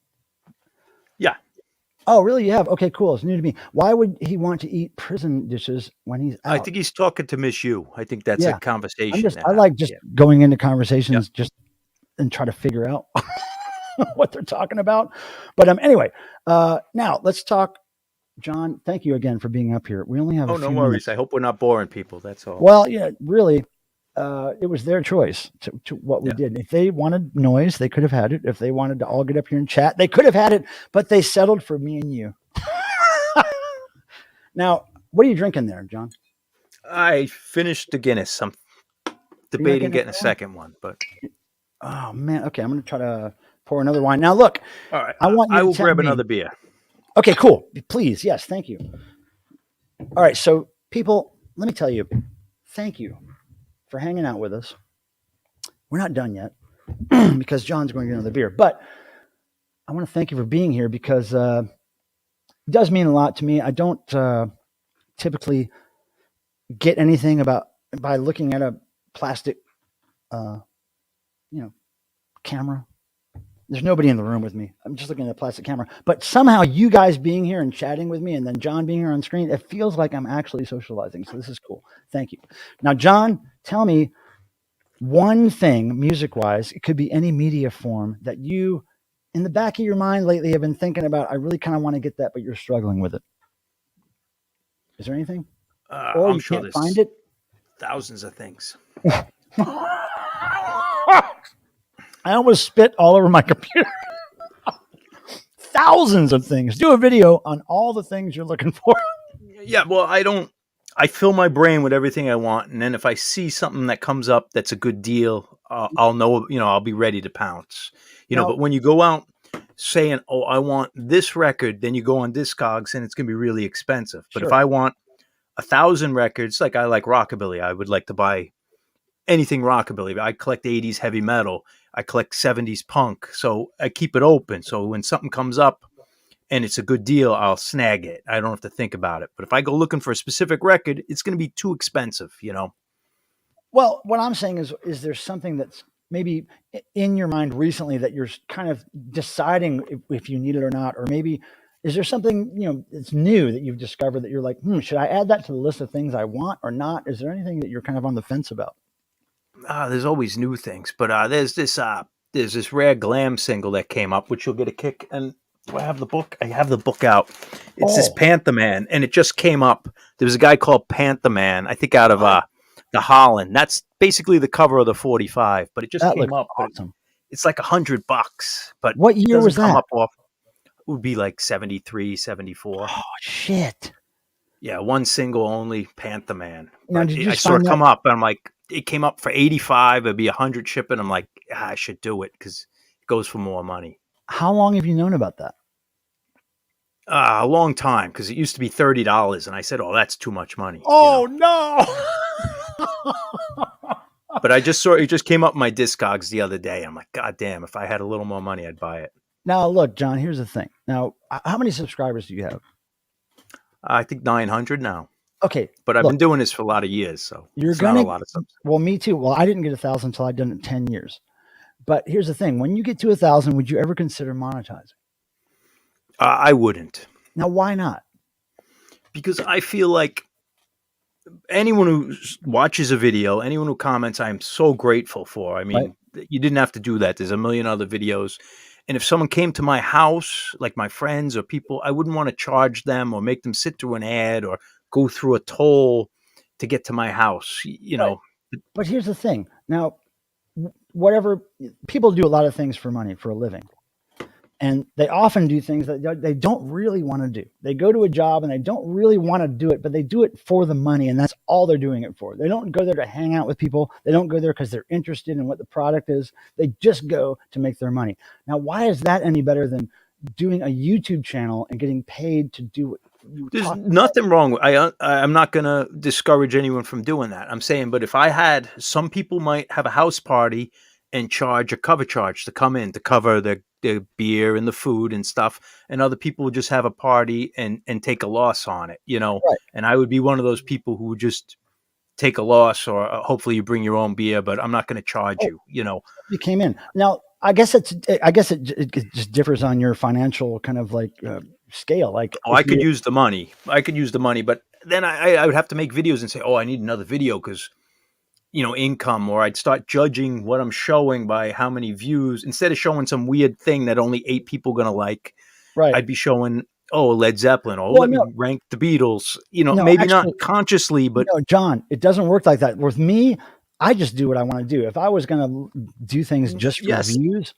Yeah. Oh, really? You have? Okay, cool. It's new to me. Why would he want to eat prison dishes when he's I out? think he's talking to Miss You. I think that's a Yeah, conversation that I like happened. just Yeah. going into Yeah. conversations just and try to figure out what they're talking about. But anyway, now let's talk. John, thank you again for being up here. We only have a Oh, no few worries. minutes. I hope we're not boring people. That's all. Well, yeah, really, it was their choice to what we Yeah. did. If they wanted noise, they could have had it. If they wanted to all get up here and chat, they could have had it. But they settled for me and you. Now, what are you drinking there, John? I finished the Guinness. I'm debating getting a second one, but Oh man, okay. I'm going to try to pour another wine. Now, look, all right. I want you I to will tell grab me. another beer. Okay, cool. Please, yes, thank you. All right, so people, let me tell you, thank you for hanging out with us. We're not done yet because John's going to get another beer, but I want to thank you for being here because it does mean a lot to me. I don't typically get anything about by looking at a plastic, uh, camera. There's nobody in the room with me. I'm just looking at a plastic camera. But somehow you guys being here and chatting with me and then John being here on screen, it feels like I'm actually socializing. So this is cool. Thank you. Now, John, tell me one thing music wise, it could be any media form that you, in the back of your mind lately, have been thinking about. I really kind of want to get that, but you're struggling with it. Is there anything? Or I'm you sure can't there's find it? thousands of things. I almost spit all over my computer. Thousands of things. Do a video on all the things you're looking for. Yeah, well, I fill my brain with everything I want, and then if I see something that comes up that's a good deal, I'll know. I'll be ready to pounce. Now, But when you go out saying, "Oh, I want this record," then you go on Discogs, and it's going to be really expensive. But if sure. I want 1,000 records, like I like rockabilly, I would like to buy anything rockabilly. I collect '80s heavy metal. I collect '70s punk. So I keep it open. So when something comes up and it's a good deal, I'll snag it. I don't have to think about it. But if I go looking for a specific record, it's going to be too expensive. Well, what I'm saying is there something that's maybe in your mind recently that you're kind of deciding if you need it or not, or maybe is there something that's new that you've discovered that you're like, should I add that to the list of things I want or not? Is there anything that you're kind of on the fence about? There's always new things, but there's this rare glam single that came up, which you'll get a kick. And do I have the book? I have the book out. It's this Oh, Panther Man, and it just came up. There was a guy called Panther Man, I think out of wow, the Holland. That's basically the cover of the 45, but it just that came looks up. But awesome. it's like $100, but What it year was doesn't come that? up off. It would be like 73, 74. Oh shit! Yeah, one single only, Panther Man. Now, But did you I saw find it that? come up, and I'm like, it came up for 85. It'd be 100 shipping. I'm like, I should do it because it goes for more money. How long have you known about that? A long time, because it used to be $30, and I said, "Oh, that's too much money." Oh no! But I just saw it just came up my Discogs the other day. I'm like, God damn! If I had a little more money, I'd buy it. Now, look, John. Here's the thing. Now, how many subscribers do you have? I think 900 now, Okay, but I've look, been doing this for a lot of years, so you're it's not a gonna. lot of subs. Well, me too. Well, I didn't get 1,000 until I'd done it 10 years. But here's the thing: when you get to 1,000, would you ever consider monetizing? I wouldn't, Now, why not? because I feel like anyone who watches a video, anyone who comments, I'm so grateful for. I mean, Right? you didn't have to do that. There's a million other videos. And if someone came to my house, like my friends or people, I wouldn't want to charge them or make them sit through an ad or go through a toll to get to my house. Right. But here's the thing. Now, whatever people do a lot of things for money, for a living. And they often do things that they don't really want to do. They go to a job and they don't really want to do it, but they do it for the money, and that's all they're doing it for. They don't go there to hang out with people. They don't go there because they're interested in what the product is. They just go to make their money. Now, why is that any better than doing a YouTube channel and getting paid to do what you There's talk about? nothing wrong. I'm not going to discourage anyone from doing that. I'm saying, but if I had, some people might have a house party and charge a cover charge to come in to cover their beer and the food and stuff, and other people would just have a party and take a loss on it, Right. and I would be one of those people who would just take a loss, or hopefully you bring your own beer, but I'm not going to charge Oh, you, you came in. Now, I guess it just differs on your financial kind of like scale. Like Oh, I could use the money. But then I would have to make videos and say, oh, I need another video because, income, or I'd start judging what I'm showing by how many views. Instead of showing some weird thing that only 8 people are going to like, right. I'd be showing, oh, Led Zeppelin, or Well, let me no. rank the Beatles, No, maybe actually, not consciously, but no, John, it doesn't work like that. With me, I just do what I want to do. If I was going to do things just for yes. views,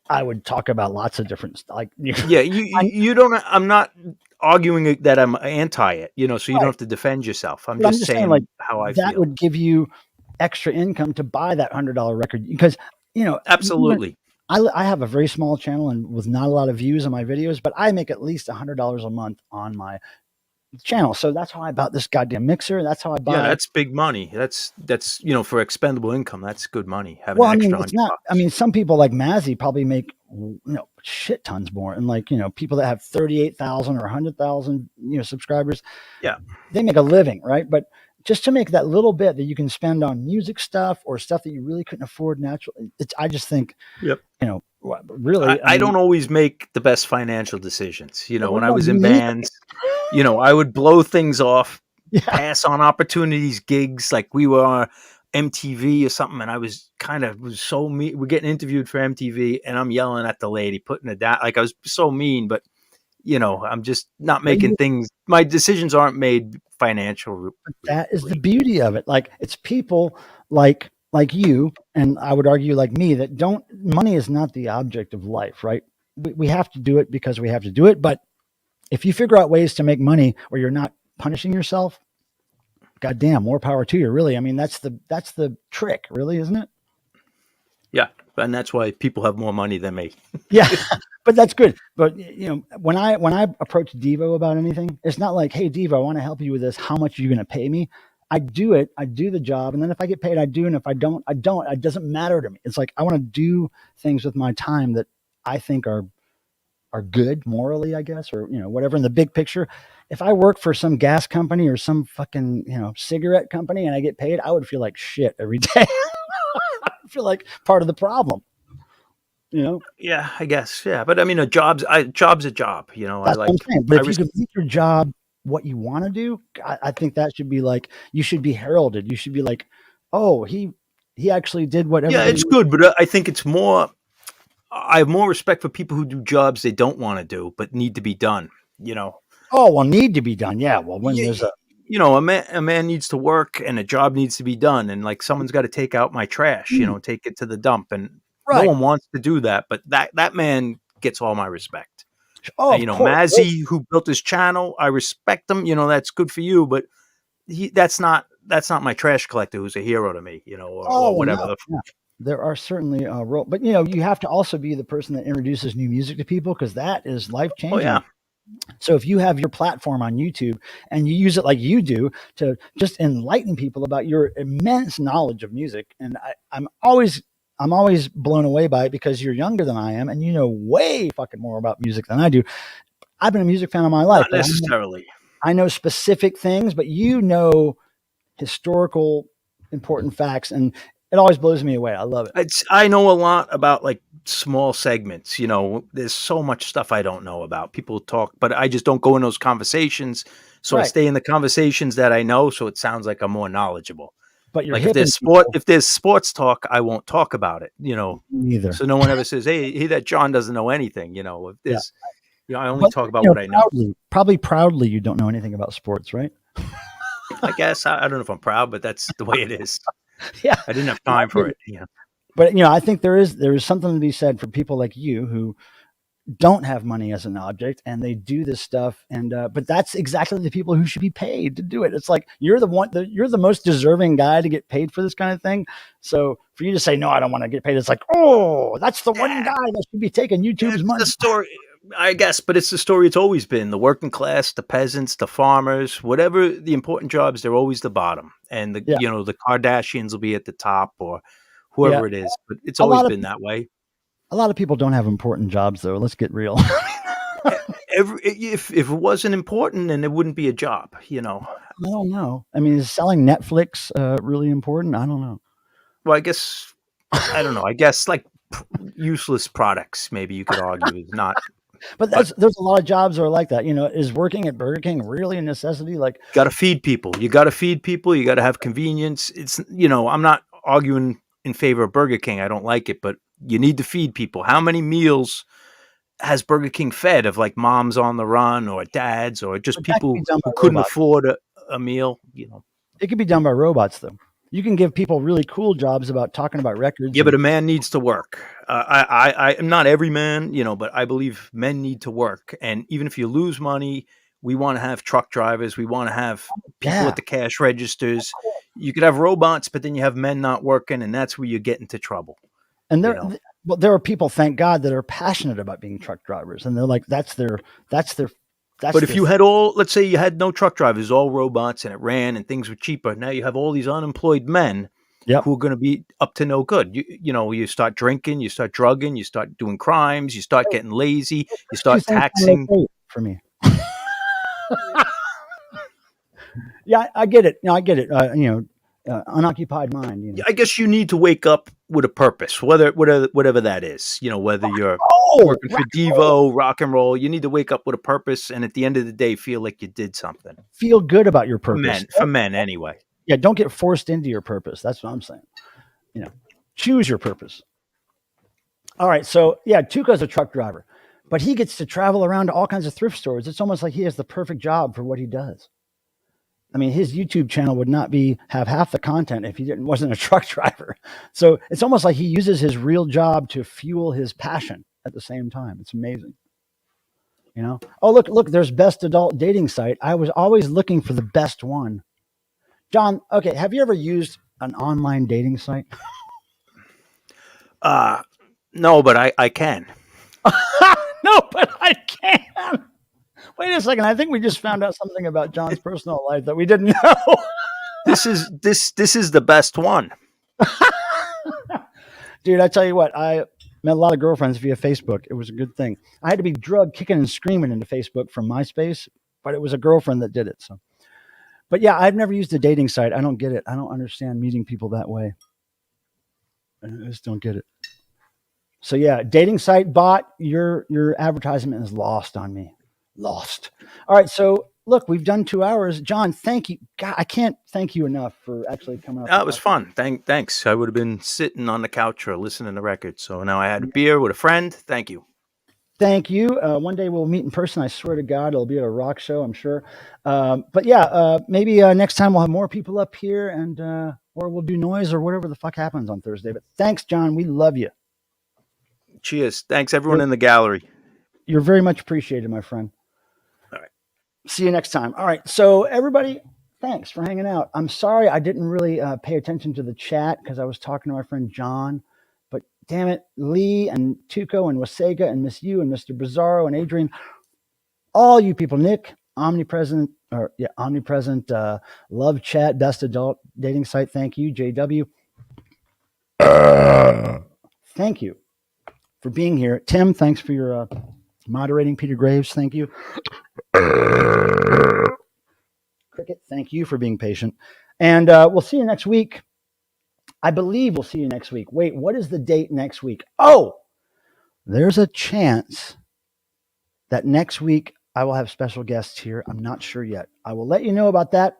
I would talk about lots of different like Yeah, you don't, I'm not arguing that I'm anti it, so you right. don't have to defend yourself. I'm But I'm just just saying, saying like, how I that feel. would give you extra income to buy that $100 record because Absolutely. I have a very small channel and with not a lot of views on my videos, but I make at least $100 a month on my channel. So that's how I bought this goddamn mixer. That's how I buy. Yeah, that's big money. That's for expendable income. That's good money. Having Well, I an mean, extra it's $100. not. I mean, some people like Mazzy probably make shit tons more, and like people that have 38,000 or 100,000 subscribers, Yeah, they make a living, right? But just to make that little bit that you can spend on music stuff or stuff that you really couldn't afford naturally, I just think, yep. Really, I don't always make the best financial decisions. When I no, was me in neither. bands, I would blow things off, Yeah, pass on opportunities, gigs. Like we were on MTV or something, and I was so mean. We're getting interviewed for MTV, and I'm yelling at the lady, putting it down. Like I was so mean, but I'm just not but making things. My decisions aren't made financial. that is the beauty of it. Like it's people like you, and I would argue like me, that don't. Money is not the object of life, right? We have to do it because we have to do it, but if you figure out ways to make money where you're not punishing yourself, goddamn, more power to you. Really, I mean, that's the trick, really, isn't it? Yeah, and that's why people have more money than me. Yeah, but that's good. But when I approach Devo about anything, it's not like, hey, Devo, I want to help you with this. How much are you going to pay me? I do it. I do the job, and then if I get paid, I do, and if I don't, I don't. It doesn't matter to me. It's like I want to do things with my time that I think are good morally, I guess, or whatever in the big picture. If I work for some gas company or some fucking cigarette company and I get paid, I would feel like shit every day. I feel like part of the problem. Yeah, I guess. Yeah, but I mean, job's a job. That's what I'm saying. But if you could make your job what you want to do, I think that should be like, you should be heralded. You should be like, oh, he actually did what Yeah, everybody. it's good, but I think it's more. I have more respect for people who do jobs they don't want to do but need to be done. Oh, well, need to be done. Yeah. Well, when there's a man needs to work and a job needs to be done, and like someone's got to take out my trash, take it to the dump, and no right. one wants to do that, but that man gets all my respect. Oh, of course. Mazzy, who built his channel, I respect him. That's good for you, but that's not my trash collector who's a hero to me. Or whatever. No, yeah. There are certainly role, but you have to also be the person that introduces new music to people, because that is life changing. Oh, yeah. So if you have your platform on YouTube and you use it like you do to just enlighten people about your immense knowledge of music, and I'm always blown away by it because you're younger than I am and you know way fucking more about music than I do. I've been a music fan all my life. Not necessarily. I know specific things, but historical important facts, and it always blows me away. I love it. I know a lot about like small segments. There's so much stuff I don't know about. People talk, but I just don't go in those conversations. So Right. I stay in the conversations that I know. So it sounds like I'm more knowledgeable. but you're Like hipping people. if there's sports talk, I won't talk about it. Neither. So no one ever says, "Hey, that John doesn't know anything." If Yeah. there's, I only But, talk about what I know. probably proudly, you don't know anything about sports, right? I guess I don't know if I'm proud, but that's the way it is. Yeah. I didn't have No, I time for get it. it. But, I think there is something to be said for people like you who don't have money as an object and they do this stuff. And, but that's exactly the people who should be paid to do it. It's like, you're the most deserving guy to get paid for this kind of thing. So for you to say, no, I don't want to get paid. It's like, oh, that's the one guy that should be taking YouTube's It's money. the story, I guess, but it's the story it's always been. The working class, the peasants, the farmers, whatever the important jobs, they're always the bottom. And Yeah. the Kardashians will be at the top or Yeah. whoever it is. But it's always been that way. A lot of people don't have important jobs, though. Let's get real. If it wasn't important, then it wouldn't be a job, I don't know. I mean, is selling Netflix really important? I don't know. Well, I guess, I don't know. I guess like useless products, maybe you could argue, is not. But there's a lot of jobs that are like that. Is working at Burger King really a necessity? Like, Got to feed people. You got to feed people. You got to have convenience. It's, I'm not arguing in favor of Burger King. I don't like it, but you need to feed people. How many meals has Burger King fed of like moms on the run or dads or just people who couldn't afford a meal? It could be done by robots, though. You can give people really cool jobs about talking about records. Yeah, but a man needs to work. I am not every man, but I believe men need to work. And even if you lose money, we want to have truck drivers. We want to have people at the cash registers. You could have robots, but then you have men not working, and that's where you get into trouble. And there are people, thank God, that are passionate about being truck drivers, and they're like, that's their. But if you had let's say you had no truck drivers, all robots, and it ran and things were cheaper. Now you have all these unemployed men who are going to be up to no good. You start drinking, you start drugging, you start doing crimes, you start getting lazy, you start taxing. For me. Yeah, I get it. I get it. Unoccupied mind. I guess you need to wake up with a purpose, whatever that is. Whether you're working for Devo, rock and roll, you need to wake up with a purpose, and at the end of the day, feel like you did something. Feel good about your purpose. For men, anyway. Yeah, don't get forced into your purpose. That's what I'm saying. Choose your purpose. All right, so yeah, Tuco's a truck driver, but he gets to travel around to all kinds of thrift stores. It's almost like he has the perfect job for what he does. I mean, his YouTube channel would not have half the content if he wasn't a truck driver. So it's almost like he uses his real job to fuel his passion at the same time. It's amazing. Oh, look, there's best adult dating site. I was always looking for the best one. John, okay, have you ever used an online dating site? No, but I can. No, but I can. Wait a second. I think we just found out something about John's personal life that we didn't know. This is the best one. Dude, I tell you what, I met a lot of girlfriends via Facebook. It was a good thing. I had to be drugged kicking and screaming into Facebook from MySpace, but it was a girlfriend that did it. So, but yeah, I've never used a dating site. I don't get it. I don't understand meeting people that way. I just don't get it. So yeah, dating site bot, your advertisement is lost on me. Lost. All right. So look, we've done 2 hours. John, thank you. God, I can't thank you enough for actually coming up. It was fun. Thanks. I would have been sitting on the couch or listening to records. So now I had a beer with a friend. Thank you. Thank you. One day we'll meet in person. I swear to God, it'll be at a rock show, I'm sure. But yeah, maybe next time we'll have more people up here and, or we'll do noise or whatever the fuck happens on Thursday. But thanks, John. We love you. Cheers. Thanks everyone in the gallery. You're very much appreciated, my friend. All right. See you next time. All right. So everybody, thanks for hanging out. I'm sorry I didn't really pay attention to the chat because I was talking to my friend John. But damn it, Lee and Tuco and Wasega and Miss You and Mr. Bizarro and Adrian, all you people, Nick, omnipresent, love chat, best adult dating site. Thank you, JW. Thank you for being here. Tim, thanks for your moderating. Peter Graves, thank you. Cricket, thank you for being patient. And we'll see you next week. I believe we'll see you next week. Wait, what is the date next week? Oh, there's a chance that next week I will have special guests here. I'm not sure yet. I will let you know about that.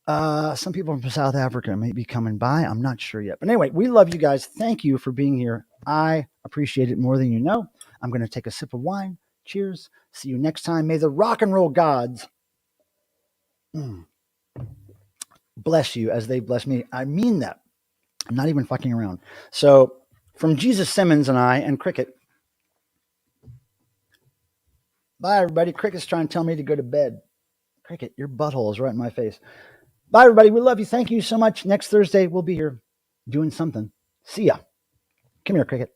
Some people from South Africa may be coming by. I'm not sure yet. But anyway, we love you guys. Thank you for being here. I appreciate it more than you know. I'm going to take a sip of wine. Cheers. See you next time. May the rock and roll gods bless you as they bless me. I mean that. I'm not even fucking around. So, from Jesus Simmons and I and Cricket, bye, everybody. Cricket's trying to tell me to go to bed. Cricket, your butthole is right in my face. Bye, everybody. We love you. Thank you so much. Next Thursday, we'll be here doing something. See ya. Come here, Cricket.